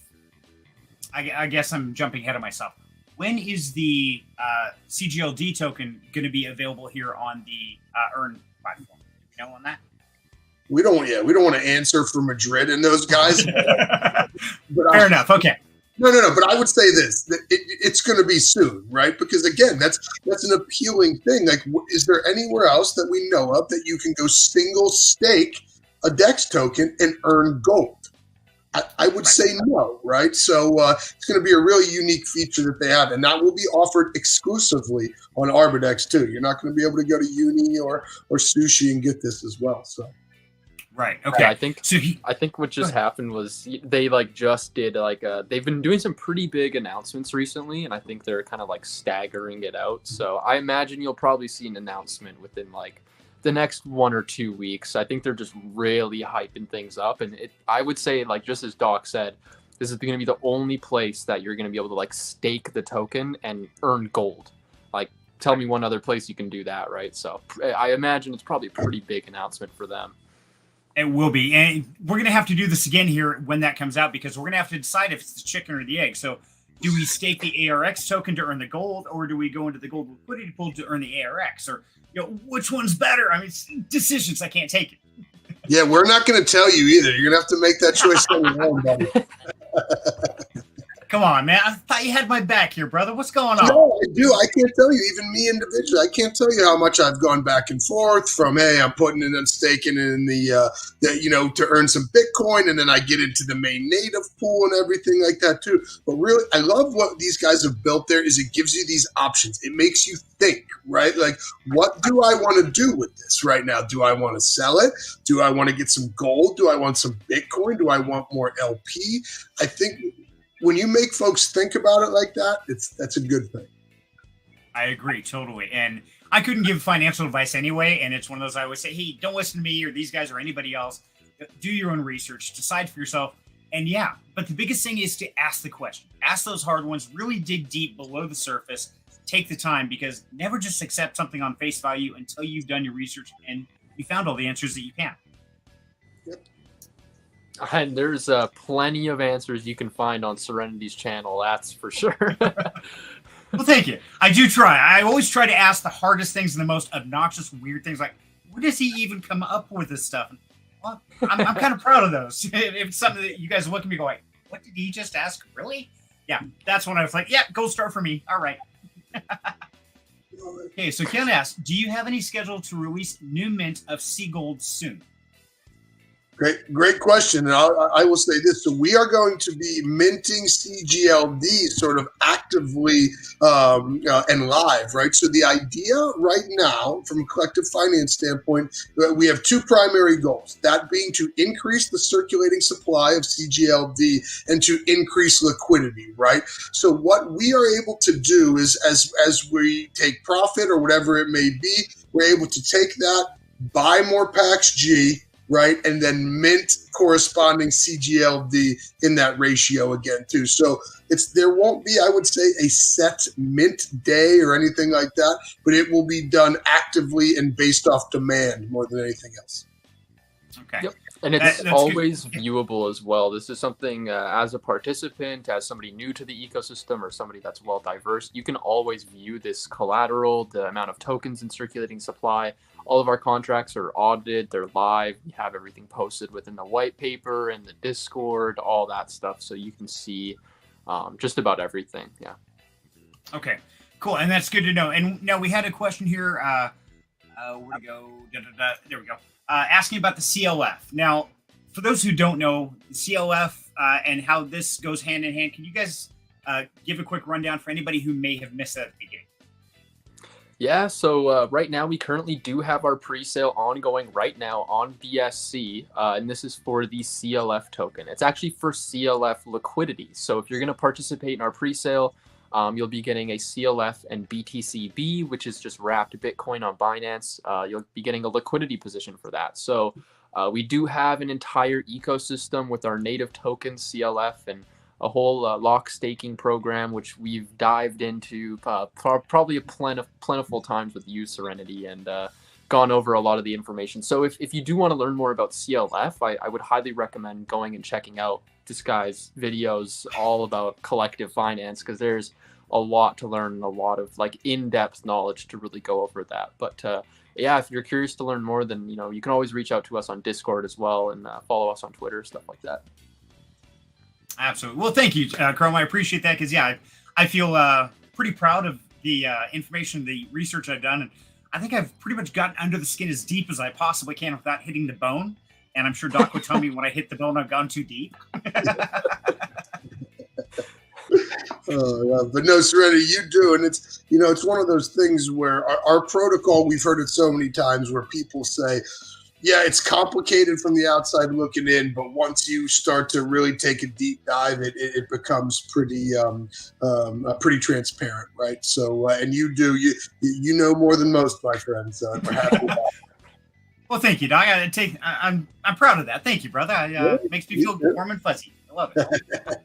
[SPEAKER 1] I guess I'm jumping ahead of myself. When is the CGLD token going to be available here on the Earn platform? You know on that?
[SPEAKER 2] We don't want to answer for Madrid and those guys.
[SPEAKER 1] Fair enough. Okay.
[SPEAKER 2] No. But I would say this: that it's going to be soon, right? Because again, that's an appealing thing. Like, is there anywhere else that we know of that you can go single stake a DEX token and earn gold? I would say no, right? So it's going to be a really unique feature that they have, and that will be offered exclusively on Arbidex too. You're not going to be able to go to Uni or Sushi and get this as well. So,
[SPEAKER 1] right, okay.
[SPEAKER 4] Yeah, I think what just happened was they just did they've been doing some pretty big announcements recently, and I think they're kind of staggering it out. So I imagine you'll probably see an announcement within the next 1 or 2 weeks. I think they're just really hyping things up. And I would say, just as Doc said, this is going to be the only place that you're going to be able to stake the token and earn gold. Tell me one other place you can do that, right? So I imagine it's probably a pretty big announcement for them.
[SPEAKER 1] It will be. And we're going to have to do this again here when that comes out, because we're going to have to decide if it's the chicken or the egg. So do we stake the ARX token to earn the gold, or do we go into the gold liquidity pool to earn the ARX? Or which one's better? I mean, it's decisions. I can't take it.
[SPEAKER 2] Yeah, we're not going to tell you either. You're going to have to make that choice on your own, buddy.
[SPEAKER 1] Come on, man. I thought you had my back here, brother. What's going on?
[SPEAKER 2] No, I do. I can't tell you, even me individually, I can't tell you how much I've gone back and forth from, hey, I'm putting it and staking it in to earn some Bitcoin, and then I get into the main native pool and everything like that too. But really, I love what these guys have built there is it gives you these options. It makes you think, right? What do I want to do with this right now? Do I want to sell it? Do I want to get some gold? Do I want some Bitcoin? Do I want more LP? I think when you make folks think about it like that, that's a good thing.
[SPEAKER 1] I agree totally. And I couldn't give financial advice anyway. And it's one of those I always say, hey, don't listen to me or these guys or anybody else. Do your own research, decide for yourself. And yeah, but the biggest thing is to ask the question. Ask those hard ones, really dig deep below the surface, take the time, because never just accept something on face value until you've done your research and you found all the answers that you can.
[SPEAKER 4] And there's plenty of answers you can find on Serenity's channel, that's for sure.
[SPEAKER 1] Well, thank you. I do try. I always try to ask the hardest things and the most obnoxious, weird things, like, where does he even come up with this stuff? Well, I'm kind of proud of those. If it's something that you guys look at me and go like, what did he just ask? Really? Yeah, that's when I was like, yeah, gold star for me. All right. Okay, so Ken asks, do you have any schedule to release new mint of Sea Gold soon?
[SPEAKER 2] Great question. And I will say this. So we are going to be minting CGLD sort of actively and live, right? So the idea right now, from a collective finance standpoint, we have two primary goals, that being to increase the circulating supply of CGLD and to increase liquidity, right? So what we are able to do is as we take profit or whatever it may be, we're able to take that, buy more PAX G, right? And then mint corresponding CGLD in that ratio again too. So there won't be, I would say, a set mint day or anything like that, but it will be done actively and based off demand more than anything else.
[SPEAKER 1] Okay.
[SPEAKER 4] Yep. And it's always viewable as well. This is something as a participant, as somebody new to the ecosystem or somebody that's well diverse, you can always view this collateral, the amount of tokens in circulating supply. All of our contracts are audited, they're live. We have everything posted within the white paper and the Discord, all that stuff. So you can see just about everything. Yeah.
[SPEAKER 1] Okay, cool. And that's good to know. And now we had a question here. Where to go? There we go. Asking about the CLF. Now, for those who don't know, the CLF and how this goes hand in hand, can you guys give a quick rundown for anybody who may have missed that at the beginning?
[SPEAKER 4] Yeah, so right now we currently do have our pre-sale ongoing right now on BSC, and this is for the CLF token. It's actually for CLF liquidity. So if you're going to participate in our pre-sale, you'll be getting a CLF and BTCB, which is just wrapped Bitcoin on Binance. You'll be getting a liquidity position for that. So we do have an entire ecosystem with our native token CLF and a whole lock staking program, which we've dived into probably a plentiful times with you, Serenity, and gone over a lot of the information. So if you do want to learn more about CLF, I would highly recommend going and checking out this guy's videos all about collective finance, because there's a lot to learn and a lot of like in-depth knowledge to really go over that. But yeah, if you're curious to learn more, then you can always reach out to us on Discord as well, and follow us on Twitter, stuff like that.
[SPEAKER 1] Absolutely. Well, thank you, Chrome. I appreciate that, because yeah, I feel pretty proud of the information, the research I've done, and I think I've pretty much gotten under the skin as deep as I possibly can without hitting the bone. And I'm sure Doc would tell me when I hit the bone, I've gone too deep.
[SPEAKER 2] But no, Serenity, you do. And it's one of those things where our protocol, we've heard it so many times where people say, yeah, it's complicated from the outside looking in, but once you start to really take a deep dive, it becomes pretty transparent, right? So, and you do, you know more than most, my friend. So we're happy about that.
[SPEAKER 1] Well, thank you, Doc. I'm proud of that. Thank you, brother. It makes me feel warm and fuzzy. I love it.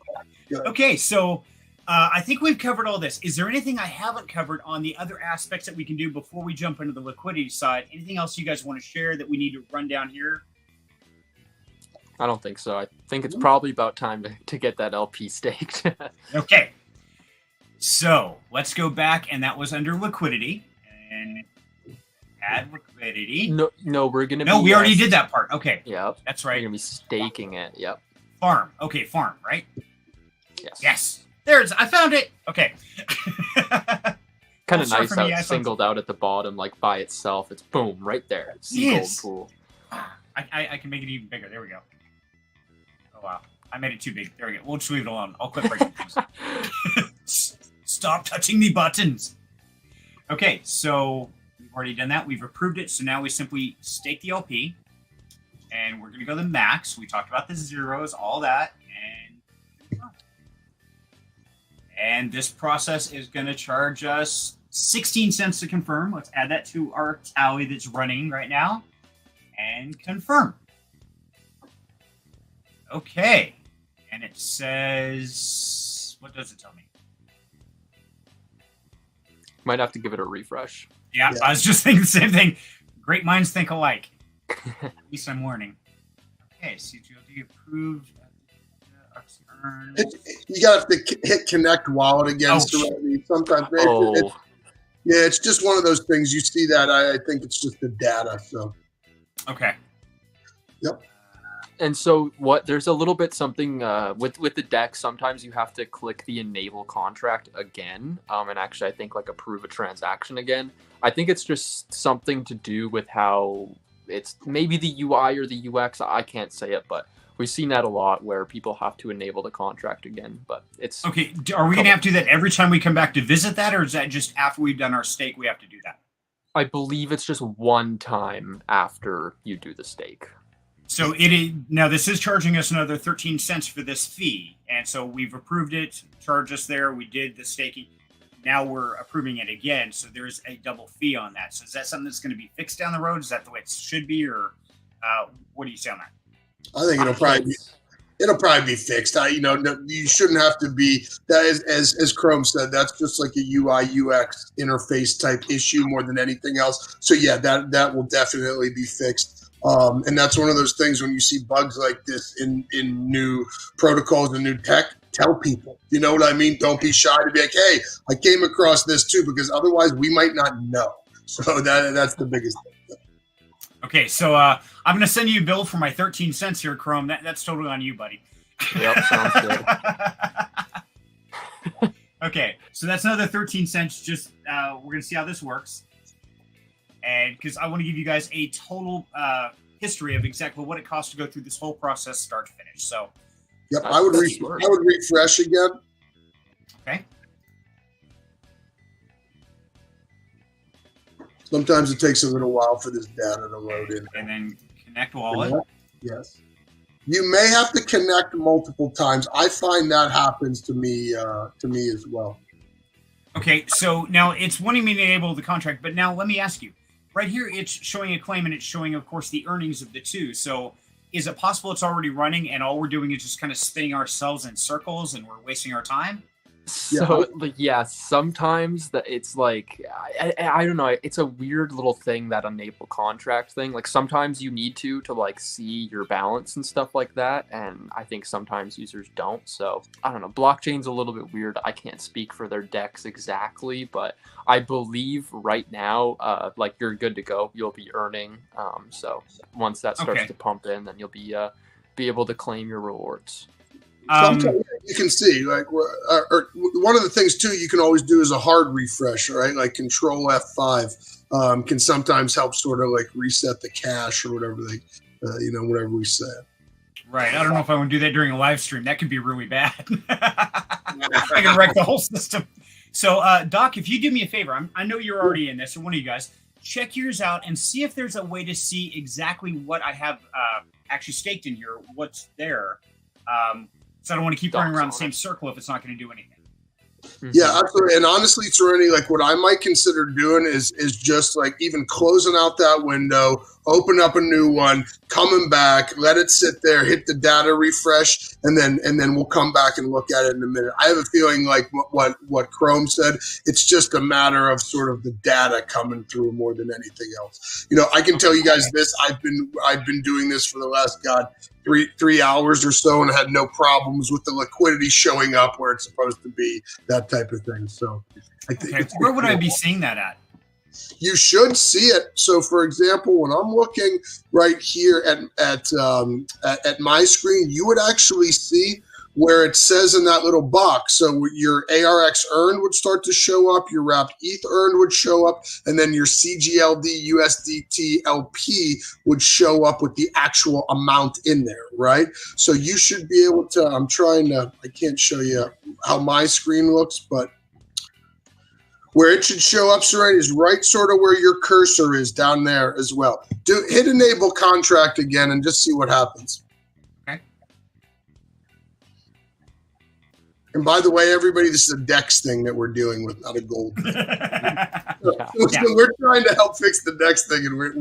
[SPEAKER 1] Okay, so I think we've covered all this. Is there anything I haven't covered on the other aspects that we can do before we jump into the liquidity side? Anything else you guys want to share that we need to run down here?
[SPEAKER 4] I don't think so. I think it's probably about time to get that LP staked.
[SPEAKER 1] Okay. So let's go back, and that was under liquidity. And add liquidity.
[SPEAKER 4] No, we're going to
[SPEAKER 1] No, we already did that part. Okay.
[SPEAKER 4] Yep.
[SPEAKER 1] That's right.
[SPEAKER 4] We're going to be staking it. Yep.
[SPEAKER 1] Farm. Okay, farm, right?
[SPEAKER 4] Yes.
[SPEAKER 1] Yes. I found it. Okay.
[SPEAKER 4] Kind of nice how it's singled out at the bottom, like by itself. It's boom, right there. Gold pool.
[SPEAKER 1] I can make it even bigger. There we go. Oh, wow. I made it too big. There we go. We'll just leave it alone. I'll quit breaking things. Stop touching the buttons. Okay, so we've already done that. We've approved it. So now we simply stake the LP. And we're going to go to the max. We talked about the zeros, all that. And this process is going to charge us 16 cents to confirm. Let's add that to our tally that's running right now. And confirm. Okay. And it says, what does it tell me?
[SPEAKER 4] Might have to give it a refresh.
[SPEAKER 1] Yeah, I was just thinking the same thing. Great minds think alike. At least I'm learning. Okay, CGLD approved.
[SPEAKER 2] You got to hit connect wallet again. Sometimes it's just one of those things. You see that, I think it's just the data. So
[SPEAKER 1] okay.
[SPEAKER 2] Yep.
[SPEAKER 4] And so there's a little bit something with the deck. Sometimes you have to click the enable contract again, and actually I think like approve a transaction again. I think it's just something to do with how it's maybe the UI or the UX. I can't say it, but we've seen that a lot where people have to enable the contract again. But it's
[SPEAKER 1] okay. Are we going to have to do that every time we come back to visit that, or is that just after we've done our stake we have to do that?
[SPEAKER 4] I believe it's just one time after you do the stake.
[SPEAKER 1] So it is, now this is charging us another 13 cents for this fee, and so we've approved it. Charge us there. We did the staking. Now we're approving it again, so there's a double fee on that. So is that something that's going to be fixed down the road? Is that the way it should be, or what do you say on that?
[SPEAKER 2] I think it'll probably be fixed. You shouldn't have to be that. As Chrome said, that's just like a UI UX interface type issue more than anything else. So yeah, that will definitely be fixed. And that's one of those things when you see bugs like this in new protocols and new tech, tell people, you know what I mean? Don't be shy to be like, hey, I came across this too, because otherwise we might not know. So that's the biggest thing.
[SPEAKER 1] Okay, so I'm going to send you a bill for my 13 cents here, Chrome. That's totally on you, buddy.
[SPEAKER 4] Yep, sounds good.
[SPEAKER 1] Okay, so that's another 13 cents. Just we're going to see how this works. And because I want to give you guys a total history of exactly what it costs to go through this whole process, start to finish. So,
[SPEAKER 2] yep, I would refresh again.
[SPEAKER 1] Okay.
[SPEAKER 2] Sometimes it takes a little while for this data to load in.
[SPEAKER 1] And then connect wallet.
[SPEAKER 2] Yes. You may have to connect multiple times. I find that happens to me as well.
[SPEAKER 1] Okay, so now it's wanting me to enable the contract, but now let me ask you. Right here, it's showing a claim, and it's showing, of course, the earnings of the two. So is it possible it's already running, and all we're doing is just kind of spinning ourselves in circles, and we're wasting our time?
[SPEAKER 4] So yeah, sometimes it's like I don't know. It's a weird little thing, that enable contract thing. Like sometimes you need to like see your balance and stuff like that, and I think sometimes users don't. So I don't know. Blockchain's a little bit weird. I can't speak for their decks exactly, but I believe right now, like you're good to go. You'll be earning. So once that starts to pump in, then you'll be able to claim your rewards.
[SPEAKER 2] Sometimes you can see, like, or one of the things too you can always do is a hard refresh, right? Like Control F5 can sometimes help sort of like reset the cache or whatever whatever we say.
[SPEAKER 1] Right. I don't know if I want to do that during a live stream. That could be really bad. I can wreck the whole system. So, Doc, if you do me a favor, I know you're already in this, or one of you guys, check yours out and see if there's a way to see exactly what I have actually staked in here, what's there. So I don't want to keep running around the same circle if it's not going to do anything.
[SPEAKER 2] Yeah, absolutely. And honestly, Serenity, like what I might consider doing is just like even closing out that window, open up a new one, coming back, let it sit there, hit the data refresh, and then we'll come back and look at it in a minute. I have a feeling like what Chrome said, it's just a matter of sort of the data coming through more than anything else. I can tell you guys this, I've been doing this for the last three hours or so, and had no problems with the liquidity showing up where it's supposed to be, that type of thing. So I think
[SPEAKER 1] where would I be seeing that at?
[SPEAKER 2] You should see it. So, for example, when I'm looking right here at my screen, you would actually see where it says in that little box. So your ARX earned would start to show up, your wrapped ETH earned would show up, and then your CGLD USDT LP would show up with the actual amount in there, right? So you should be able to, I can't show you how my screen looks, but where it should show up, Serenity, is right sort of where your cursor is down there as well. Hit enable contract again and just see what happens.
[SPEAKER 1] Okay.
[SPEAKER 2] And by the way, everybody, this is a DEX thing that we're dealing with, not a gold thing. So we're trying to help fix the DEX thing, and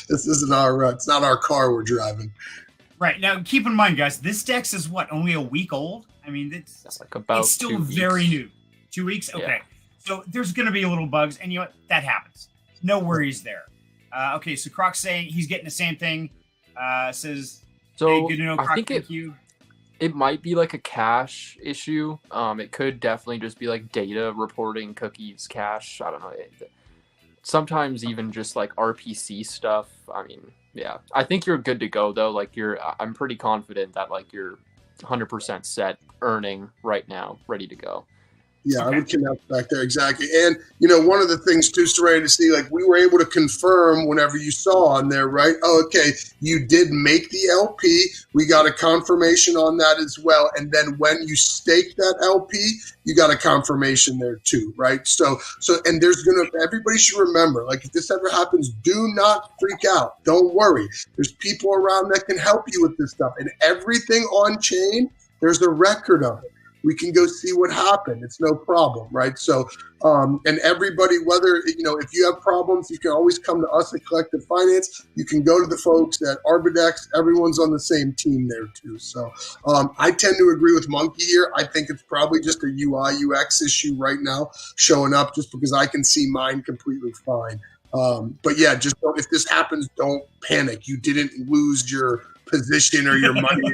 [SPEAKER 2] this isn't it's not our car we're driving.
[SPEAKER 1] Right. Now, keep in mind, guys, this DEX is what, only a week old? I mean, it's
[SPEAKER 4] like about
[SPEAKER 1] it's still very new. 2 weeks? Okay.
[SPEAKER 4] Yeah.
[SPEAKER 1] So there's going to be a little bugs, and you know what? That happens. No worries there. Okay, so Croc's saying he's getting the same thing. Says,
[SPEAKER 4] so
[SPEAKER 1] hey, good to know, Croc,
[SPEAKER 4] I think
[SPEAKER 1] thank you.
[SPEAKER 4] It might be like a cache issue. It could definitely just be like data reporting cookies cache. I don't know. Sometimes even just like RPC stuff. I mean, yeah. I think you're good to go though. Like I'm pretty confident that like you're 100% set earning right now, ready to go.
[SPEAKER 2] Yeah,
[SPEAKER 1] Okay.
[SPEAKER 2] I would connect back there. Exactly. And, one of the things too, Serena, to see, like, we were able to confirm whenever you saw on there, right? Oh, okay, you did make the LP. We got a confirmation on that as well. And then when you stake that LP, you got a confirmation there too, right? So, and everybody should remember, like, if this ever happens, do not freak out. Don't worry. There's people around that can help you with this stuff. And everything on chain, there's a record of it. We can go see what happened. It's no problem, right? So, and everybody, whether, if you have problems, you can always come to us at Collective Finance. You can go to the folks at Arbitrum. Everyone's on the same team there too. So I tend to agree with Monkey here. I think it's probably just a UI, UX issue right now showing up, just because I can see mine completely fine. But yeah, just if this happens, don't panic. You didn't lose your position or your money.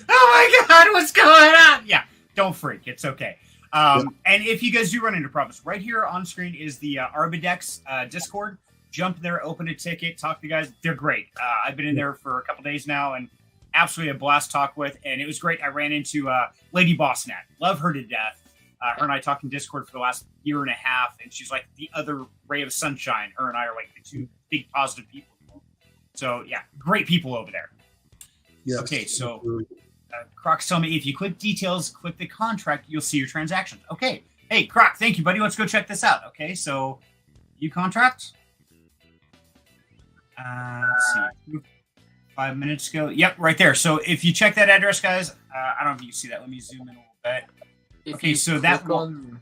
[SPEAKER 1] Oh my God, what's going on? Yeah, don't freak. It's okay. And if you guys do run into problems, right here on screen is the Arbidex Discord. Jump there, open a ticket, talk to the guys. They're great. I've been in there for a couple days now and absolutely a blast to talk with. And it was great. I ran into Lady Bossnat. Love her to death. Her and I talked in Discord for the last year and a half, and she's like the other ray of sunshine. Her and I are like the two big positive people. So, yeah, great people over there.
[SPEAKER 2] Yes.
[SPEAKER 1] Okay, so... Croc's telling me if you click details, click the contract, you'll see your transactions. Okay. Hey, Croc, thank you, buddy. Let's go check this out. Okay, so you contract. Let's see. 5 minutes ago. Yep, right there. So if you check that address, guys, I don't know if you can see that. Let me zoom in a little bit. Okay, so that one.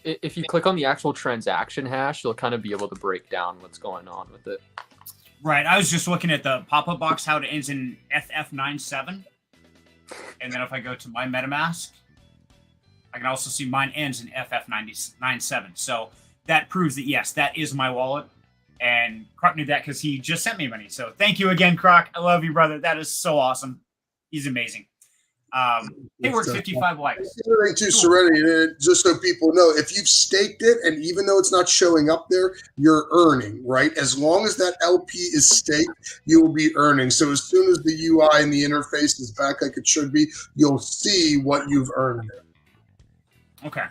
[SPEAKER 4] If you click on the actual transaction hash, you'll kind of be able to break down what's going on with it.
[SPEAKER 1] Right. I was just looking at the pop-up box, how it ends in FF97. And then if I go to my MetaMask, I can also see mine ends in FF97. So that proves that, yes, that is my wallet. And Croc knew that because he just sent me money. So thank you again, Croc. I love you, brother. That is so awesome. He's amazing. Hey, we're at 55 likes.
[SPEAKER 2] The other thing too, Serenity, just so people know, if you've staked it, and even though it's not showing up there, you're earning, right? As long as that LP is staked, you will be earning. So as soon as the UI and the interface is back like it should be, you'll see what you've earned there.
[SPEAKER 1] Okay.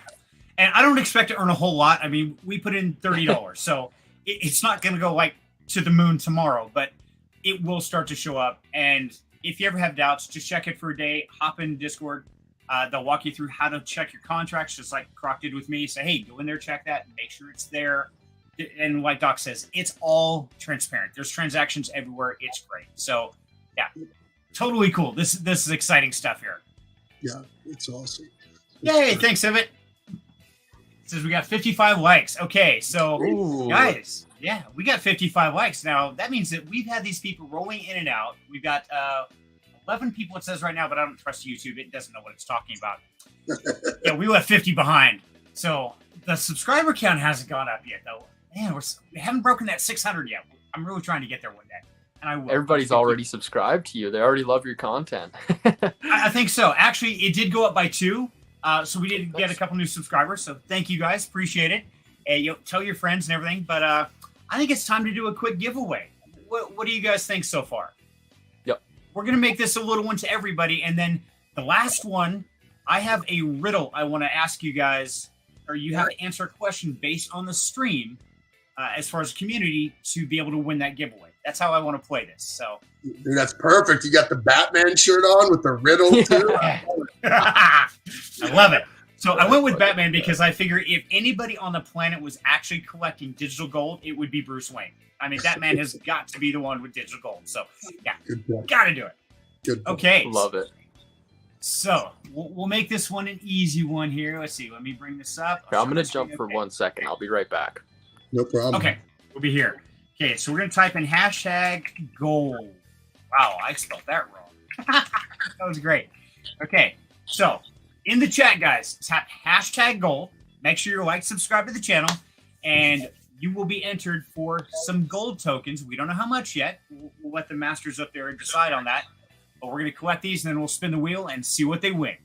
[SPEAKER 1] And I don't expect to earn a whole lot. I mean, we put in $30, so it's not going to go like to the moon tomorrow, but it will start to show up. And if you ever have doubts, just check it for a day, hop in Discord. They'll walk you through how to check your contracts, just like Croc did with me. Say, hey, go in there, check that, make sure it's there. And like Doc says, it's all transparent. There's transactions everywhere. It's great. So, yeah, totally cool. This is exciting stuff here.
[SPEAKER 2] Yeah, it's awesome.
[SPEAKER 1] Yay, thanks, Ivit. Says we got 55 likes. Okay, so guys, yeah, we got 55 likes. Now, that means that we've had these people rolling in and out. We've got 11 people, it says right now, but I don't trust YouTube. It doesn't know what it's talking about. Yeah, we left 50 behind. So the subscriber count hasn't gone up yet, though. Man, we haven't broken that 600 yet. I'm really trying to get there one day. And I will.
[SPEAKER 4] Everybody's already subscribed to you. They already love your content.
[SPEAKER 1] I think so. Actually, it did go up by 2. So we did get a couple new subscribers. So thank you guys. Appreciate it. And tell your friends and everything. But I think it's time to do a quick giveaway. What do you guys think so far?
[SPEAKER 4] Yep.
[SPEAKER 1] We're going to make this a little one to everybody. And then the last one, I have a riddle I want to ask you guys, or you have to answer a question based on the stream as far as community to be able to win that giveaway. That's how I want to play this. So,
[SPEAKER 2] dude, that's perfect. You got the Batman shirt on with the riddle too.
[SPEAKER 1] I love it. So I went with Batman because I figure if anybody on the planet was actually collecting digital gold, it would be Bruce Wayne. I mean, that man has got to be the one with digital gold. So yeah, got to do it.
[SPEAKER 2] Good.
[SPEAKER 1] Okay.
[SPEAKER 4] Love it.
[SPEAKER 1] So we'll make this one an easy one here. Let's see. Let me bring this up.
[SPEAKER 4] Okay, I'm going to jump for 1 second. I'll be right back.
[SPEAKER 2] No problem.
[SPEAKER 1] Okay. We'll be here. Okay. So we're going to type in hashtag gold. Wow. I spelled that wrong. That was great. Okay. So in the chat, guys, tap hashtag gold. Make sure you like, subscribe to the channel, and you will be entered for some gold tokens. We don't know how much yet. We'll let the masters up there decide on that. But we're going to collect these, and then we'll spin the wheel and see what they win.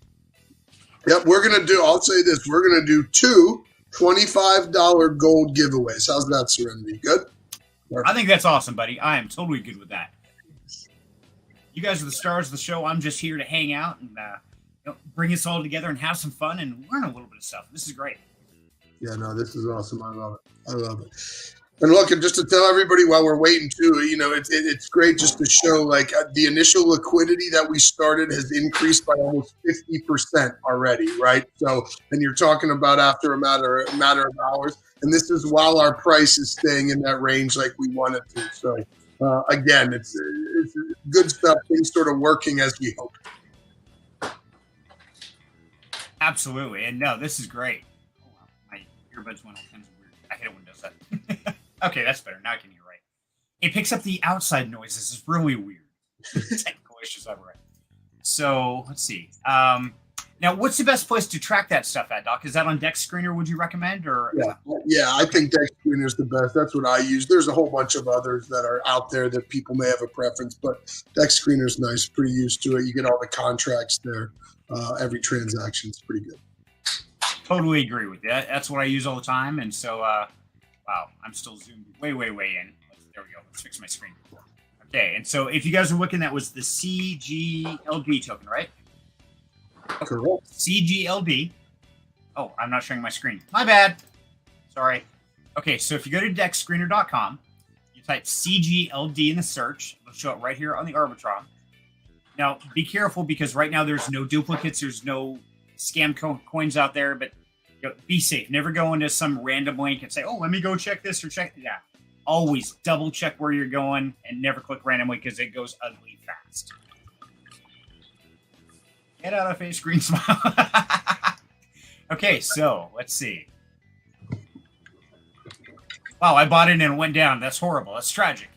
[SPEAKER 2] Yep, we're going to do, I'll say this, we're going to do 2 $25 gold giveaways. How's that, Serenity? Good?
[SPEAKER 1] I think that's awesome, buddy. I am totally good with that. You guys are the stars of the show. I'm just here to hang out and bring us all together and have some fun and learn a little bit of stuff. This is great.
[SPEAKER 2] Yeah, no, this is awesome. I love it. I love it. And look, and just to tell everybody while we're waiting too, it's great just to show like the initial liquidity that we started has increased by almost 50% already, right? So, and you're talking about after a matter of hours, and this is while our price is staying in that range like we want it to. So, again, it's good stuff. Things sort of working as we hope.
[SPEAKER 1] Absolutely, and no, this is great. Oh, wow. My earbuds went all kinds of weird. I hate it when it does that. Okay, that's better. Now I can hear right. It picks up the outside noises. It's really weird. Technical issues over it. So let's see. Now, what's the best place to track that stuff at, Doc? Is that on Deck Screener? Would you recommend? Or
[SPEAKER 2] yeah, I think Deck Screener is the best. That's what I use. There's a whole bunch of others that are out there that people may have a preference, but Deck Screener is nice. Pretty used to it. You get all the contracts there. Every transaction is pretty good.
[SPEAKER 1] Totally agree with that. That's what I use all the time. And so, wow, I'm still zoomed way in. There we go. Let's fix my screen. Okay, and so if you guys are looking, that was the CGLD token, right?
[SPEAKER 2] Correct.
[SPEAKER 1] CGLD. Oh, I'm not showing my screen. My bad. Sorry. Okay, so if you go to deckscreener.com, you type CGLD in the search. It'll show it right here on the Arbitrum. Now, be careful because right now there's no duplicates. There's no scam coins out there, but be safe. Never go into some random link and say, oh, let me go check this or check. Yeah. Always double check where you're going and never click randomly because it goes ugly fast. Get out of face green smile. Okay, so let's see. Wow, I bought it and it went down. That's horrible. That's tragic.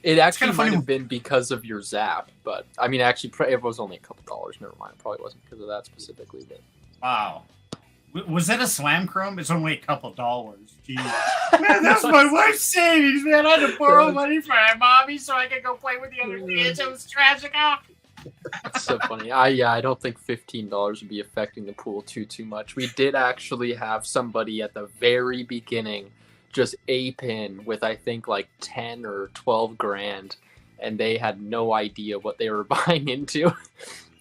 [SPEAKER 4] It actually might have been because of your Zap, but I mean, actually, it was only a couple dollars. Never mind. It probably wasn't because of that specifically. But
[SPEAKER 1] wow, was that a slam, Chrome? It's only a couple dollars. Jeez. Man, that's my wife's savings, man. I had to borrow money from my mommy so I could go play with the other kids. It was tragic.
[SPEAKER 4] That's so funny. I don't think $15 would be affecting the pool too much. We did actually have somebody at the very beginning just ape in with I think like 10 or 12 grand, and they had no idea what they were buying into.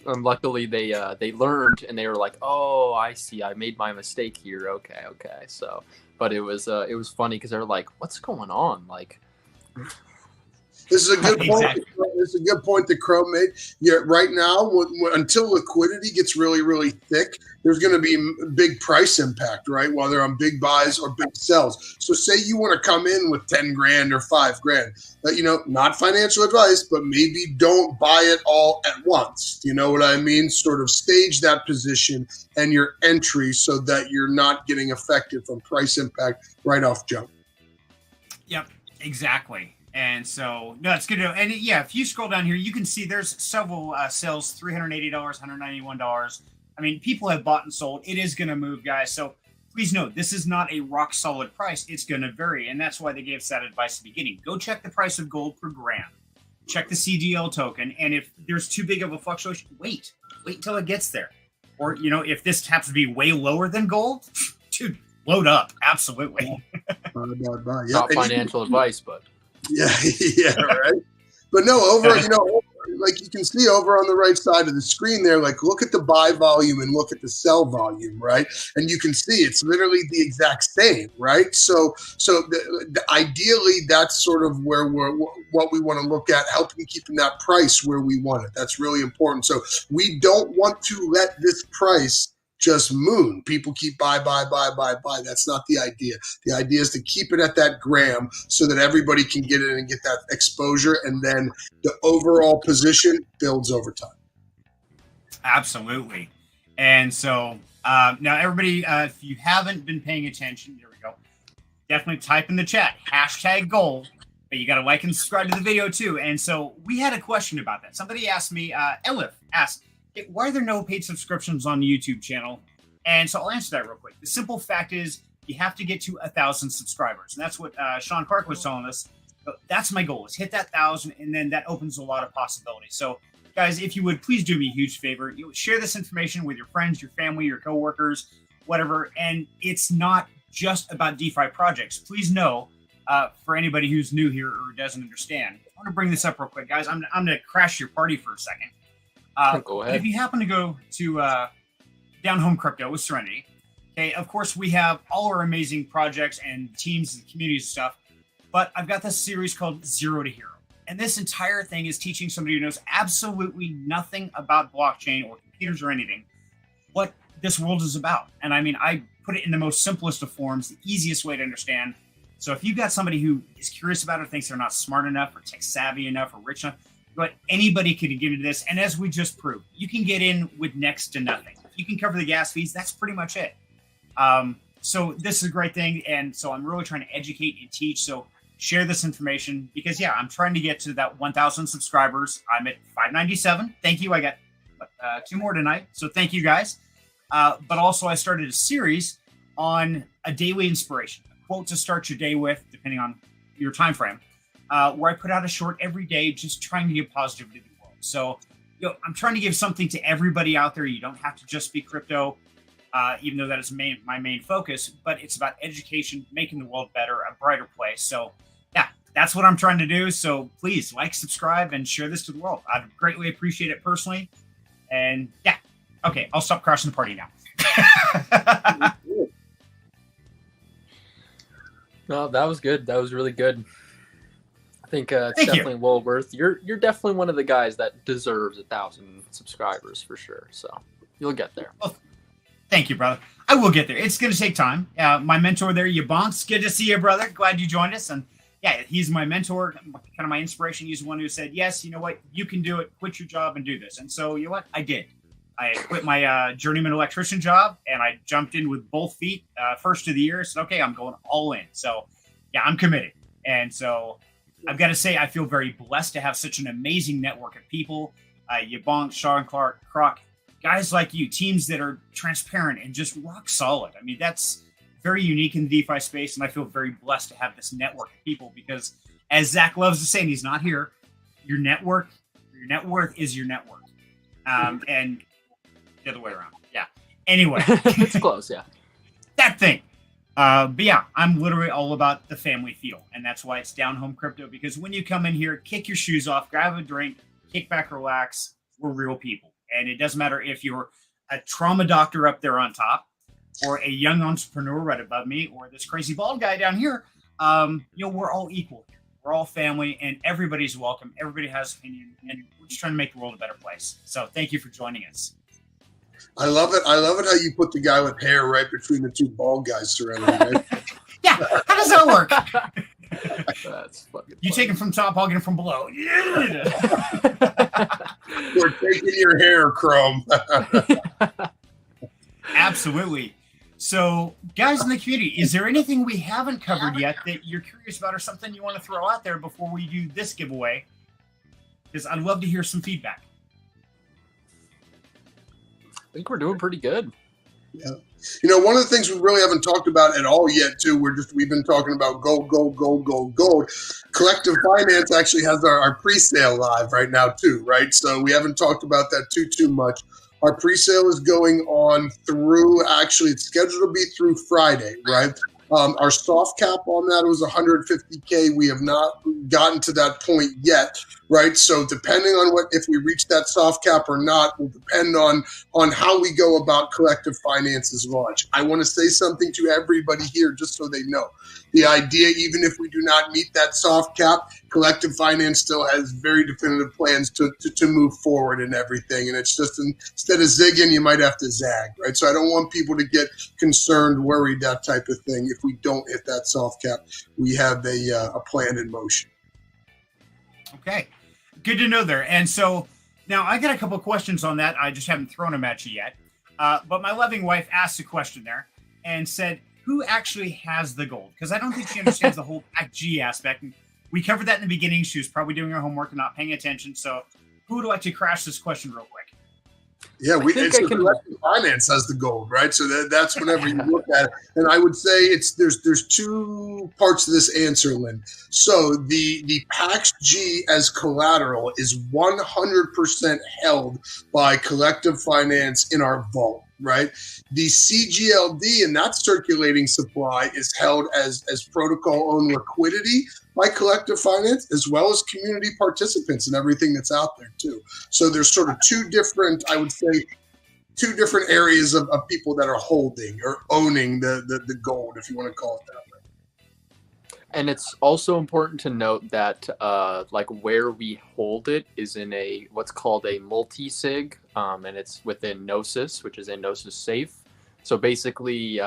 [SPEAKER 4] And luckily they learned and they were like, oh, I see, I made my mistake here. Okay. So, but it was funny because they're like, what's going on? Like,
[SPEAKER 2] this is a good point.
[SPEAKER 1] Exactly.
[SPEAKER 2] This is a good point that Chrome made. Yeah, right now, until liquidity gets really, really thick, there's going to be big price impact, right? Whether on big buys or big sells. So, say you want to come in with 10 grand or 5 grand. Not financial advice, but maybe don't buy it all at once. You know what I mean? Sort of stage that position and your entry so that you're not getting affected from price impact right off jump.
[SPEAKER 1] Yep, exactly. And so, no, it's good to know. And yeah, if you scroll down here, you can see there's several sales, $380, $191. I mean, people have bought and sold. It is going to move, guys. So please note, this is not a rock solid price. It's going to vary. And that's why they gave us that advice at the beginning. Go check the price of gold per gram. Check the CGL token. And if there's too big of a fluctuation, wait until it gets there. Or, if this happens to be way lower than gold, dude, load up. Absolutely.
[SPEAKER 4] Not financial advice, but.
[SPEAKER 2] Yeah, right. But no, like you can see over on the right side of the screen there, like look at the buy volume and look at the sell volume, right? And you can see it's literally the exact same, right? So ideally, that's sort of where what we want to look at, helping keeping that price where we want it. That's really important. So we don't want to let this price just moon. People keep buy. That's not the idea. The idea is to keep it at that gram so that everybody can get in and get that exposure, and then the overall position builds over time.
[SPEAKER 1] Absolutely. And so now everybody, if you haven't been paying attention, here we go. Definitely type in the chat, #gold. But you got to like and subscribe to the video too. And so we had a question about that. Somebody asked me, Elif asked, why are there no paid subscriptions on the YouTube channel? And so I'll answer that real quick. The simple fact is you have to get to 1,000 subscribers. And that's what Sean Clark was telling us. But that's my goal, is hit that 1,000, and then that opens a lot of possibilities. So guys, if you would, please do me a huge favor. You share this information with your friends, your family, your coworkers, whatever. And it's not just about DeFi projects. Please know for anybody who's new here or doesn't understand. I want to bring this up real quick, guys. I'm going to crash your party for a second.
[SPEAKER 4] Go ahead.
[SPEAKER 1] If you happen to go to Down Home Crypto with Serenity, okay, of course, we have all our amazing projects and teams and communities and stuff, but I've got this series called Zero to Hero. And this entire thing is teaching somebody who knows absolutely nothing about blockchain or computers or anything, what this world is about. And I mean, I put it in the most simplest of forms, the easiest way to understand. So if you've got somebody who is curious about it, thinks they're not smart enough or tech savvy enough or rich enough, but anybody could get into this. And as we just proved, you can get in with next to nothing. If you can cover the gas fees, that's pretty much it. So this is a great thing. And so I'm really trying to educate and teach. So share this information because, yeah, I'm trying to get to that 1,000 subscribers. I'm at 597. Thank you. I got 2 more tonight. So thank you guys. But also I started a series on a daily inspiration, a quote to start your day with, depending on your time frame, where I put out a short every day, just trying to give positivity to the world. So, I'm trying to give something to everybody out there. You don't have to just be crypto, even though that is my main focus, but it's about education, making the world better, a brighter place. So yeah, that's what I'm trying to do. So please like, subscribe, and share this to the world. I'd greatly appreciate it personally. And yeah, okay, I'll stop crashing the party now.
[SPEAKER 4] No, that was good. That was really good. I think it's
[SPEAKER 1] Thank you.
[SPEAKER 4] definitely well worth. You're definitely one of the guys that deserves 1,000 subscribers for sure. So you'll get there.
[SPEAKER 1] Well, thank you, brother. I will get there. It's going to take time. My mentor there, Yabonks, good to see you, brother. Glad you joined us. And yeah, he's my mentor, kind of my inspiration. He's the one who said, yes, you know what, you can do it. Quit your job and do this. And so, you know what, I did. I quit my journeyman electrician job and I jumped in with both feet first of the year. Said, okay, I'm going all in. So yeah, I'm committed. And so I've got to say, I feel very blessed to have such an amazing network of people. Yabonk, Sean Clark, Croc, guys like you, teams that are transparent and just rock solid. I mean, that's very unique in the DeFi space. And I feel very blessed to have this network of people because as Zach loves to say, and he's not here, your net worth is your network. And the other way around. Yeah. Anyway.
[SPEAKER 4] It's close, yeah.
[SPEAKER 1] That thing. But yeah, I'm literally all about the family feel. And that's why it's Down Home Crypto. Because when you come in here, kick your shoes off, grab a drink, kick back, relax. We're real people. And it doesn't matter if you're a trauma doctor up there on top or a young entrepreneur right above me or this crazy bald guy down here. We're all equal here. We're all family and everybody's welcome. Everybody has opinion. And we're just trying to make the world a better place. So thank you for joining us.
[SPEAKER 2] I love it. I love it how you put the guy with hair right between the 2 bald guys surrounding him. Right?
[SPEAKER 1] Yeah. How does that work?
[SPEAKER 4] That's fucking
[SPEAKER 1] You take him from top, I'll get him from below. Yeah.
[SPEAKER 2] We're taking your hair, Chrome.
[SPEAKER 1] Absolutely. So, guys in the community, is there anything we haven't covered yet that you're curious about or something you want to throw out there before we do this giveaway? Because I'd love to hear some feedback.
[SPEAKER 4] I think we're doing pretty good.
[SPEAKER 2] Yeah. One of the things we really haven't talked about at all yet, too, we've been talking about gold. Collective Finance actually has our pre-sale live right now, too, right? So we haven't talked about that too much. Our pre-sale is going on through, actually, it's scheduled to be through Friday, right? Our soft cap on that was 150K. We have not gotten to that point yet, right? So depending on if we reach that soft cap or not will depend on how we go about Collective Finance's launch. I want to say something to everybody here just so they know. The idea, even if we do not meet that soft cap, Collective Finance still has very definitive plans to move forward and everything. And it's just instead of zigging, you might have to zag, right? So I don't want people to get concerned, worried, that type of thing. If we don't hit that soft cap, we have a plan in motion.
[SPEAKER 1] Okay. Good to know there. And so now I got a couple of questions on that. I just haven't thrown them at you yet. But my loving wife asked a question there and said, who actually has the gold? Because I don't think she understands the whole Act G aspect. And we covered that in the beginning. She was probably doing her homework and not paying attention. So who would like to crash this question real quick?
[SPEAKER 2] Yeah, Collective Finance has the gold, right? So that's whenever you look at it. And I would say there's 2 parts to this answer, Lynn. So the Pax G as collateral is 100% held by Collective Finance in our vault, right? The CGLD and that circulating supply is held as protocol-owned liquidity by Collective Finance, as well as community participants and everything that's out there too. So there's sort of two different areas of people that are holding or owning the gold, if you want to call it that way.
[SPEAKER 4] And it's also important to note that like where we hold it is in a what's called a multi-sig, and it's within Gnosis, which is a Gnosis safe. So basically,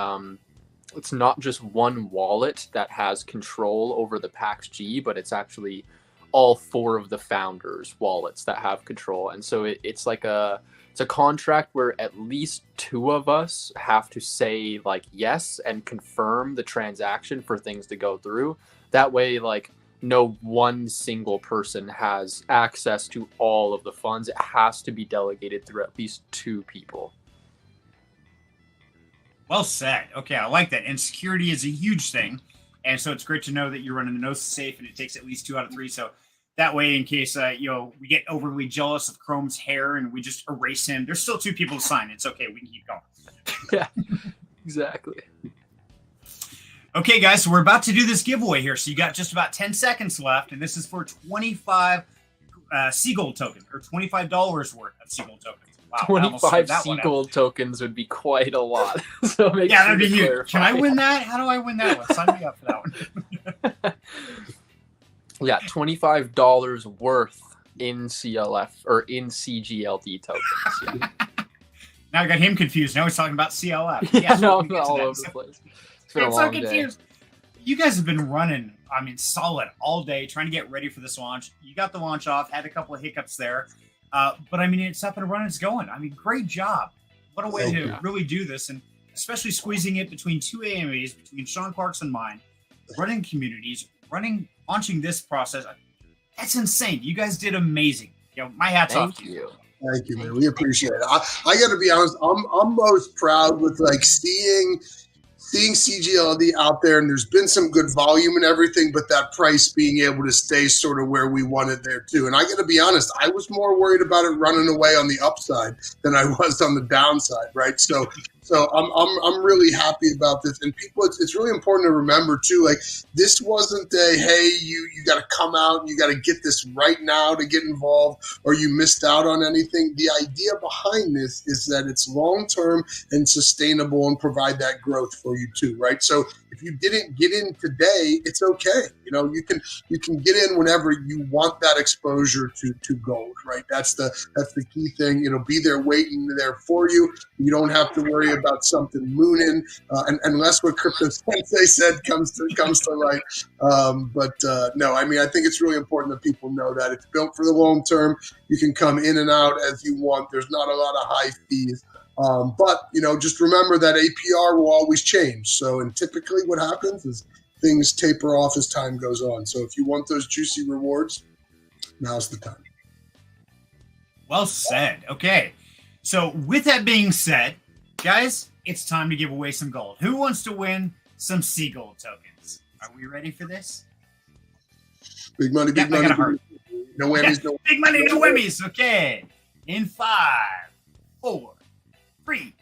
[SPEAKER 4] it's not just one wallet that has control over the PAX-G, but it's actually all 4 of the founders' wallets that have control. And so it's like it's a contract where at least 2 of us have to say like yes and confirm the transaction for things to go through. That way, like no one single person has access to all of the funds. It has to be delegated through at least 2 people.
[SPEAKER 1] Well said. Okay, I like that. And security is a huge thing. And so it's great to know that you're running the Gnosis safe and it takes at least 2 out of 3. So that way, in case we get overly jealous of Chrome's hair and we just erase him, there's still 2 people to sign. It's okay. We can keep going.
[SPEAKER 4] Yeah, exactly.
[SPEAKER 1] Okay, guys, so we're about to do this giveaway here. So you got just about 10 seconds left, and this is for 25 Seagold tokens, or $25 worth of Seagold tokens. Wow,
[SPEAKER 4] 25 Seagold tokens would be quite a lot. So make
[SPEAKER 1] yeah,
[SPEAKER 4] sure
[SPEAKER 1] that'd be huge.
[SPEAKER 4] clarify.
[SPEAKER 1] Can I win that? How do I win that one? Sign me up for that one.
[SPEAKER 4] Yeah, $25 worth in CLF or in CGLD tokens. Yeah.
[SPEAKER 1] Now I got him confused. Now he's talking about CLF.
[SPEAKER 4] Yeah, no,
[SPEAKER 1] we
[SPEAKER 4] I'm
[SPEAKER 1] get to
[SPEAKER 4] all
[SPEAKER 1] that.
[SPEAKER 4] over the place. It's been a
[SPEAKER 1] I'm so
[SPEAKER 4] long day.
[SPEAKER 1] confused. You guys have been running, solid all day, trying to get ready for this launch. You got the launch off, had a couple of hiccups there. But it's up and running, it's going. Great job. What a way to really do this. And especially squeezing it between 2 AMAs, between Sean Clark's and mine, running communities, launching this process. That's insane. You guys did amazing. My hat's off to you.
[SPEAKER 2] Thank you, man. We appreciate it. I got to be honest. I'm most proud with like seeing CGLD out there, and there's been some good volume and everything, but that price being able to stay sort of where we wanted there too. And I got to be honest, I was more worried about it running away on the upside than I was on the downside, right? So I'm really happy about this. And people, it's really important to remember too, like this wasn't a, hey, you got to come out and you got to get this right now to get involved, or you missed out on anything. The idea behind this is that it's long-term and sustainable and provide that growth for you too, right? So if you didn't get in today, it's okay. You can get in whenever you want that exposure to gold, right? That's the key thing. It'll be there waiting there for you. You don't have to worry about something mooning, and unless what Crypto Sensei said comes to light. No, I think it's really important that people know that it's built for the long term. You can come in and out as you want. There's not a lot of high fees. But just remember that APR will always change. So, and typically what happens is things taper off as time goes on. So if you want those juicy rewards, now's the time.
[SPEAKER 1] Well said. Okay. So with that being said, guys, it's time to give away some gold. Who wants to win some Seagold tokens? Are we ready for this?
[SPEAKER 2] Big money, big money. No whammies, no
[SPEAKER 1] big money, no whammies. Okay. In 5, 4, 3,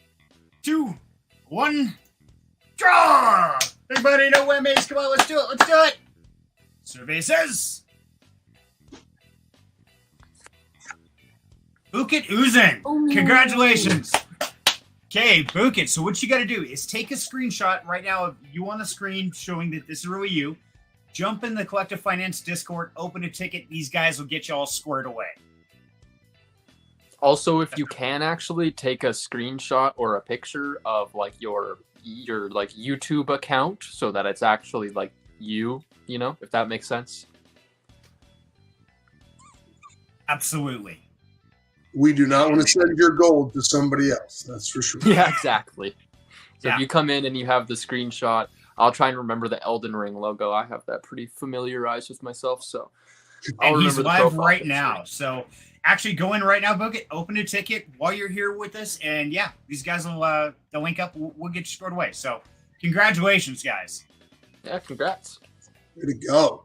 [SPEAKER 1] 2, 1, draw! Big money, no whammies. Come on, let's do it. Let's do it. Survey says Bukit Uzin. Congratulations. Okay, Bukit. So what you got to do is take a screenshot right now of you on the screen showing that this is really you. Jump in the Collective Finance Discord, open a ticket. These guys will get you all squared away.
[SPEAKER 4] Also, if you can actually take a screenshot or a picture of like your like YouTube account so that it's actually like you, if that makes sense.
[SPEAKER 1] Absolutely.
[SPEAKER 2] We do not want to send your gold to somebody else. That's for sure.
[SPEAKER 4] Yeah, exactly. So if you come in and you have the screenshot, I'll try and remember the Elden Ring logo. I have that pretty familiarized with myself, so
[SPEAKER 1] I'll and he's live right now. So actually go in right now, book it, open a ticket while you're here with us, and yeah, these guys will they'll link up. We'll get you scored away. So congratulations, guys.
[SPEAKER 4] Yeah, congrats.
[SPEAKER 2] Way to go.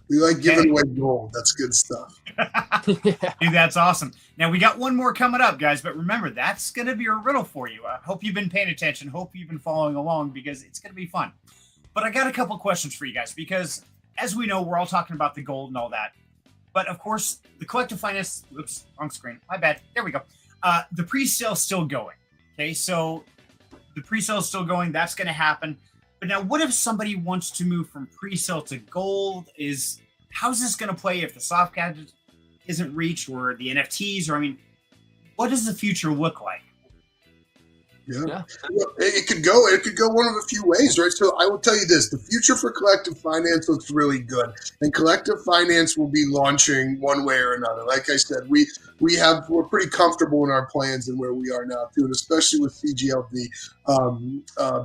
[SPEAKER 2] We like giving away gold. That's good stuff.
[SPEAKER 4] Yeah.
[SPEAKER 1] Dude, that's awesome. Now, we got one more coming up, guys, but remember, that's going to be a riddle for you. I hope you've been paying attention. Hope you've been following along because it's going to be fun. But I got a couple questions for you guys because, as we know, we're all talking about the gold and all that. But, of course, the collective finance – oops, wrong screen. My bad. There we go. The pre-sale is still going, okay? So the pre-sale is still going. That's going to happen. But now, what if somebody wants to move from pre-sale to gold? How's this going to play if the soft cap isn't reached or the NFTs? Or, I mean, what does the future look like?
[SPEAKER 2] Yeah. It could go one of a few ways, right? So I will tell you this, the future for collective finance looks really good. And collective finance will be launching one way or another. Like I said, we're pretty comfortable in our plans and where we are now too, and especially with CGLD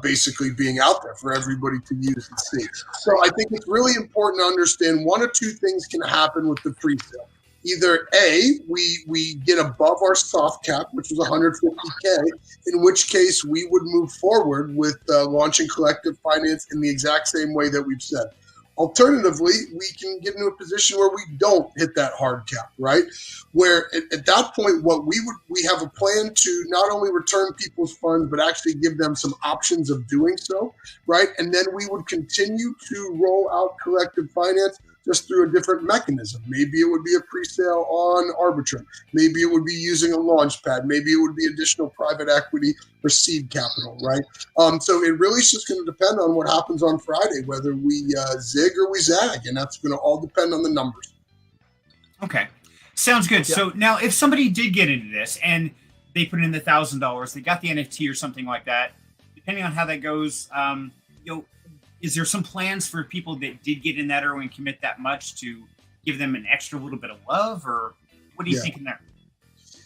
[SPEAKER 2] basically being out there for everybody to use and see. So I think it's really important to understand one or two things can happen with the pre-sale. Either A, we get above our soft cap, which was 150K, in which case we would move forward with launching collective finance in the exact same way that we've said. Alternatively, we can get into a position where we don't hit that hard cap, right? Where at that point, we have a plan to not only return people's funds, but actually give them some options of doing so, right? And then we would continue to roll out collective finance just through a different mechanism. Maybe it would be a pre-sale on Arbitrum. Maybe it would be using a launch pad. Maybe it would be additional private equity or seed capital, right? So it really is just going to depend on what happens on Friday, whether we zig or we zag, and that's going to all depend on the numbers.
[SPEAKER 1] Okay, sounds good.
[SPEAKER 4] Yeah.
[SPEAKER 1] So now if somebody did get into this and they put in the $1,000, they got the NFT or something like that, depending on how that goes, is there some plans for people that did get in that early and commit that much to give them an extra little bit of love, or what are you thinking there?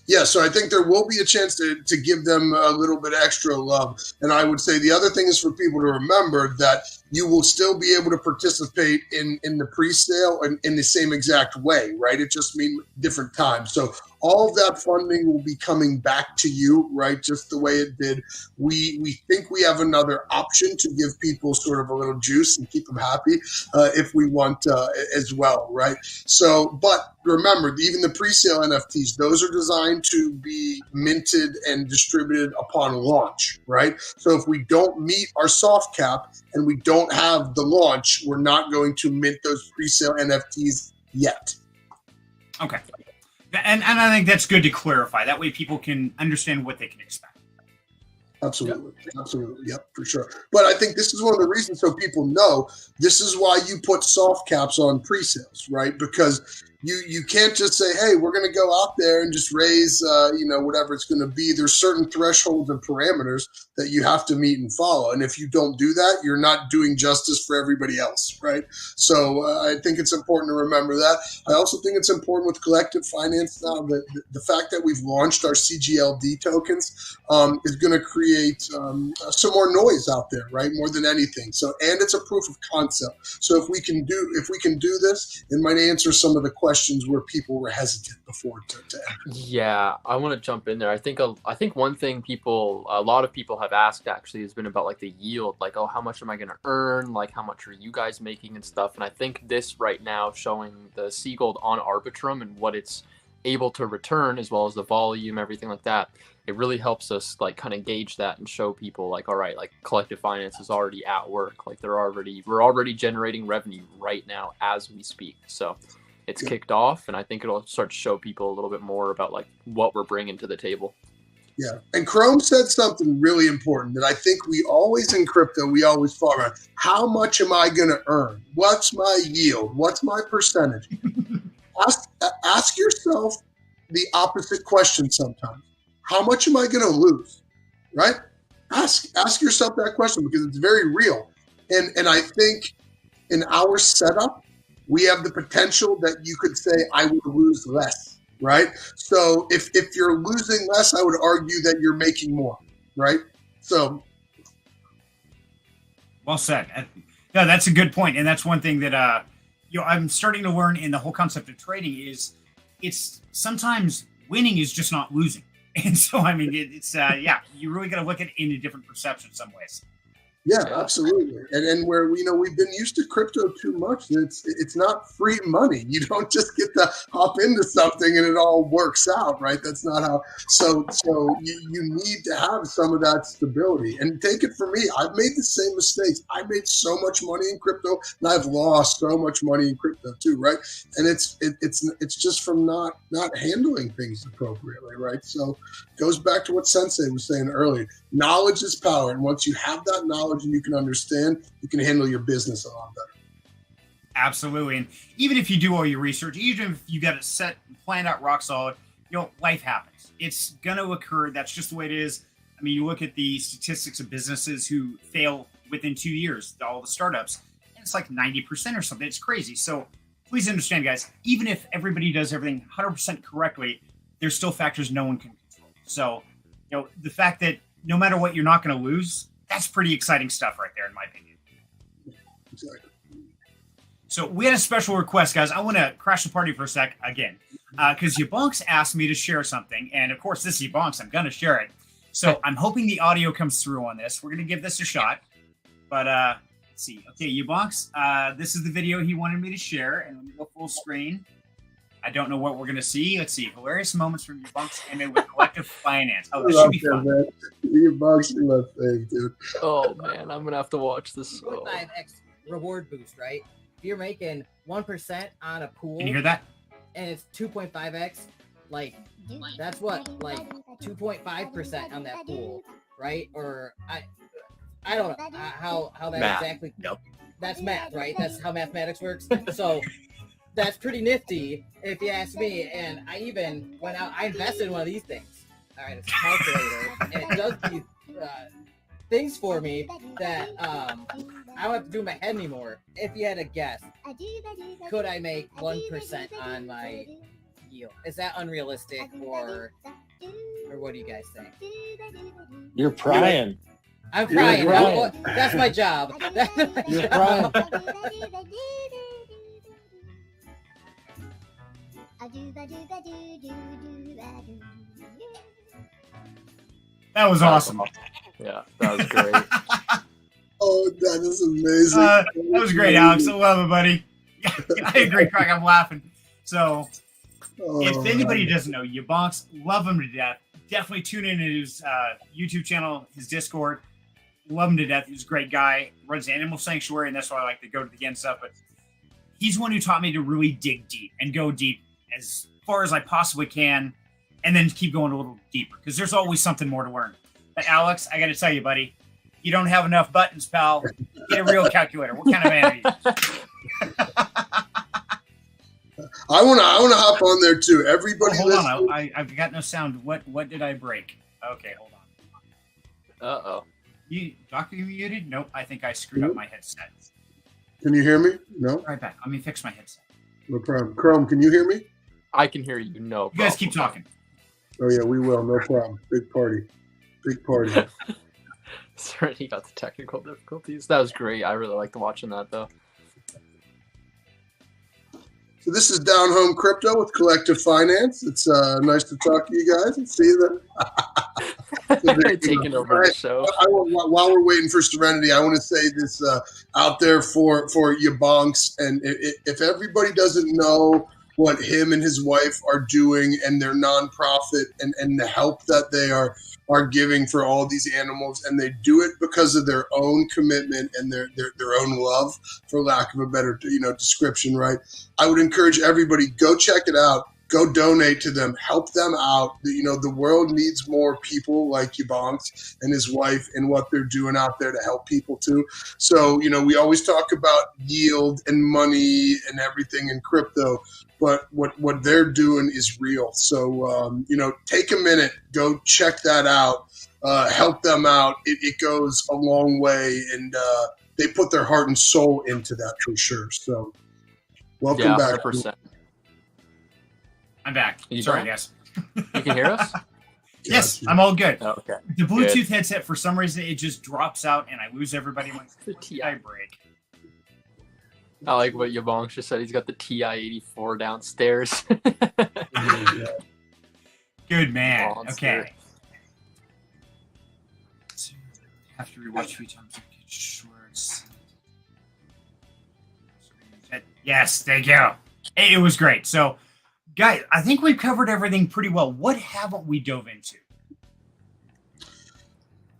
[SPEAKER 2] Yeah, so I think there will be a chance to give them a little bit extra love. And I would say the other thing is for people to remember that you will still be able to participate in the pre-sale in the same exact way, right? It just means different times. So all of that funding will be coming back to you, right? Just the way it did. We think we have another option to give people sort of a little juice and keep them happy if we want as well, right? So, but remember, even the pre-sale NFTs, those are designed to be minted and distributed upon launch, right? So if we don't meet our soft cap and we don't have the launch, we're not going to mint those pre-sale NFTs yet.
[SPEAKER 1] Okay. And I think that's good to clarify. That way people can understand what they can expect.
[SPEAKER 2] Absolutely. Yep. Absolutely. Yep, for sure. But I think this is one of the reasons so people know this is why you put soft caps on pre-sales, right? Because you can't just say, hey, we're going to go out there and just raise, whatever it's going to be. There's certain thresholds and parameters that you have to meet and follow. And if you don't do that, you're not doing justice for everybody else, right? So I think it's important to remember that. I also think it's important with collective finance now that the fact that we've launched our CGLD tokens is going to create some more noise out there, right? More than anything. So, and it's a proof of concept. So if we can do this, it might answer some of the questions where people were hesitant before to enter.
[SPEAKER 4] Yeah, I want to jump in there. I think one thing a lot of people have asked actually has been about like the yield, like, oh, how much am I going to earn? Like, how much are you guys making and stuff? And I think this right now showing the Sea Gold on Arbitrum and what it's able to return, as well as the volume, everything like that, it really helps us like kind of gauge that and show people like, all right, like collective finance is already at work. Like we're already generating revenue right now as we speak. So it's kicked off, and I think it'll start to show people a little bit more about like what we're bringing to the table.
[SPEAKER 2] Yeah. And Chrome said something really important that I think we always in crypto, we always fall around. How much am I going to earn? What's my yield? What's my percentage? Ask yourself the opposite question sometimes. How much am I going to lose? Right? Ask yourself that question because it's very real. And I think in our setup, we have the potential that you could say, I would lose less, right? So if you're losing less, I would argue that you're making more, right? So.
[SPEAKER 1] Well said. No, that's a good point. And that's one thing that, I'm starting to learn in the whole concept of trading is it's sometimes winning is just not losing. And so, I mean, it's you really got to look at it in a different perception in some ways.
[SPEAKER 2] Yeah, absolutely. And where we've been used to crypto too much. It's not free money. You don't just get to hop into something and it all works out, right? That's not how. So you need to have some of that stability. And take it from me, I've made the same mistakes. I made so much money in crypto, and I've lost so much money in crypto too, right? And it's just from not handling things appropriately, right? So it goes back to what Sensei was saying earlier. Knowledge is power, and once you have that knowledge and you can understand, you can handle your business a lot better.
[SPEAKER 1] Absolutely. And even if you do all your research, even if you got it set, planned out rock solid, life happens. It's going to occur. That's just the way it is. I mean, you look at the statistics of businesses who fail within 2 years, all the startups, and it's like 90% or something. It's crazy. So please understand, guys, even if everybody does everything 100% correctly, there's still factors no one can control. So, the fact that no matter what, you're not going to lose, that's pretty exciting stuff right there, in my opinion.
[SPEAKER 2] Exactly.
[SPEAKER 1] So we had a special request, guys. I want to crash the party for a sec again, because Yabonks asked me to share something. And of course, this is Yabonks. I'm going to share it. So I'm hoping the audio comes through on this. We're going to give this a shot. But let's see. Okay, Yabonks, this is the video he wanted me to share. And let me go full screen. I don't know what we're going to see. Let's see. Hilarious moments from Yabonks and with collective finance. Oh, this should be fun.
[SPEAKER 2] Yabonks, you love things, dude.
[SPEAKER 4] Oh, man. I'm going to have to watch this.
[SPEAKER 6] 5x reward boost, right? If you're making 1% on a pool.
[SPEAKER 1] Can you hear that?
[SPEAKER 6] And it's 2.5x, like, that's what, like 2.5% on that pool, right? Or I don't know how that
[SPEAKER 4] math.
[SPEAKER 6] Exactly.
[SPEAKER 1] Nope.
[SPEAKER 6] That's math, right? That's how mathematics works. So that's pretty nifty if you ask me. And I even went out, I invested in one of these things. All right, it's a calculator, and it does these things for me that I don't have to do in my head anymore. If you had a guess, could I make 1% on my yield? Is that unrealistic, or what do you guys think?
[SPEAKER 7] You're prying.
[SPEAKER 6] I'm prying.
[SPEAKER 7] You're prying.
[SPEAKER 6] That's my job. That's my
[SPEAKER 7] You're
[SPEAKER 6] job.
[SPEAKER 7] prying.
[SPEAKER 1] That was awesome.
[SPEAKER 4] Yeah, that was great.
[SPEAKER 2] Oh, that is amazing.
[SPEAKER 1] That was great, Alex. I love it, buddy. I agree, Craig. I'm laughing. So, if anybody doesn't know, Yabonks, love him to death. Definitely tune in to his YouTube channel, his Discord. Love him to death. He's a great guy. Runs an animal sanctuary, and that's why I like to go to the end stuff. But he's one who taught me to really dig deep and go deep as far as I possibly can, and then keep going a little deeper, because there's always something more to learn. But Alex, I got to tell you, buddy, you don't have enough buttons, pal. Get a real calculator. What kind of man are you?
[SPEAKER 2] I want to hop on there too. Everybody,
[SPEAKER 1] hold on. I've got no sound. What did I break? Okay, hold on.
[SPEAKER 4] Uh-oh.
[SPEAKER 1] Doctor, you muted? Nope. I think I screwed up my headset.
[SPEAKER 2] Can you hear me? No.
[SPEAKER 1] Right back. Let me fix my headset.
[SPEAKER 2] No problem. Chrome, can you hear me?
[SPEAKER 4] I can hear you. No.
[SPEAKER 1] You guys keep talking.
[SPEAKER 2] Oh yeah, we will. No problem. Big party. Big party.
[SPEAKER 4] Sorry, he got the technical difficulties. That was great. I really liked watching that, though.
[SPEAKER 2] So this is Down Home Crypto with Collective Finance. It's nice to talk to you guys and see you then.
[SPEAKER 4] Taking over the show.
[SPEAKER 2] While we're waiting for Serenity, I want to say this out there for Yabonks. And if everybody doesn't know what him and his wife are doing and their nonprofit and the help that they are giving for all these animals, and they do it because of their own commitment and their own love, for lack of a better description, right? I would encourage everybody, go check it out. Go donate to them. Help them out. The world needs more people like Yabonks and his wife and what they're doing out there to help people too. So, we always talk about yield and money and everything in crypto, but what they're doing is real. So, take a minute, go check that out, help them out. It goes a long way, and they put their heart and soul into that for sure. So welcome back.
[SPEAKER 4] 100%.
[SPEAKER 1] I'm back.
[SPEAKER 4] You
[SPEAKER 1] Sorry,
[SPEAKER 4] back?
[SPEAKER 1] guys.
[SPEAKER 4] You can hear us?
[SPEAKER 1] Yes, I'm all good.
[SPEAKER 4] Oh, okay.
[SPEAKER 1] The Bluetooth headset, for some reason, it just drops out and I lose everybody.
[SPEAKER 4] The TI
[SPEAKER 1] break.
[SPEAKER 4] I like what Yabonks just said. He's got the TI-84 downstairs.
[SPEAKER 1] Good man.
[SPEAKER 4] Monster.
[SPEAKER 1] Okay. Have to rewatch 3 times. Schwartz. Yes, thank you. It was great. So, guys, I think we've covered everything pretty well. What haven't we dove into?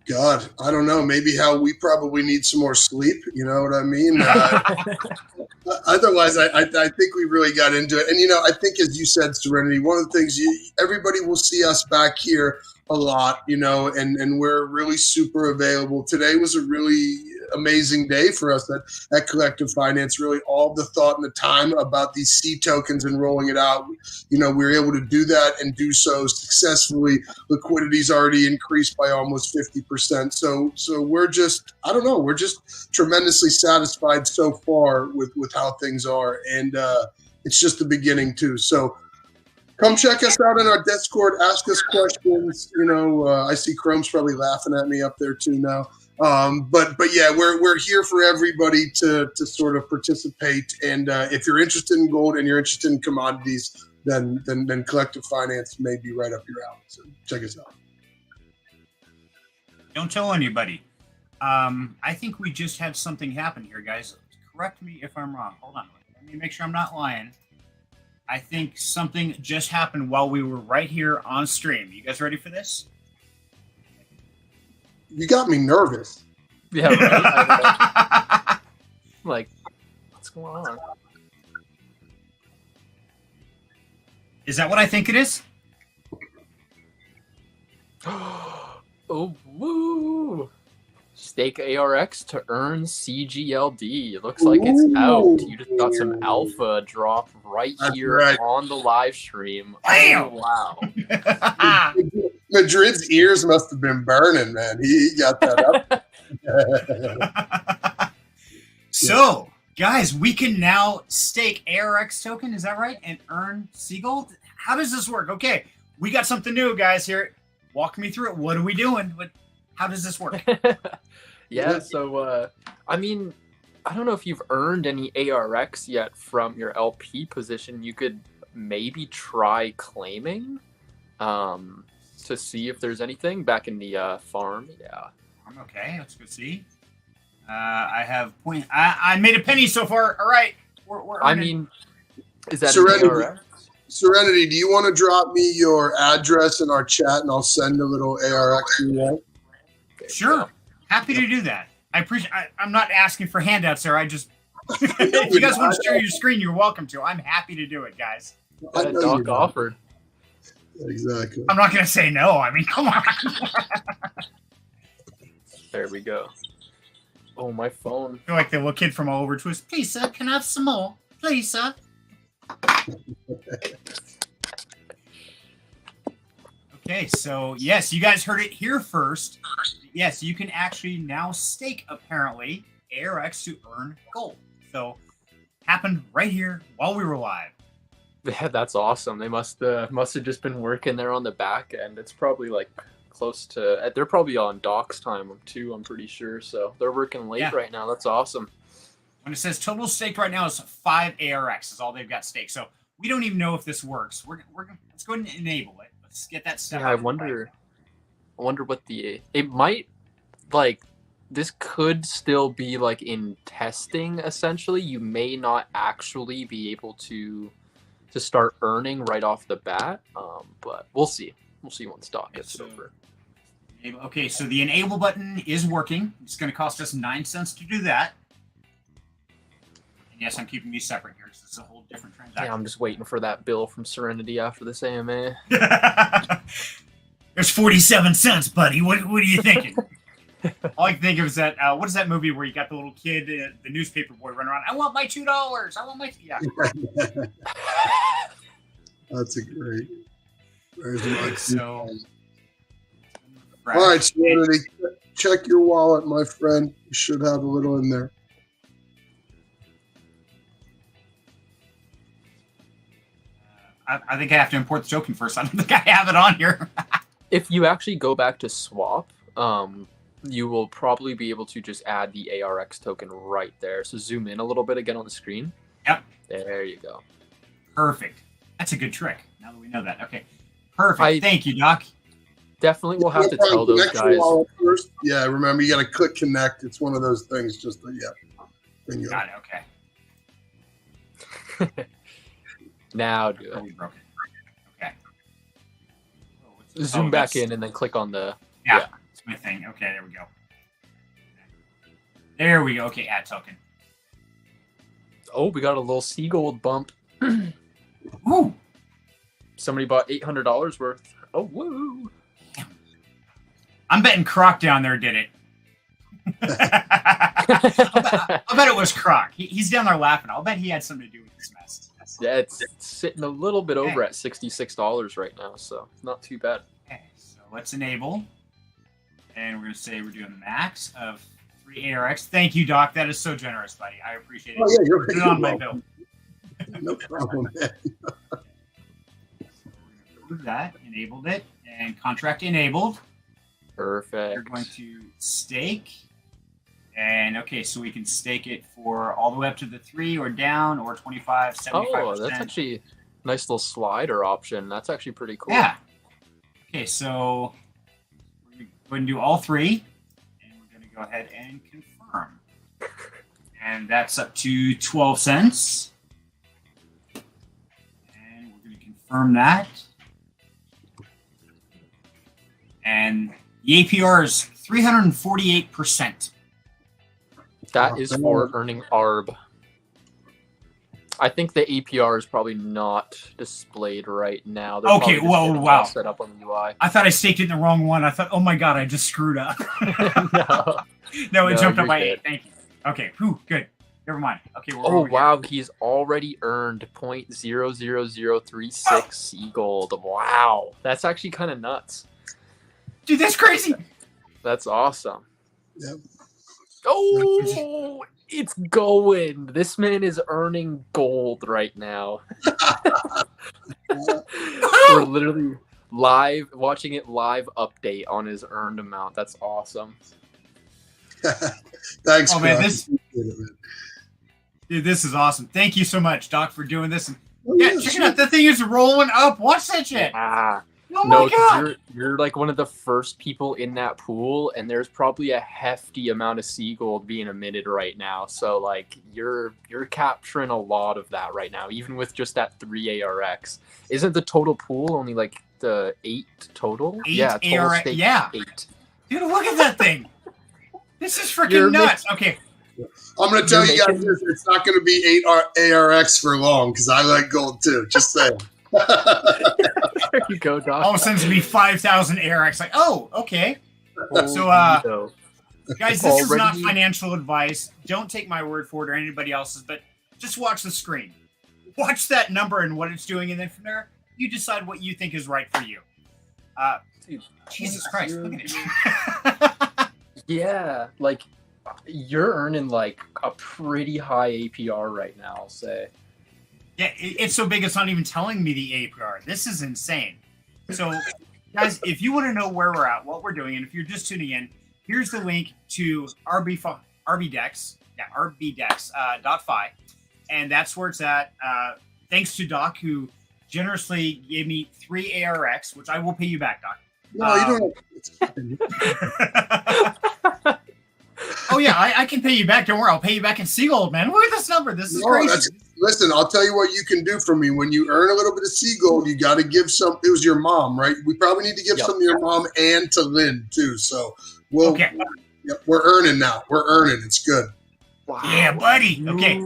[SPEAKER 2] God, I don't know. Maybe how we probably need some more sleep. You know what I mean? Otherwise, I think we really got into it. And, I think, as you said, Serenity, one of the things everybody will see us back here a lot, and we're really super available. Today was a really amazing day for us at Collective Finance. Really, all the thought and the time about these C tokens and rolling it out. We were able to do that and do so successfully. Liquidity's already increased by almost 50%. So we're just, I don't know, we're just tremendously satisfied so far with how things are, and it's just the beginning too. So come check us out in our Discord. Ask us questions. I see Chrome's probably laughing at me up there too now. But yeah, we're here for everybody to sort of participate. And if you're interested in gold and you're interested in commodities, then Collective Finance may be right up your alley. So check us out.
[SPEAKER 1] Don't tell anybody. I think we just had something happen here, guys. Correct me if I'm wrong. Hold on. Let me make sure I'm not lying. I think something just happened while we were right here on stream. You guys ready for this?
[SPEAKER 2] You got me nervous.
[SPEAKER 4] Yeah, right? Like, what's going on?
[SPEAKER 1] Is that what I think it is?
[SPEAKER 4] Oh, woo! Stake ARX to earn CGLD. Looks like it's out. You just got some alpha drop right here on the live stream.
[SPEAKER 1] Bam!
[SPEAKER 4] Oh, wow.
[SPEAKER 2] Madrid's ears must have been burning, man. He got that up.
[SPEAKER 1] So, guys, we can now stake ARX token, is that right? And earn Seagold? How does this work? Okay, we got something new, guys, here. Walk me through it. What are we doing? How does this work?
[SPEAKER 4] Yeah, so, I mean, I don't know if you've earned any ARX yet from your LP position. You could maybe try claiming to see if there's anything back in the farm. Yeah.
[SPEAKER 1] Okay, let's go see. I have point. I made a penny so far. All right. We're
[SPEAKER 4] I mean, is that
[SPEAKER 2] Serenity,
[SPEAKER 4] an ARX?
[SPEAKER 2] Serenity, do you want to drop me your address in our chat and I'll send a little ARX you want?
[SPEAKER 4] Okay,
[SPEAKER 1] Sure.
[SPEAKER 4] yeah.
[SPEAKER 1] Happy to do that. I appreciate. I'm not asking for handouts, sir. I just. If you guys want to share your screen, you're welcome to. I'm happy to do it, guys.
[SPEAKER 4] Doc offered.
[SPEAKER 2] Exactly.
[SPEAKER 1] I'm not going to say no. I mean, come on.
[SPEAKER 4] There we go. Oh, my phone.
[SPEAKER 1] I feel like the little kid from All Over Twist. Please, sir, can I have some more? Please, sir. Okay, so yes, you guys heard it here first. Yes, you can actually now stake, apparently, ARX to earn gold. So, happened right here while we were live.
[SPEAKER 4] Yeah, that's awesome. They must have just been working there on the back end. It's probably like close to. They're probably on Doc's time too. I'm pretty sure. So they're working late right now. That's awesome.
[SPEAKER 1] When it says total staked right now is 5 ARX is all they've got staked. So we don't even know if this works. Let's go ahead and enable it. Let's get that stuff.
[SPEAKER 4] Yeah, I wonder what it might like. This could still be like in testing. Essentially, you may not actually be able to start earning right off the bat. But we'll see. We'll see once Doc gets it over.
[SPEAKER 1] Okay, so the enable button is working. It's going to cost us 9 cents to do that. And yes, I'm keeping these separate here because it's a whole different transaction.
[SPEAKER 4] Yeah, I'm just waiting for that bill from Serenity after this AMA.
[SPEAKER 1] There's 47 cents, buddy. What are you thinking? All I can think of is that, what is that movie where you got the little kid, the newspaper boy running around, I want my $2. I want my... Yeah.
[SPEAKER 2] That's a great... There's
[SPEAKER 1] so...
[SPEAKER 2] All right, Serenity, check your wallet, my friend. You should have a little in there.
[SPEAKER 1] I think I have to import the token first. I don't think I have it on here.
[SPEAKER 4] If you actually go back to swap, you will probably be able to just add the ARX token right there. So zoom in a little bit again on the screen.
[SPEAKER 1] Yep.
[SPEAKER 4] There you go.
[SPEAKER 1] Perfect. That's a good trick. Now that we know that. Okay. Perfect. Thank you, Doc.
[SPEAKER 4] Definitely we'll have to
[SPEAKER 2] Probably
[SPEAKER 4] tell those
[SPEAKER 2] connect your
[SPEAKER 4] guys.
[SPEAKER 2] wallet first. Yeah, remember you got to click connect. It's one of those things. Just bingo.
[SPEAKER 1] Got it. Okay.
[SPEAKER 4] Now do
[SPEAKER 1] Oh,
[SPEAKER 4] it.
[SPEAKER 1] we broke it. Okay. Oh,
[SPEAKER 4] Zoom back
[SPEAKER 1] that's-
[SPEAKER 4] in and then click on the.
[SPEAKER 1] Yeah, it's my thing. Okay, there we go. There we go. Okay, add token.
[SPEAKER 4] Oh, we got a little Seagold bump.
[SPEAKER 1] Ooh.
[SPEAKER 4] Somebody bought $800 worth. Oh, woo!
[SPEAKER 1] I'm betting Croc down there did it. I'll bet it was Croc. He's down there laughing. I'll bet he had something to do with this mess.
[SPEAKER 4] Yeah, it's sitting a little bit over at $66 right now, so not too bad.
[SPEAKER 1] Okay, so let's enable. And we're going to say we're doing the max of 3 ARX. Thank you, Doc. That is so generous, buddy. I appreciate it.
[SPEAKER 2] Oh yeah, you're
[SPEAKER 1] Put it on my bill.
[SPEAKER 2] No problem. Man.
[SPEAKER 1] Remove that. Enabled it. And contract enabled.
[SPEAKER 4] Perfect.
[SPEAKER 1] You're going to stake. And okay, so we can stake it for all the way up to the 3 or down or 25, 75%.
[SPEAKER 4] Oh, that's actually a nice little slider option. That's actually pretty cool.
[SPEAKER 1] Yeah. Okay, so we're going to do all 3. And we're going to go ahead and confirm. And that's up to 12 cents. And we're going to confirm that. And the APR is 348%.
[SPEAKER 4] That is for earning ARB. I think the APR is probably not displayed right now. They're
[SPEAKER 1] Okay,
[SPEAKER 4] probably just
[SPEAKER 1] whoa,
[SPEAKER 4] getting
[SPEAKER 1] wow.
[SPEAKER 4] all set up on the UI.
[SPEAKER 1] I thought I staked it in the wrong one. I thought, oh my god, I just screwed up.
[SPEAKER 4] No.
[SPEAKER 1] No, it
[SPEAKER 4] No,
[SPEAKER 1] jumped up
[SPEAKER 4] you're
[SPEAKER 1] by
[SPEAKER 4] good.
[SPEAKER 1] 8. Thank you. Okay, whew, good. Never mind. Okay, we're
[SPEAKER 4] Oh
[SPEAKER 1] over here.
[SPEAKER 4] wow, he's already earned 0.00036 Sea Gold. Wow, that's actually kind of nuts.
[SPEAKER 1] Dude, that's crazy.
[SPEAKER 4] That's awesome.
[SPEAKER 2] Yep.
[SPEAKER 4] Oh, it's going. This man is earning gold right now. We're literally watching it live update on his earned amount. That's awesome.
[SPEAKER 2] Thanks,
[SPEAKER 1] Oh man,
[SPEAKER 2] Croc.
[SPEAKER 1] this
[SPEAKER 2] Appreciate it, man.
[SPEAKER 1] dude, this is awesome. Thank you so much, Doc, for doing this. And
[SPEAKER 2] Oh,
[SPEAKER 1] yeah, check it out. The thing is rolling up. Watch that shit.
[SPEAKER 4] Ah.
[SPEAKER 1] Oh
[SPEAKER 4] No,
[SPEAKER 1] my
[SPEAKER 4] 'cause
[SPEAKER 1] god.
[SPEAKER 4] you're like one of the first people in that pool, and there's probably a hefty amount of Sea Gold being emitted right now. So like you're capturing a lot of that right now, even with just that 3 ARX. Isn't the total pool only like the 8 total?
[SPEAKER 1] 8
[SPEAKER 4] yeah, total
[SPEAKER 1] ARX,
[SPEAKER 4] stake
[SPEAKER 1] yeah.
[SPEAKER 4] 8.
[SPEAKER 1] Dude, look at that thing. This is freaking
[SPEAKER 4] You're
[SPEAKER 1] nuts. Okay.
[SPEAKER 2] I'm going to tell
[SPEAKER 4] You're
[SPEAKER 2] you guys
[SPEAKER 4] making-
[SPEAKER 2] this. It's not going to be 8 ARX for long because I like gold too. Just saying.
[SPEAKER 4] There you go, Doc.
[SPEAKER 1] All of a sudden, it's going to be 5,000 ARX. Like, oh, okay. So,
[SPEAKER 4] Holy
[SPEAKER 1] guys, this is not
[SPEAKER 4] Already-
[SPEAKER 1] financial advice. Don't take my word for it or anybody else's, but just watch the screen. Watch that number and what it's doing, and then from there, you decide what you think is right for you.
[SPEAKER 4] Dude,
[SPEAKER 1] Jesus Christ, look at it.
[SPEAKER 4] yeah, like you're earning like a pretty high APR right now, I'll say.
[SPEAKER 1] Yeah, it's so big it's not even telling me the APR. This is insane. So, guys, if you want to know where we're at, what we're doing, and if you're just tuning in, here's the link to RBDex, RBDex.fi, and that's where it's at. Thanks to Doc, who generously gave me 3 ARX, which I will pay you back, Doc.
[SPEAKER 2] No, you don't. It's fine.
[SPEAKER 1] Oh yeah, I can pay you back. Don't worry, I'll pay you back in Seagold, man. Look at this number. This is
[SPEAKER 2] No,
[SPEAKER 1] crazy.
[SPEAKER 2] Listen, I'll tell you what you can do for me. When you earn a little bit of Sea Gold, you got to give some. It was your mom, right? We probably need to give
[SPEAKER 4] Yep.
[SPEAKER 2] some to your mom and to Lynn too. So we'll.
[SPEAKER 1] Okay.
[SPEAKER 2] Yep, we're earning now. We're earning. It's good.
[SPEAKER 4] Wow.
[SPEAKER 1] Yeah, buddy. Okay.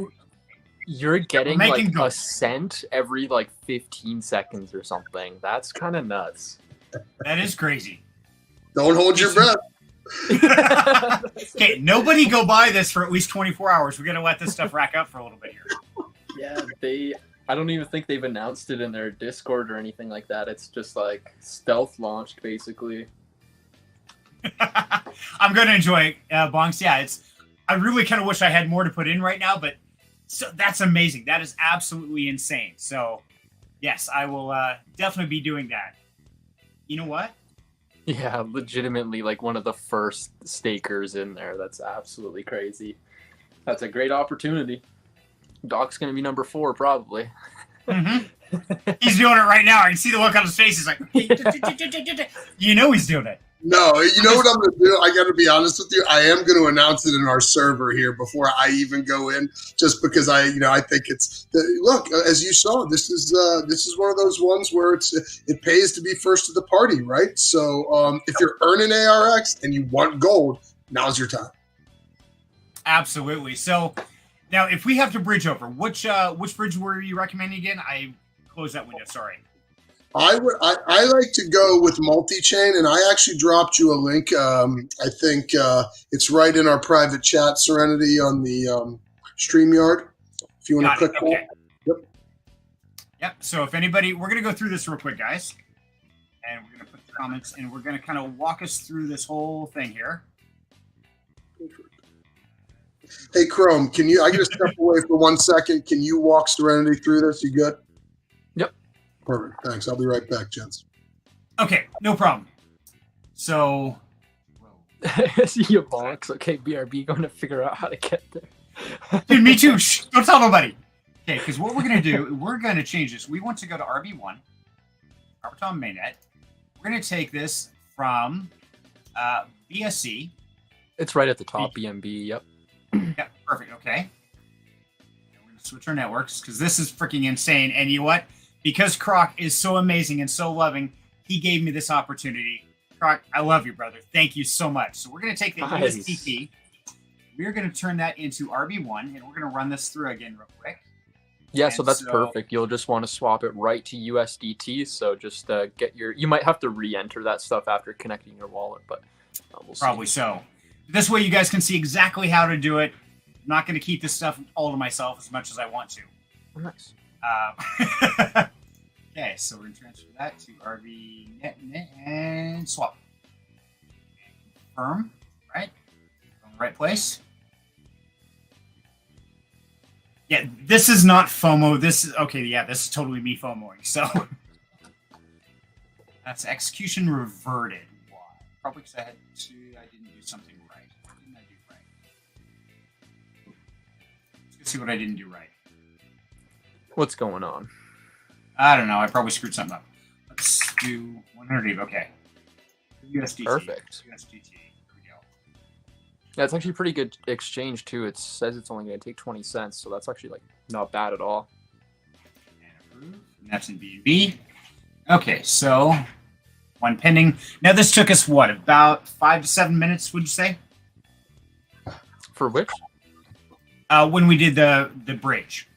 [SPEAKER 4] You're getting
[SPEAKER 1] We're
[SPEAKER 4] like
[SPEAKER 1] making go.
[SPEAKER 4] a cent every like 15 seconds or something. That's kind of nuts.
[SPEAKER 1] That is crazy.
[SPEAKER 2] Don't hold your breath.
[SPEAKER 1] Okay, nobody go buy this for at least 24 hours. We're gonna let this stuff rack up for a little bit here.
[SPEAKER 4] Yeah, I don't even think they've announced it in their Discord or anything like that. It's just like stealth launched basically.
[SPEAKER 1] I'm gonna enjoy it, Bonks. Yeah, I really kind of wish I had more to put in right now, but that's amazing. That is absolutely insane. So, yes, I will definitely be doing that. You know what?
[SPEAKER 4] Yeah, legitimately like one of the first stakers in there. That's absolutely crazy. That's a great opportunity. Doc's gonna be number 4 probably.
[SPEAKER 1] Mm-hmm. He's doing it right now. I can see the look on his face. He's like, you know he's doing it.
[SPEAKER 2] No, you know what I'm going to do? I got to be honest with you. I am going to announce it in our server here before I even go in, just because I think it's look, as you saw, this is one of those ones where it pays to be first to the party, right? So if you're earning ARX and you want gold, now's your time.
[SPEAKER 1] Absolutely. So now, if we have to bridge over, which bridge were you recommending again? I closed that window. Sorry.
[SPEAKER 2] I like to go with multi-chain, and I actually dropped you a link. I think it's right in our private chat, Serenity, on the StreamYard. If you want to click
[SPEAKER 1] okay.
[SPEAKER 2] Yep.
[SPEAKER 1] Yep. So if anybody, we're going to go through this real quick, guys. And we're going to put the comments, and we're going to kind of walk us through this whole thing here.
[SPEAKER 2] Hey, Chrome, I got to step away for 1 second. Can you walk Serenity through this? You good?
[SPEAKER 4] Yep.
[SPEAKER 2] Perfect. Thanks. I'll be right back, gents.
[SPEAKER 1] Okay, no problem. So,
[SPEAKER 4] you bollocks. Okay, BRB going to figure out how to get there.
[SPEAKER 1] dude, me too. Shh, don't tell nobody. Okay, because what we're going to do, we're going to change this. We want to go to RB1, Arbitrum mainnet. We're going to take this from BSC.
[SPEAKER 4] It's right at the top, BNB, yep.
[SPEAKER 1] Yeah, perfect. Okay. We're going to switch our networks because this is freaking insane. And you know what? Because Croc is so amazing and so loving, he gave me this opportunity. Croc, I love you, brother. Thank you so much. So we're going to take the USDT. We're going to turn that into RB1, and we're going to run this through again real quick.
[SPEAKER 4] Yeah, so that's perfect. You'll just want to swap it right to USDT. So just get you might have to re-enter that stuff after connecting your wallet, but we'll see.
[SPEAKER 1] Probably so. This way you guys can see exactly how to do it. I'm not going to keep this stuff all to myself as much as I want to.
[SPEAKER 4] Oh, nice.
[SPEAKER 1] Okay, so we're going to transfer that to RVNet and swap. Confirm, right? On the right place. Yeah, this is not FOMO. This is, okay, yeah, this is totally me FOMOing. So that's execution reverted. Why? Probably because I didn't do something right. What didn't I do right? Let's see what I didn't do right.
[SPEAKER 4] What's going on?
[SPEAKER 1] I don't know. I probably screwed something up. Let's do 100. Okay. USDT.
[SPEAKER 4] Perfect.
[SPEAKER 1] USDT. Here we go.
[SPEAKER 4] Yeah, it's actually a pretty good exchange too. It says it's only going to take 20 cents, so that's actually like not bad at all.
[SPEAKER 1] And approve. And that's in BNB. Okay, so one pending. Now this took us what, about 5 to 7 minutes? Would you say?
[SPEAKER 4] For which?
[SPEAKER 1] When we did the bridge.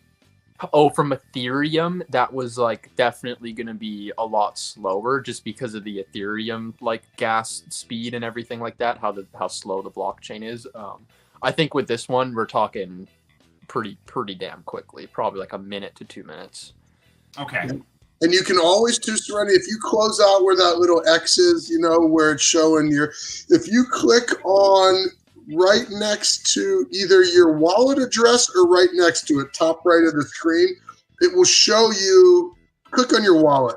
[SPEAKER 4] Oh, from Ethereum, that was like definitely going to be a lot slower just because of the Ethereum like gas speed and everything like that, how slow the blockchain is. I think with this one, we're talking pretty damn quickly, probably like a minute to 2 minutes.
[SPEAKER 1] Okay.
[SPEAKER 2] And you can always do Serenity if you close out where that little X is, where it's showing if you click on right next to either your wallet address or right next to it, top right of the screen, it will show you, click on your wallet.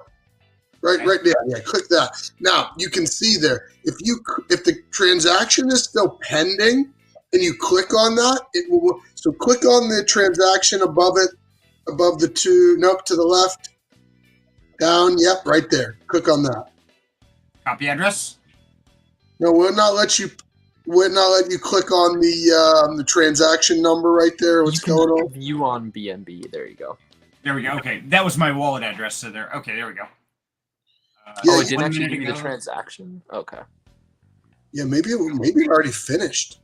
[SPEAKER 2] Right there. Yeah, click that. Now you can see there, if the transaction is still pending and you click on that, it will, so click on the transaction above it, above the two, nope, to the left, down, yep, right there. Click on that.
[SPEAKER 1] Copy address?
[SPEAKER 2] No, we'll not let you click on the transaction number right there. What's going on?
[SPEAKER 4] View on BNB. There you go.
[SPEAKER 1] There we go. Okay, that was my wallet address. So there. Okay, there we go.
[SPEAKER 4] Oh, it didn't actually give you the transaction. Okay.
[SPEAKER 2] Yeah, maybe it already finished.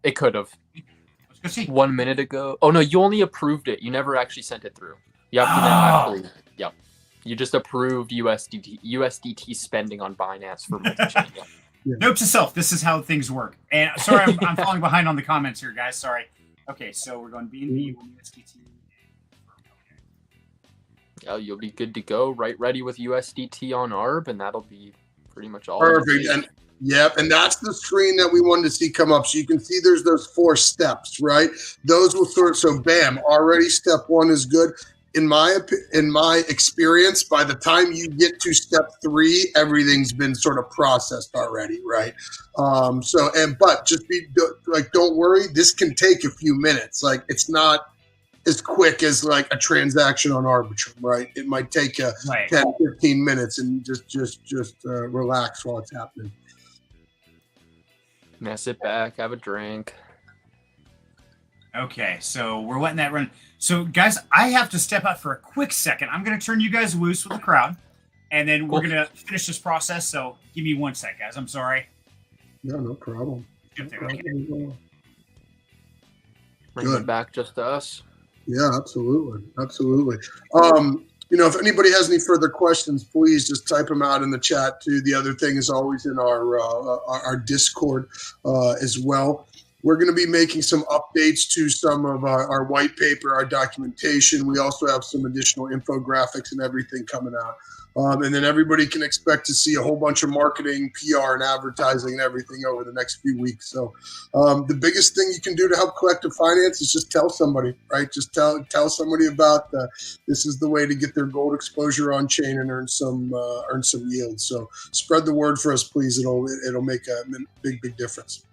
[SPEAKER 4] It could have.
[SPEAKER 1] Let's go see.
[SPEAKER 4] 1 minute ago. Oh no, you only approved it. You never actually sent it through. You have to now actually. Yep. You just approved USDT spending on Binance for multi-chain.
[SPEAKER 2] Yeah.
[SPEAKER 1] Note to self: this is how things work. And sorry, I'm falling behind on the comments here, guys. Sorry. Okay, so we're going BNB, USDT.
[SPEAKER 4] Yeah, you'll be good to go. Right, ready with USDT on ARB, and that'll be pretty much all.
[SPEAKER 2] Perfect. And that's the screen that we wanted to see come up. So you can see there's those 4 steps, right? Those will so bam, already step 1 is good. In my experience, by the time you get to step 3, everything's been sort of processed already, right? But just don't worry. This can take a few minutes. Like it's not as quick as like a transaction on Arbitrum, right? It might take you
[SPEAKER 1] Right.
[SPEAKER 2] 10, 15 minutes and just relax while it's happening.
[SPEAKER 4] Yeah, sit back, have a drink.
[SPEAKER 1] Okay, so we're letting that run. So, guys, I have to step out for a quick second. I'm going to turn you guys loose with the crowd, and then we're
[SPEAKER 4] Cool.
[SPEAKER 1] going to finish this process. So, give me 1 sec, guys. I'm sorry.
[SPEAKER 2] Yeah, no problem.
[SPEAKER 1] Get there.
[SPEAKER 2] No
[SPEAKER 1] Okay.
[SPEAKER 2] problem at all.
[SPEAKER 4] Bring
[SPEAKER 2] Good.
[SPEAKER 4] it back just to us.
[SPEAKER 2] Yeah, absolutely. Absolutely. If anybody has any further questions, please just type them out in the chat too. The other thing is always in our Discord as well. We're going to be making some updates to some of our white paper, our documentation. We also have some additional infographics and everything coming out. And then everybody can expect to see a whole bunch of marketing, PR, and advertising and everything over the next few weeks. So the biggest thing you can do to help collective finance is just tell somebody, right? Just tell somebody about this is the way to get their gold exposure on chain and earn some yield. So spread the word for us, please. It'll make a big difference.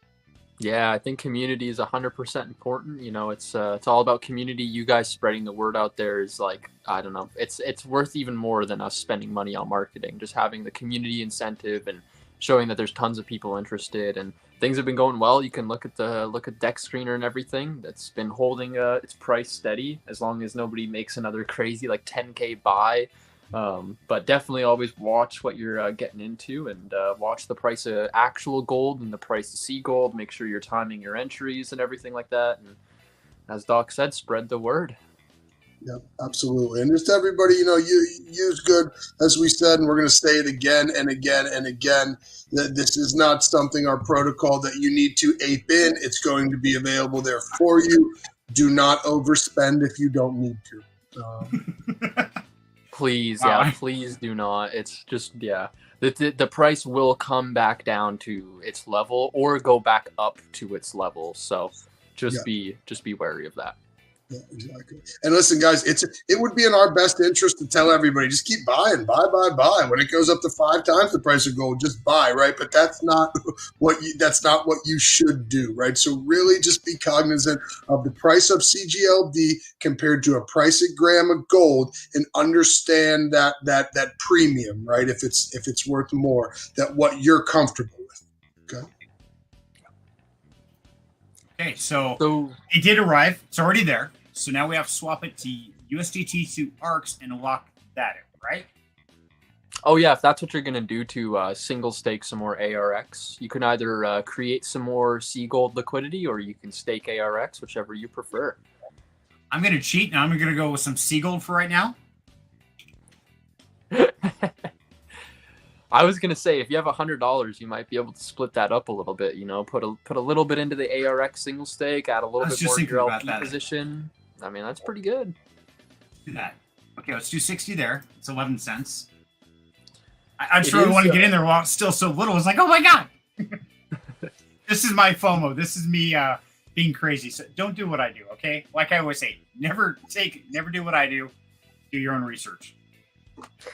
[SPEAKER 4] Yeah, I think community is 100% important. It's all about community. You guys spreading the word out there is like, I don't know, it's worth even more than us spending money on marketing. Just having the community incentive and showing that there's tons of people interested and things have been going well. You can look at Deck Screener and everything that's been holding its price steady as long as nobody makes another crazy like 10K buy. But definitely always watch what you're getting into and watch the price of actual gold and the price of sea gold. Make sure you're timing your entries and everything like that. And as Doc said, spread the word.
[SPEAKER 2] Yeah, absolutely. And just everybody, you use good, as we said, and we're going to say it again and again and again, that this is not something, our protocol, that you need to ape in. It's going to be available there for you. Do not overspend if you don't need to.
[SPEAKER 4] Please,
[SPEAKER 1] Wow.
[SPEAKER 4] yeah, please do not. It's just, yeah, the price will come back down to its level or go back up to its level. So just be wary of that.
[SPEAKER 2] Yeah, exactly. And listen, guys, it would be in our best interest to tell everybody, just keep buying, buy. When it goes up to 5 times the price of gold, just buy, right? But that's not what you should do, right? So really just be cognizant of the price of CGLD compared to a price a gram of gold and understand that premium, right? If it's worth more, that what you're comfortable with. Okay.
[SPEAKER 1] Okay, so it did arrive. It's already there. So now we have to swap it to USDT to ARCs and lock that in, right?
[SPEAKER 4] Oh yeah, if that's what you're gonna do to single stake some more ARX, you can either create some more sea gold liquidity or you can stake ARX, whichever you prefer.
[SPEAKER 1] I'm gonna cheat and I'm gonna go with some sea gold for right now.
[SPEAKER 4] I was gonna say if you have $100, you might be able to split that up a little bit. Put a little bit into the ARX single stake, add a little bit more to your LP position. I mean, that's pretty good.
[SPEAKER 1] Do that. Okay, let's do 60 there. It's 11 cents. I just really want to get in there while it's still so little. It's like, oh my god, this is my FOMO. This is me being crazy. So don't do what I do, okay? Like I always say, never do what I do. Do your own research.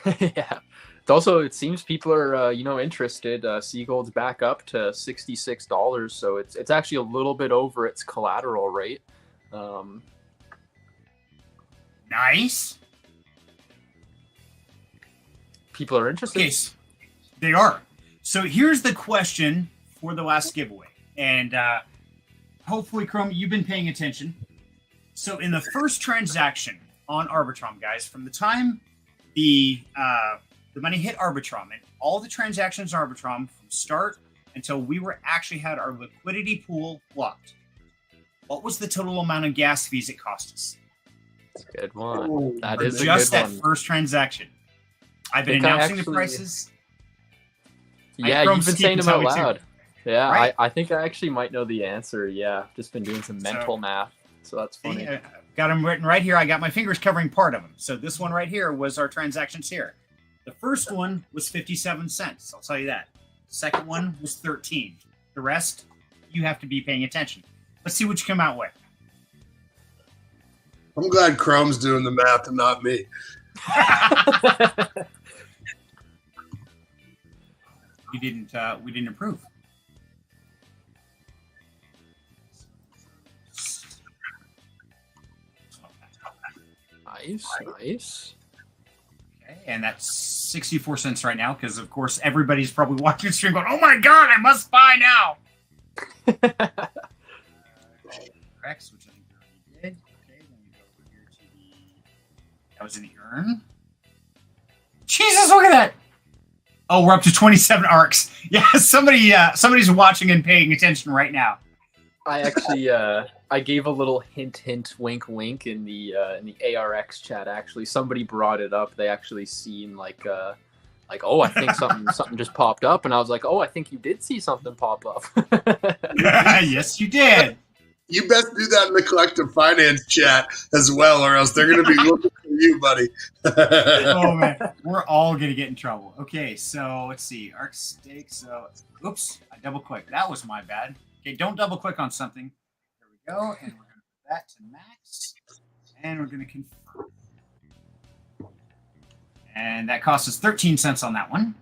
[SPEAKER 4] Yeah. Also, it seems people are, interested. Sea Gold's back up to $66, so it's actually a little bit over its collateral rate.
[SPEAKER 1] Nice.
[SPEAKER 4] People are interested.
[SPEAKER 1] Okay, they are. So here's the question for the last giveaway, and hopefully, Chrome, you've been paying attention. So in the first transaction on Arbitrum, guys, from the time the money hit Arbitrum and all the transactions on Arbitrum from start until we actually had our liquidity pool locked, what was the total amount of gas fees it cost us?
[SPEAKER 4] Good one. That is
[SPEAKER 1] just
[SPEAKER 4] a good
[SPEAKER 1] that
[SPEAKER 4] one.
[SPEAKER 1] first transaction. I've been announcing the prices.
[SPEAKER 4] Yeah, you've been saying them out loud. Yeah,
[SPEAKER 1] right?
[SPEAKER 4] I think I actually might know the answer. Yeah, just been doing some mental math. So that's funny.
[SPEAKER 1] Got them written right here. I got my fingers covering part of them. So this one right here was our transactions here. The first one was 57 cents. I'll tell you that. The second one was 13. The rest, you have to be paying attention. Let's see what you come out with.
[SPEAKER 2] I'm glad Chrome's doing the math and not me.
[SPEAKER 1] We didn't approve.
[SPEAKER 4] Nice.
[SPEAKER 1] Okay, and that's 64 cents right now because, of course, everybody's probably watching the stream going, "Oh my God, I must buy now." Rex, which I think we already did. Okay, then we go over here to that was an urn. Jesus, look at that! Oh, we're up to 27 arcs. Yeah, somebody's watching and paying attention right now.
[SPEAKER 4] I actually I gave a little hint, wink, in the ARX chat. Actually, somebody brought it up. They actually seen like oh, I think something just popped up, and I was like, oh, I think you did see something pop up.
[SPEAKER 1] Yes, you did.
[SPEAKER 2] You best do that in the collective finance chat as well, or else they're going to be looking for you, buddy.
[SPEAKER 1] Oh man, we're all gonna get in trouble. Okay, so let's see, arc stake. So, oops, I double clicked. That was my bad. Okay, don't double click on something. There we go, and we're gonna put that to max, and we're gonna confirm. And that cost us 13 cents on that one.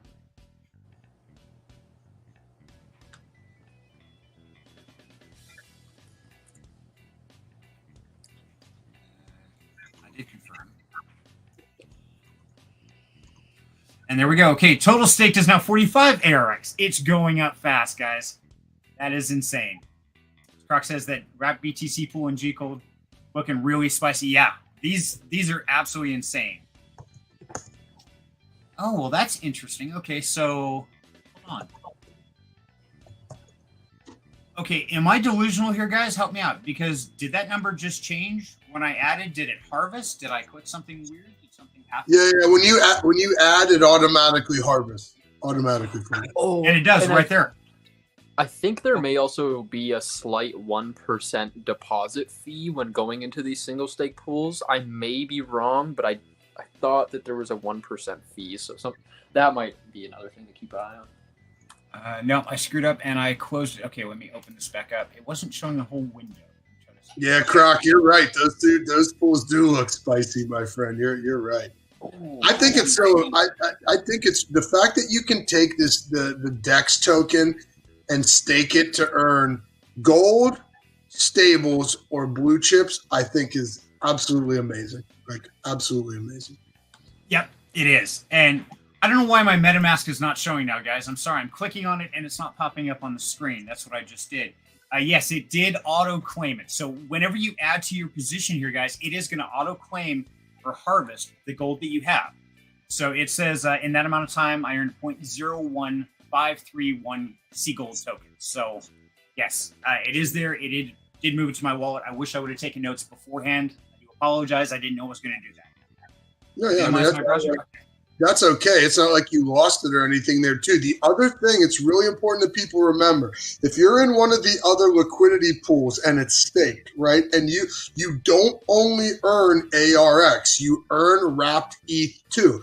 [SPEAKER 1] I did confirm. And there we go. Okay, total staked is now 45 ARX. It's going up fast, guys. That is insane. Croc says that Wrap BTC Pool and G Cold looking really spicy. Yeah, these are absolutely insane. Oh, well, that's interesting. Okay, so hold on. Okay, am I delusional here, guys? Help me out. Because did that number just change when I added? Did it harvest? Did I click something weird? Did something happen?
[SPEAKER 2] Yeah. When you add, it automatically harvests automatically for you.
[SPEAKER 4] Oh,
[SPEAKER 1] And it does right there.
[SPEAKER 4] I think there may also be a slight 1% deposit fee when going into these single stake pools. I may be wrong, but I thought that there was a 1% fee, so that might be another thing to keep an eye on.
[SPEAKER 1] No, I screwed up and I closed it. Okay, let me open this back up. It wasn't showing the whole window.
[SPEAKER 2] Yeah, Croc, you're right. Those pools do look spicy, my friend. You're right.
[SPEAKER 1] Oh,
[SPEAKER 2] I think it's so. I think it's the fact that you can take the DEX token and stake it to earn gold, stables, or blue chips. I think is absolutely amazing. Like absolutely amazing.
[SPEAKER 1] Yep, it is. And I don't know why my MetaMask is not showing now, guys. I'm sorry. I'm clicking on it and it's not popping up on the screen. That's what I just did. Yes, it did auto-claim it. So whenever you add to your position here, guys, it is going to auto-claim or harvest the gold that you have. So it says in that amount of time, I earned 0.01531 C gold tokens. So yes, it is there. It did move it to my wallet. I wish I would have taken notes beforehand. I do apologize. I didn't know I was going to do that.
[SPEAKER 2] Yeah. I mean, that's okay. It's not like you lost it or anything there, too. The other thing, it's really important that people remember, if you're in one of the other liquidity pools and it's staked, right, and you don't only earn ARX, you earn wrapped ETH too.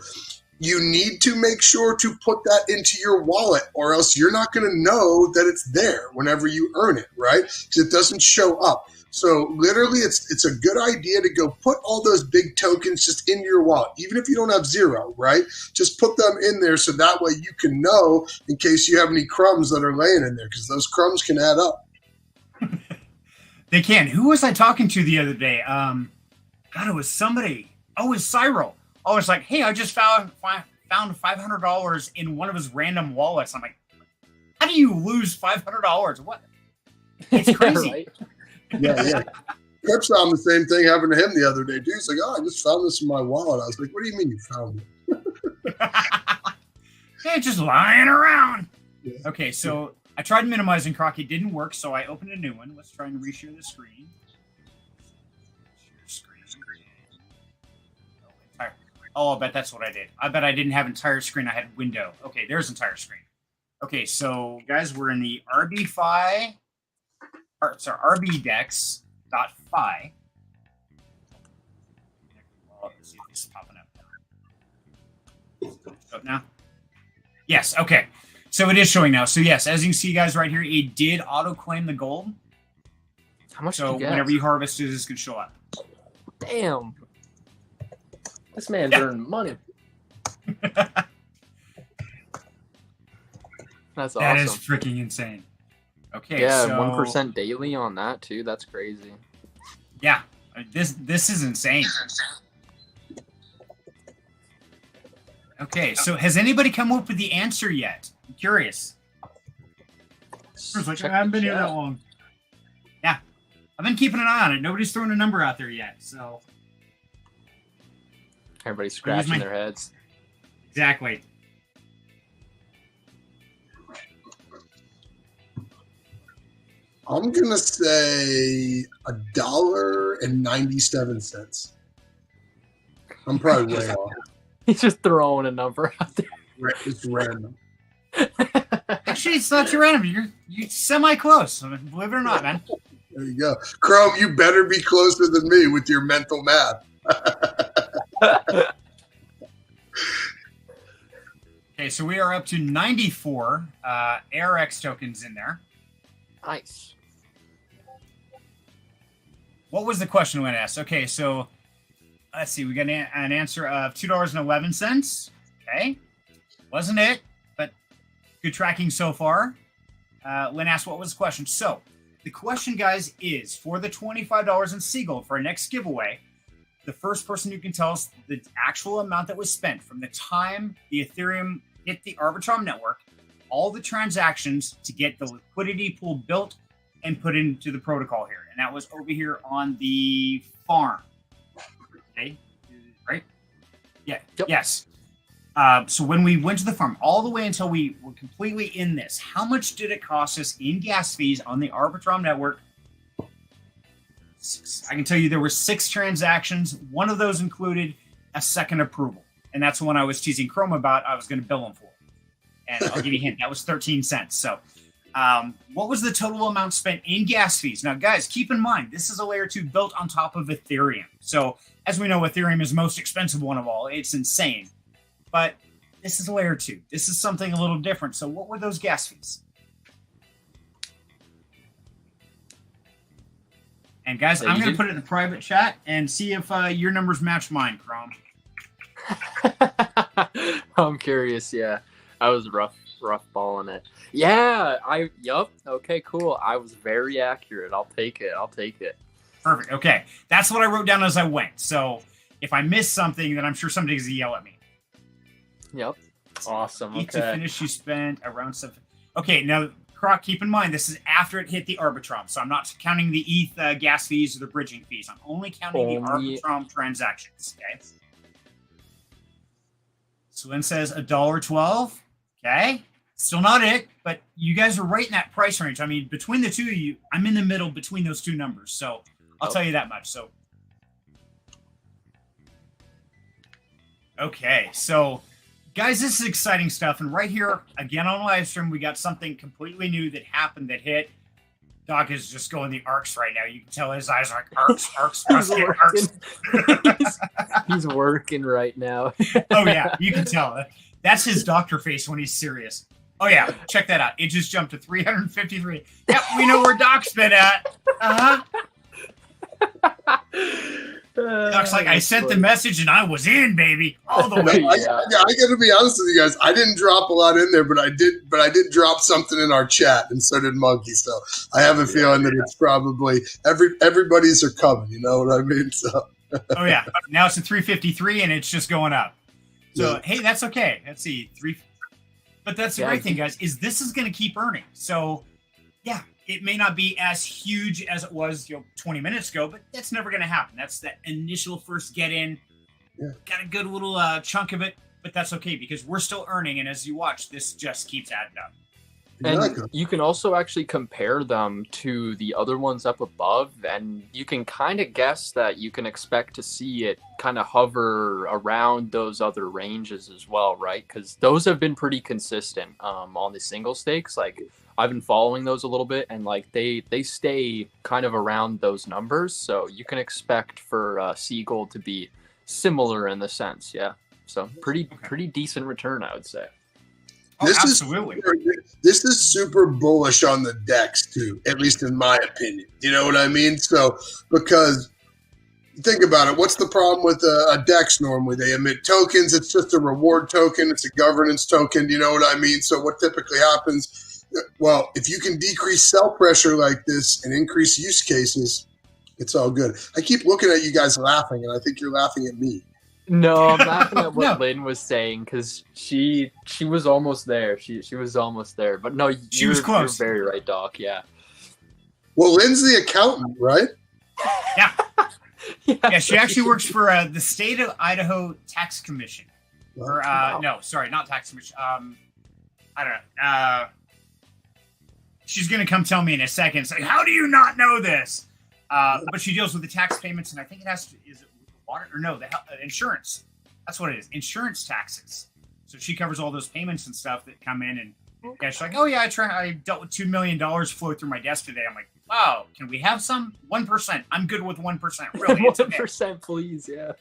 [SPEAKER 2] You need to make sure to put that into your wallet or else you're not going to know that it's there whenever you earn it, right? Because it doesn't show up. So literally, it's a good idea to go put all those big tokens just in your wallet, even if you don't have zero, right? Just put them in there so that way you can know in case you have any crumbs that are laying in there, because those crumbs can add up.
[SPEAKER 1] They can. Who was I talking to the other day? God, it was somebody. Oh, it was Cyril. Oh, it's like, hey, I just found $500 in one of his random wallets. I'm like, how do you lose $500? What? It's crazy.
[SPEAKER 4] Right?
[SPEAKER 2] Yeah. Trips found the same thing happened to him the other day, dude. He's like, oh, I just found this in my wallet. I was like, what do you mean you found it?
[SPEAKER 1] Hey, just lying around.
[SPEAKER 2] Yeah.
[SPEAKER 1] Okay, so I tried minimizing Croc. It didn't work, so I opened a new one. Let's try and reshare the screen. Oh, I bet that's what I did. I bet I didn't have entire screen. I had window. Okay, there's entire screen. Okay, so guys, we're in the RBFi. RBDex.fi. Let's see if this is popping up now. Yes, okay. So it is showing now. So yes, as you can see, guys, right here, it did auto-claim the gold.
[SPEAKER 4] How much
[SPEAKER 1] So
[SPEAKER 4] did you get?
[SPEAKER 1] whenever you harvest it, it's going to show up.
[SPEAKER 4] Damn. This man's earning money. That's awesome.
[SPEAKER 1] That is freaking insane. Okay,
[SPEAKER 4] Yeah,
[SPEAKER 1] so
[SPEAKER 4] 1% daily on that too. That's crazy.
[SPEAKER 1] yeah, this is insane. Okay, so has anybody come up with the answer yet? I'm curious. Like, I haven't been here that long. Yeah, I've been keeping an eye on it. Nobody's thrown a number out there yet, so.
[SPEAKER 4] Everybody's scratching their heads.
[SPEAKER 1] Exactly.
[SPEAKER 2] I'm gonna say $1.97. I'm probably way off.
[SPEAKER 4] He's just throwing a number out there.
[SPEAKER 2] It's random.
[SPEAKER 1] Actually, it's not too random. You're semi-close. Believe it or not, man.
[SPEAKER 2] There you go. Chrome, you better be closer than me with your mental math.
[SPEAKER 1] Okay, so we are up to 94 ARX tokens in there.
[SPEAKER 4] Nice.
[SPEAKER 1] What was the question when asked? Okay, so let's see. We got an answer of $2.11. Okay. Wasn't it, but good tracking so far. Lynn asked, what was the question? So the question, guys, is for the $25 in Seagull for our next giveaway, the first person who can tell us the actual amount that was spent from the time the Ethereum hit the Arbitrum network, all the transactions to get the liquidity pool built and put into the protocol here. And that was over here on the farm. Okay, right? Yeah,
[SPEAKER 4] yep.
[SPEAKER 1] Yes. So when we went to the farm, all the way until we were completely in this, how much did it cost us in gas fees on the Arbitrum network? I can tell you there were 6 transactions. One of those included a second approval. And that's the one I was teasing Chrome about. I was going to bill him for. And I'll give you a hint. That was 13 cents. So what was the total amount spent in gas fees? Now, guys, keep in mind, this is a layer 2 built on top of Ethereum. So as we know, Ethereum is the most expensive one of all. It's insane. But this is a layer 2. This is something a little different. So what were those gas fees? And guys, I'm going to put it in the private chat and see if your numbers match mine, Chrome.
[SPEAKER 4] I'm curious. Yeah, I was rough balling it. Yeah, okay, cool. I was very accurate. I'll take it.
[SPEAKER 1] Perfect. Okay, that's what I wrote down as I went. So if I miss something, then I'm sure somebody's going to yell at me.
[SPEAKER 4] Yep. Awesome.
[SPEAKER 1] To finish, you spent around 7. Okay, now, Croc, keep in mind, this is after it hit the Arbitrum. So I'm not counting the ETH gas fees or the bridging fees. I'm only counting the Arbitrum transactions. Okay. So Lynn says $1.12. Okay. Still not it, but you guys are right in that price range. I mean, between the two of you, I'm in the middle between those two numbers. So I'll tell you that much. So, okay. So, guys, this is exciting stuff. And right here, again on live stream, we got something completely new that happened that hit. Doc is just going the arcs right now. You can tell his eyes are like arcs.
[SPEAKER 4] He's working right now.
[SPEAKER 1] Oh, yeah, you can tell. That's his doctor face when he's serious. Oh, yeah, check that out. It just jumped to 353. Yep, we know where Doc's been at. Uh-huh. Doc's like, I sent the message and I was in, baby, all the way.
[SPEAKER 2] I got to be honest with you guys. I didn't drop a lot in there, but I did drop something in our chat, and so did Monkey. So I have a feeling that it's probably everybody's are coming. You know what I mean? So.
[SPEAKER 1] Oh yeah, now it's at 353 and it's just going up. So hey, that's okay. Let's see, but that's the great thing, guys, is this is going to keep earning. So yeah. It may not be as huge as it was 20 minutes ago, but that's never going to happen. That's that initial first get in. Yeah. Got a good little chunk of it, but that's okay because we're still earning. And as you watch, this just keeps adding up.
[SPEAKER 4] And you can also actually compare them to the other ones up above, and you can kind of guess that you can expect to see it kind of hover around those other ranges as well, right? Because those have been pretty consistent on the single stakes. Like, I've been following those a little bit, and like they stay kind of around those numbers. So you can expect for Seagull to be similar in the sense, yeah. So pretty decent return, I would say.
[SPEAKER 1] Absolutely.
[SPEAKER 2] This is super bullish on the DEX too, at least in my opinion. You know what I mean? So because think about it, what's the problem with a DEX normally? They emit tokens. It's just a reward token. It's a governance token. You know what I mean? So what typically happens? Well, if you can decrease sell pressure like this and increase use cases, it's all good. I keep looking at you guys laughing, and I think you're laughing at me.
[SPEAKER 4] No, I'm laughing at what
[SPEAKER 1] No.
[SPEAKER 4] Lynn was saying because she was almost there. She was almost there. But no,
[SPEAKER 1] She was close.
[SPEAKER 4] You're very right, Doc. Yeah.
[SPEAKER 2] Well, Lynn's the accountant, right?
[SPEAKER 1] Yeah. Yeah, she
[SPEAKER 4] so
[SPEAKER 1] actually works for the state of Idaho Tax Commission. Or no, sorry, not tax commission. I don't know. She's gonna come tell me in a second. It's like, how do you not know this? But she deals with the tax payments, and I think it has to. Is it water or no? The insurance. That's what it is. Insurance taxes. So she covers all those payments and stuff that come in, and yeah, she's like, oh yeah, I dealt with $2 million flow through my desk today. I'm like, wow, can we have some 1%? I'm good with 1%. Really, it's okay.
[SPEAKER 4] 1%, please. Yeah.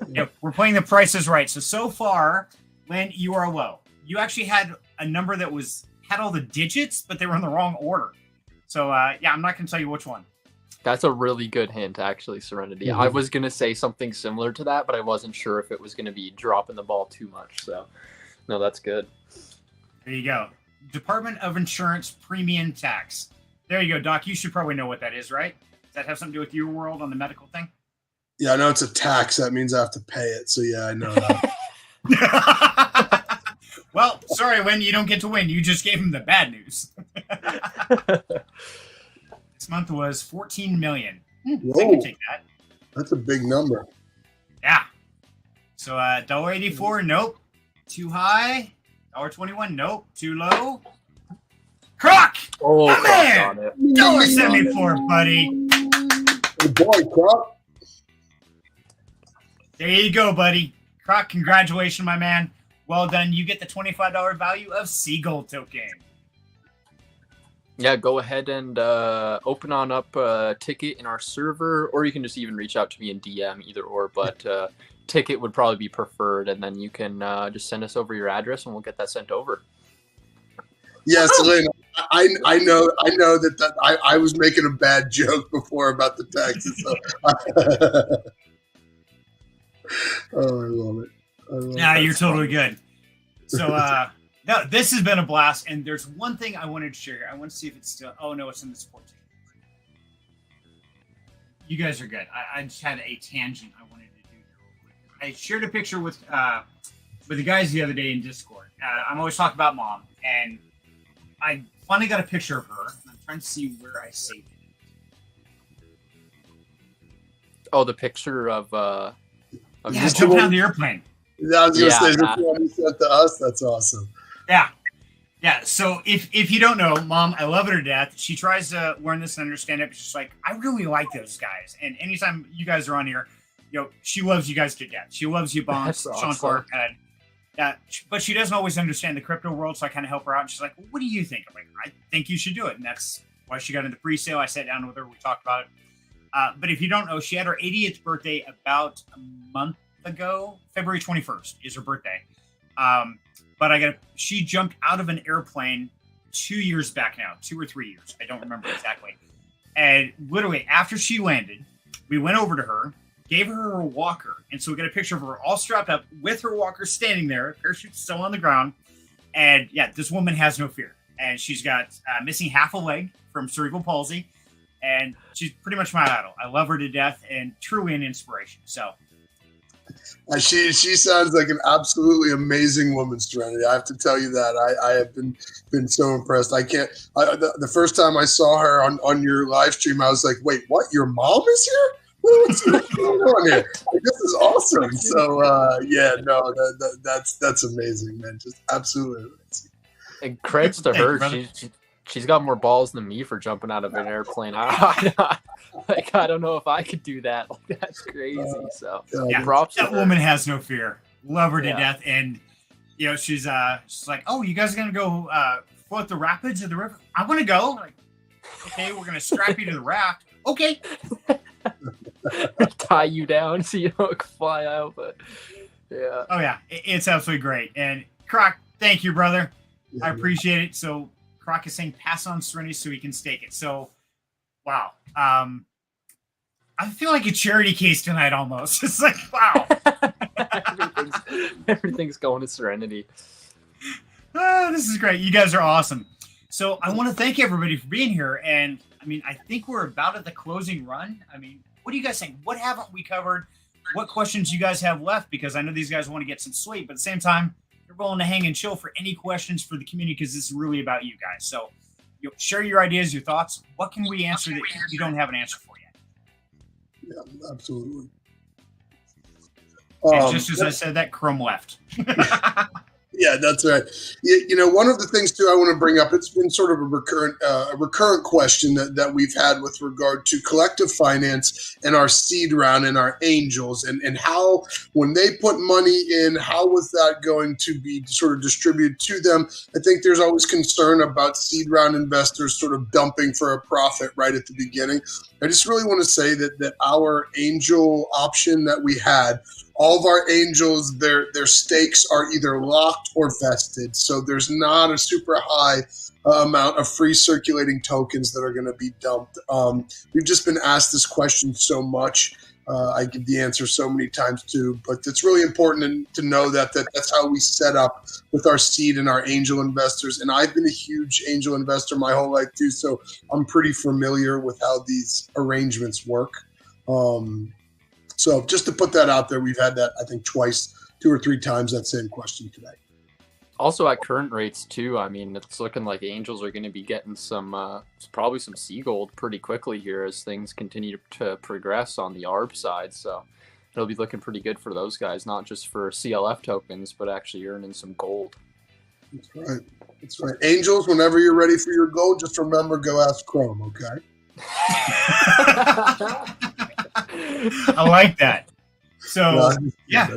[SPEAKER 1] Yeah, we're playing the Price is Right. So far, Lynn, you are low. You actually had a number that had all the digits, but they were in the wrong order. So yeah, I'm not going to tell you which one.
[SPEAKER 4] That's a really good hint, actually, Serenity.
[SPEAKER 2] Mhm.
[SPEAKER 4] I was going to say something similar to that, but I wasn't sure if it was going to be dropping the ball too much. So, no, that's good.
[SPEAKER 1] There you go. Department of Insurance Premium Tax. There you go, Doc. You should probably know what that is, right? Does that have something to do with your world on the medical thing?
[SPEAKER 2] Yeah, I know it's a tax. That means I have to pay it. So yeah, I know that.
[SPEAKER 1] Well, sorry, Lynn, you don't get to win. You just gave him the bad news. This month was 14 million. I
[SPEAKER 2] Whoa.
[SPEAKER 1] can take that.
[SPEAKER 2] That's a big number.
[SPEAKER 1] Yeah. So $1.84, nope. Too high. $1.21, nope. Too low. Croc!
[SPEAKER 4] Oh,
[SPEAKER 1] My
[SPEAKER 4] Croc
[SPEAKER 1] man!
[SPEAKER 4] on it.
[SPEAKER 1] $1.74, buddy.
[SPEAKER 2] Good boy, Croc.
[SPEAKER 1] There you go, buddy. Croc, congratulations, my man. Well done. You get the $25 value of Seagull token.
[SPEAKER 4] Yeah, go ahead and open on up a ticket in our server, or you can just even reach out to me in DM, either or. But ticket would probably be preferred, and then you can just send us over your address, and we'll get that sent over.
[SPEAKER 2] Yes, Lynn. I know that I was making a bad joke before about the taxes. So. Oh, I love it.
[SPEAKER 1] Yeah, you're totally good. So, no, this has been a blast. And there's one thing I wanted to share. I want to see if it's still. Oh no, it's in the support team. You guys are good. I just had a tangent I wanted to do here real quick. I shared a picture with the guys the other day in Discord. I'm always talking about Mom, and I finally got a picture of her. I'm trying to see where I saved it.
[SPEAKER 4] Oh, the picture of
[SPEAKER 1] Yeah,
[SPEAKER 4] you.
[SPEAKER 1] jumping out of the airplane.
[SPEAKER 2] I was going to
[SPEAKER 4] Yeah,
[SPEAKER 2] say, this
[SPEAKER 4] that-
[SPEAKER 2] one you sent to us. That's awesome.
[SPEAKER 1] Yeah. Yeah. So if you don't know, Mom, I love her to death. She tries to learn this and understand it. But she's like, I really like those guys. And anytime you guys are on here, she loves you guys to death. She loves you, Bonds,
[SPEAKER 4] That's
[SPEAKER 1] Sean
[SPEAKER 4] awesome.
[SPEAKER 1] Clark. But she doesn't always understand the crypto world. So I kind of help her out. And she's like, well, what do you think? I'm like, I think you should do it. And that's why she got into the pre-sale. I sat down with her. We talked about it. But if you don't know, she had her 80th birthday about a month ago. February 21st is her birthday. But she jumped out of an airplane 2 years back now, 2 or 3 years. I don't remember exactly. And literally after she landed, we went over to her, gave her her walker. And so we got a picture of her all strapped up with her walker standing there, parachute still on the ground. And yeah, this woman has no fear. And she's got missing half a leg from cerebral palsy. And she's pretty much my idol. I love her to death and truly an inspiration. So
[SPEAKER 2] She sounds like an absolutely amazing woman, Serenity. I have to tell you that. I have been so impressed. The first time I saw her on your live stream, I was like, wait, what? Your mom is here? What's going on here? Like, this is awesome. So that's amazing, man. Just absolutely amazing.
[SPEAKER 4] And credits to her.
[SPEAKER 1] brother.
[SPEAKER 4] She's got more balls than me for jumping out of an airplane. I don't know if I could do that. Like, that's crazy. So
[SPEAKER 1] yeah,
[SPEAKER 4] props to
[SPEAKER 1] that
[SPEAKER 4] her.
[SPEAKER 1] woman has no fear. Love her to
[SPEAKER 4] Yeah.
[SPEAKER 1] death. And she's like, oh, you guys are gonna go float the rapids of the river? I want to go. Like, okay, we're gonna strap you to the raft. Okay.
[SPEAKER 4] Tie you down so you don't fly out. But yeah.
[SPEAKER 1] Oh yeah, it's absolutely great. And Croc, thank you, brother. I appreciate it. So Croc is saying pass on Serenity so he can stake it. So wow. I feel like a charity case tonight almost. It's like, wow.
[SPEAKER 4] everything's going to Serenity.
[SPEAKER 1] Oh, this is great. You guys are awesome. So I want to thank everybody for being here. And I mean, I think we're about at the closing run. I mean, what do you guys think? What haven't we covered? what questions you guys have left, because I know these guys want to get some sleep, but at the same time, they're willing to hang and chill for any questions for the community, because this is really about you guys. So share your ideas, your thoughts. What can we answer that you don't have an answer for yet?
[SPEAKER 2] Yeah, absolutely.
[SPEAKER 1] And just as I said that, Chrome left.
[SPEAKER 2] Yeah, that's right. One of the things too I want to bring up, it's been sort of a recurrent question that we've had with regard to collective finance and our seed round and our angels, and how, when they put money in, how was that going to be sort of distributed to them? I think there's always concern about seed round investors sort of dumping for a profit right at the beginning. I just really want to say that our angel option that we had, all of our angels, their stakes are either locked or vested. So there's not a super high amount of free circulating tokens that are going to be dumped. We've just been asked this question so much. I give the answer so many times too, but it's really important to know that's how we set up with our seed and our angel investors. And I've been a huge angel investor my whole life too, so I'm pretty familiar with how these arrangements work. So just to put that out there, we've had that, I think, twice, 2 or 3 times, that same question today.
[SPEAKER 4] Also at current rates too, I mean, it's looking like Angels are going to be getting some, probably some sea gold pretty quickly here as things continue to progress on the ARB side. So it'll be looking pretty good for those guys, not just for CLF tokens, but actually earning some gold.
[SPEAKER 2] That's right. That's right. Angels, whenever you're ready for your gold, just remember, go ask Chrome, okay?
[SPEAKER 1] I like that. So, yeah,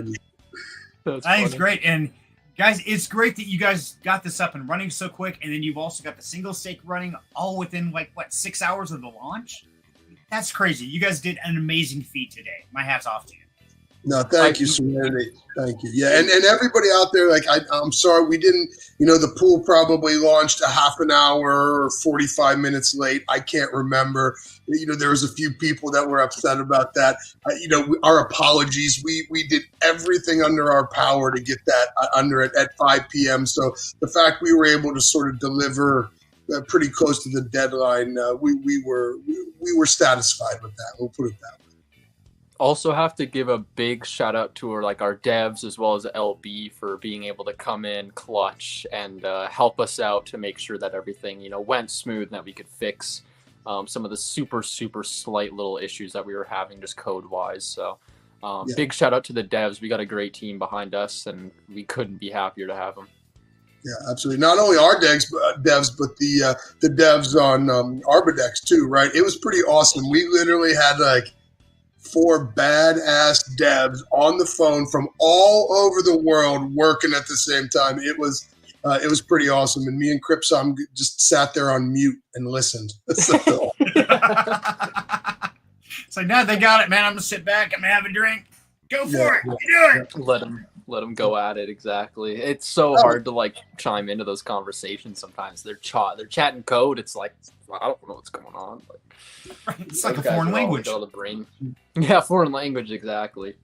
[SPEAKER 4] That's
[SPEAKER 1] I think it's
[SPEAKER 4] funny.
[SPEAKER 1] great. And guys, it's great that you guys got this up and running so quick. And then you've also got the single stake running all within 6 hours of the launch. That's crazy. You guys did an amazing feat today. My hat's off to you.
[SPEAKER 2] No, thank you, Serenity. Thank you. Yeah, and everybody out there, I'm sorry we didn't, the pool probably launched a half an hour or 45 minutes late. I can't remember. There was a few people that were upset about that. Our apologies. We did everything under our power to get that under it at 5 p.m. So the fact we were able to sort of deliver pretty close to the deadline, we were satisfied with that. We'll put it that way.
[SPEAKER 4] Also have to give a big shout out to our devs as well as LB for being able to come in clutch and help us out to make sure that everything went smooth and that we could fix some of the super slight little issues that we were having just code wise. So big shout out to the devs. We got a great team behind us and we couldn't be happier to have them.
[SPEAKER 2] Yeah, absolutely. Not only our devs, but the devs on Arbidex too, right? It was pretty awesome. We literally had 4 badass devs on the phone from all over the world working at the same time. It was pretty awesome. And me and Cripsom just sat there on mute and listened.
[SPEAKER 1] It's like, no, they got it, man. I'm going to sit back. I'm going to have a drink. Go for it. You do it.
[SPEAKER 4] Let them go at it. Exactly. It's so hard to chime into those conversations sometimes. They're chatting code. It's like, I don't know what's going on.
[SPEAKER 1] It's like a foreign language.
[SPEAKER 4] The brain. Yeah, foreign language, exactly.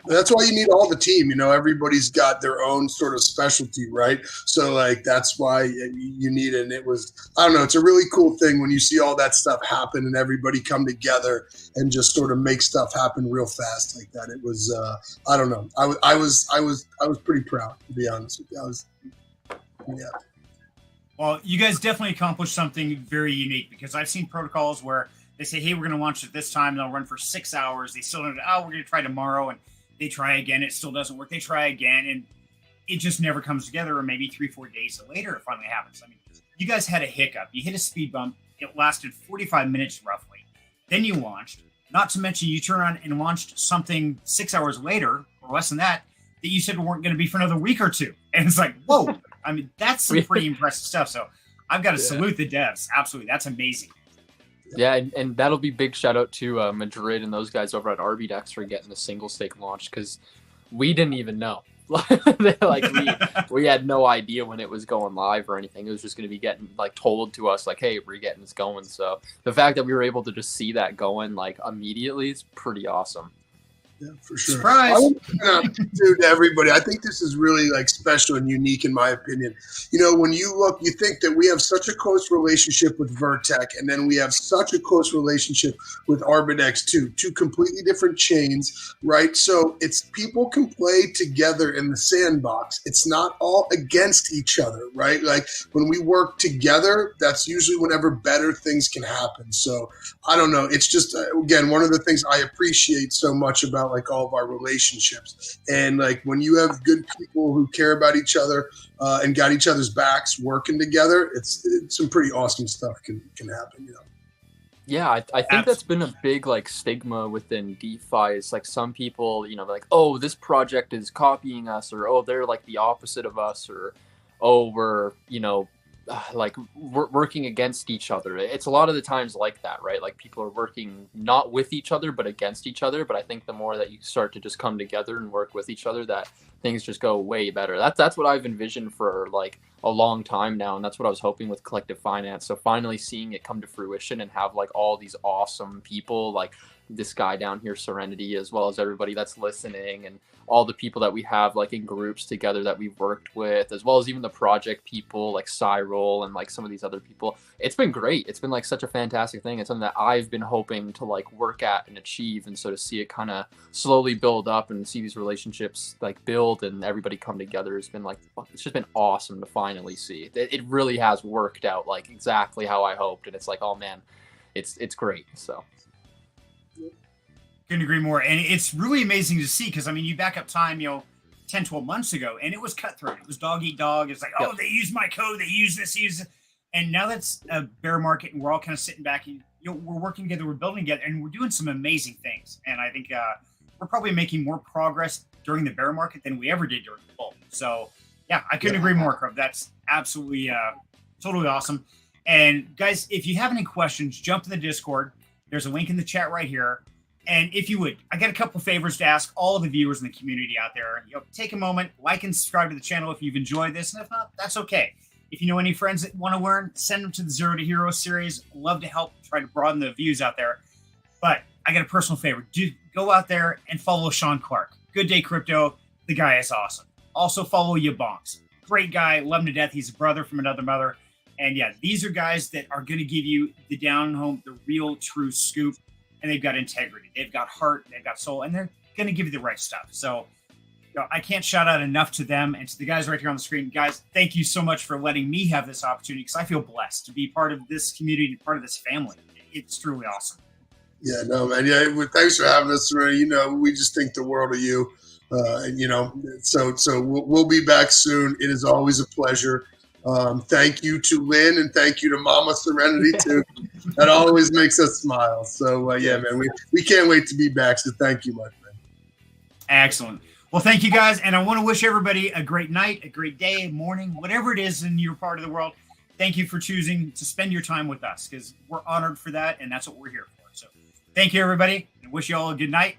[SPEAKER 2] That's why you need all the team. Everybody's got their own sort of specialty, right? So that's why you need it. And it was, I don't know, it's a really cool thing when you see all that stuff happen and everybody come together and just sort of make stuff happen real fast like that. It was, I don't know. I was pretty proud, to be honest with you.
[SPEAKER 1] Well, you guys definitely accomplished something very unique, because I've seen protocols where they say, hey, we're going to launch at this time. They'll run for 6 hours. They still don't, we're going to try tomorrow. And they try again. It still doesn't work. They try again. And it just never comes together. Or maybe 3-4 days later, it finally happens. I mean, you guys had a hiccup. You hit a speed bump. It lasted 45 minutes roughly. Then you launched. Not to mention you turned around and launched something 6 hours later, or less than that you said weren't going to be for another week or two. And it's like, whoa. I mean, that's some pretty impressive stuff. So I've got to salute the devs. Absolutely. That's amazing.
[SPEAKER 4] Yeah, and that'll be big shout out to Madrid and those guys over at Arbidex for getting the single stake launched, because we didn't even know. we had no idea when it was going live or anything. It was just going to be getting told to us hey, we're getting this going. So the fact that we were able to just see that going immediately is pretty awesome.
[SPEAKER 2] Yeah, for sure.
[SPEAKER 1] Surprise.
[SPEAKER 2] I want to point out, dude, to everybody, I think this is really like special and unique in my opinion. You know, when you look, you think that we have such a close relationship with Vertec, and then we have such a close relationship with Arbitrum too, two completely different chains, right? So it's people can play together in the sandbox. It's not all against each other, right? Like when we work together, that's usually whenever better things can happen. So I don't know. It's just, again, one of the things I appreciate so much about like all of our relationships. And like when you have good people who care about each other and got each other's backs working together, it's some pretty awesome stuff can happen, you know.
[SPEAKER 4] Yeah, I think that's been a big like stigma within DeFi. It's like some people, you know, like, oh, this project is copying us, or oh, they're like the opposite of us, or oh, we're, you know, like we're working against each other. It's a lot of the times like that, right? Like people are working not with each other, but against each other. But I think the more that you start to just come together and work with each other, that things just go way better. That's what I've envisioned for like a long time now, and that's what I was hoping with Collective Finance. So finally seeing it come to fruition and have like all these awesome people, like this guy down here, Serenity, as well as everybody that's listening, and all the people that we have like in groups together that we've worked with, as well as even the project people like Cyril and like some of these other people. It's been great. It's been like such a fantastic thing. It's something that I've been hoping to like work at and achieve. And so to see it kind of slowly build up and see these relationships like build and everybody come together has been like, it's just been awesome to finally see. It really has worked out like exactly how I hoped. And it's like, oh man, it's great. So.
[SPEAKER 1] Couldn't agree more. And it's really amazing to see because, I mean, you back up time, 10, 12 months ago, and it was cutthroat. It was dog eat dog. It's like, oh, they use my code. They use this, use it. And now that's a bear market, and we're all kind of sitting back. And, we're working together. We're building together, and we're doing some amazing things. And I think we're probably making more progress during the bear market than we ever did during the bull. So, yeah, I couldn't agree more, Crow. That's absolutely totally awesome. And, guys, if you have any questions, jump in the Discord. There's a link in the chat right here. And if you would, I got a couple favors to ask all of the viewers in the community out there. Take a moment, like and subscribe to the channel if you've enjoyed this. And if not, that's okay. If you know any friends that want to learn, send them to the Zero to Hero series. Love to help try to broaden the views out there. But I got a personal favor. Go out there and follow Sean Clark. Good Day Crypto. The guy is awesome. Also follow Yabonks. Great guy. Love him to death. He's a brother from another mother. And yeah, these are guys that are going to give you the down home, the real true scoop. And they've got integrity, they've got heart, they've got soul, and they're going to give you the right stuff. So I can't shout out enough to them and to the guys right here on the screen. Guys, thank you so much for letting me have this opportunity because I feel blessed to be part of this community, part of this family. It's truly awesome.
[SPEAKER 2] Yeah, no, man. Yeah, well, thanks for having us, Ray. We just think the world of you. So we'll be back soon. It is always a pleasure. Thank you to Lynn and thank you to Mama Serenity too. That always makes us smile. So yeah, man, we can't wait to be back. So thank you, my friend.
[SPEAKER 1] Excellent. Well, thank you guys. And I want to wish everybody a great night, a great day, morning, whatever it is in your part of the world. Thank you for choosing to spend your time with us because we're honored for that. And that's what we're here for. So thank you, everybody. And wish you all a good night.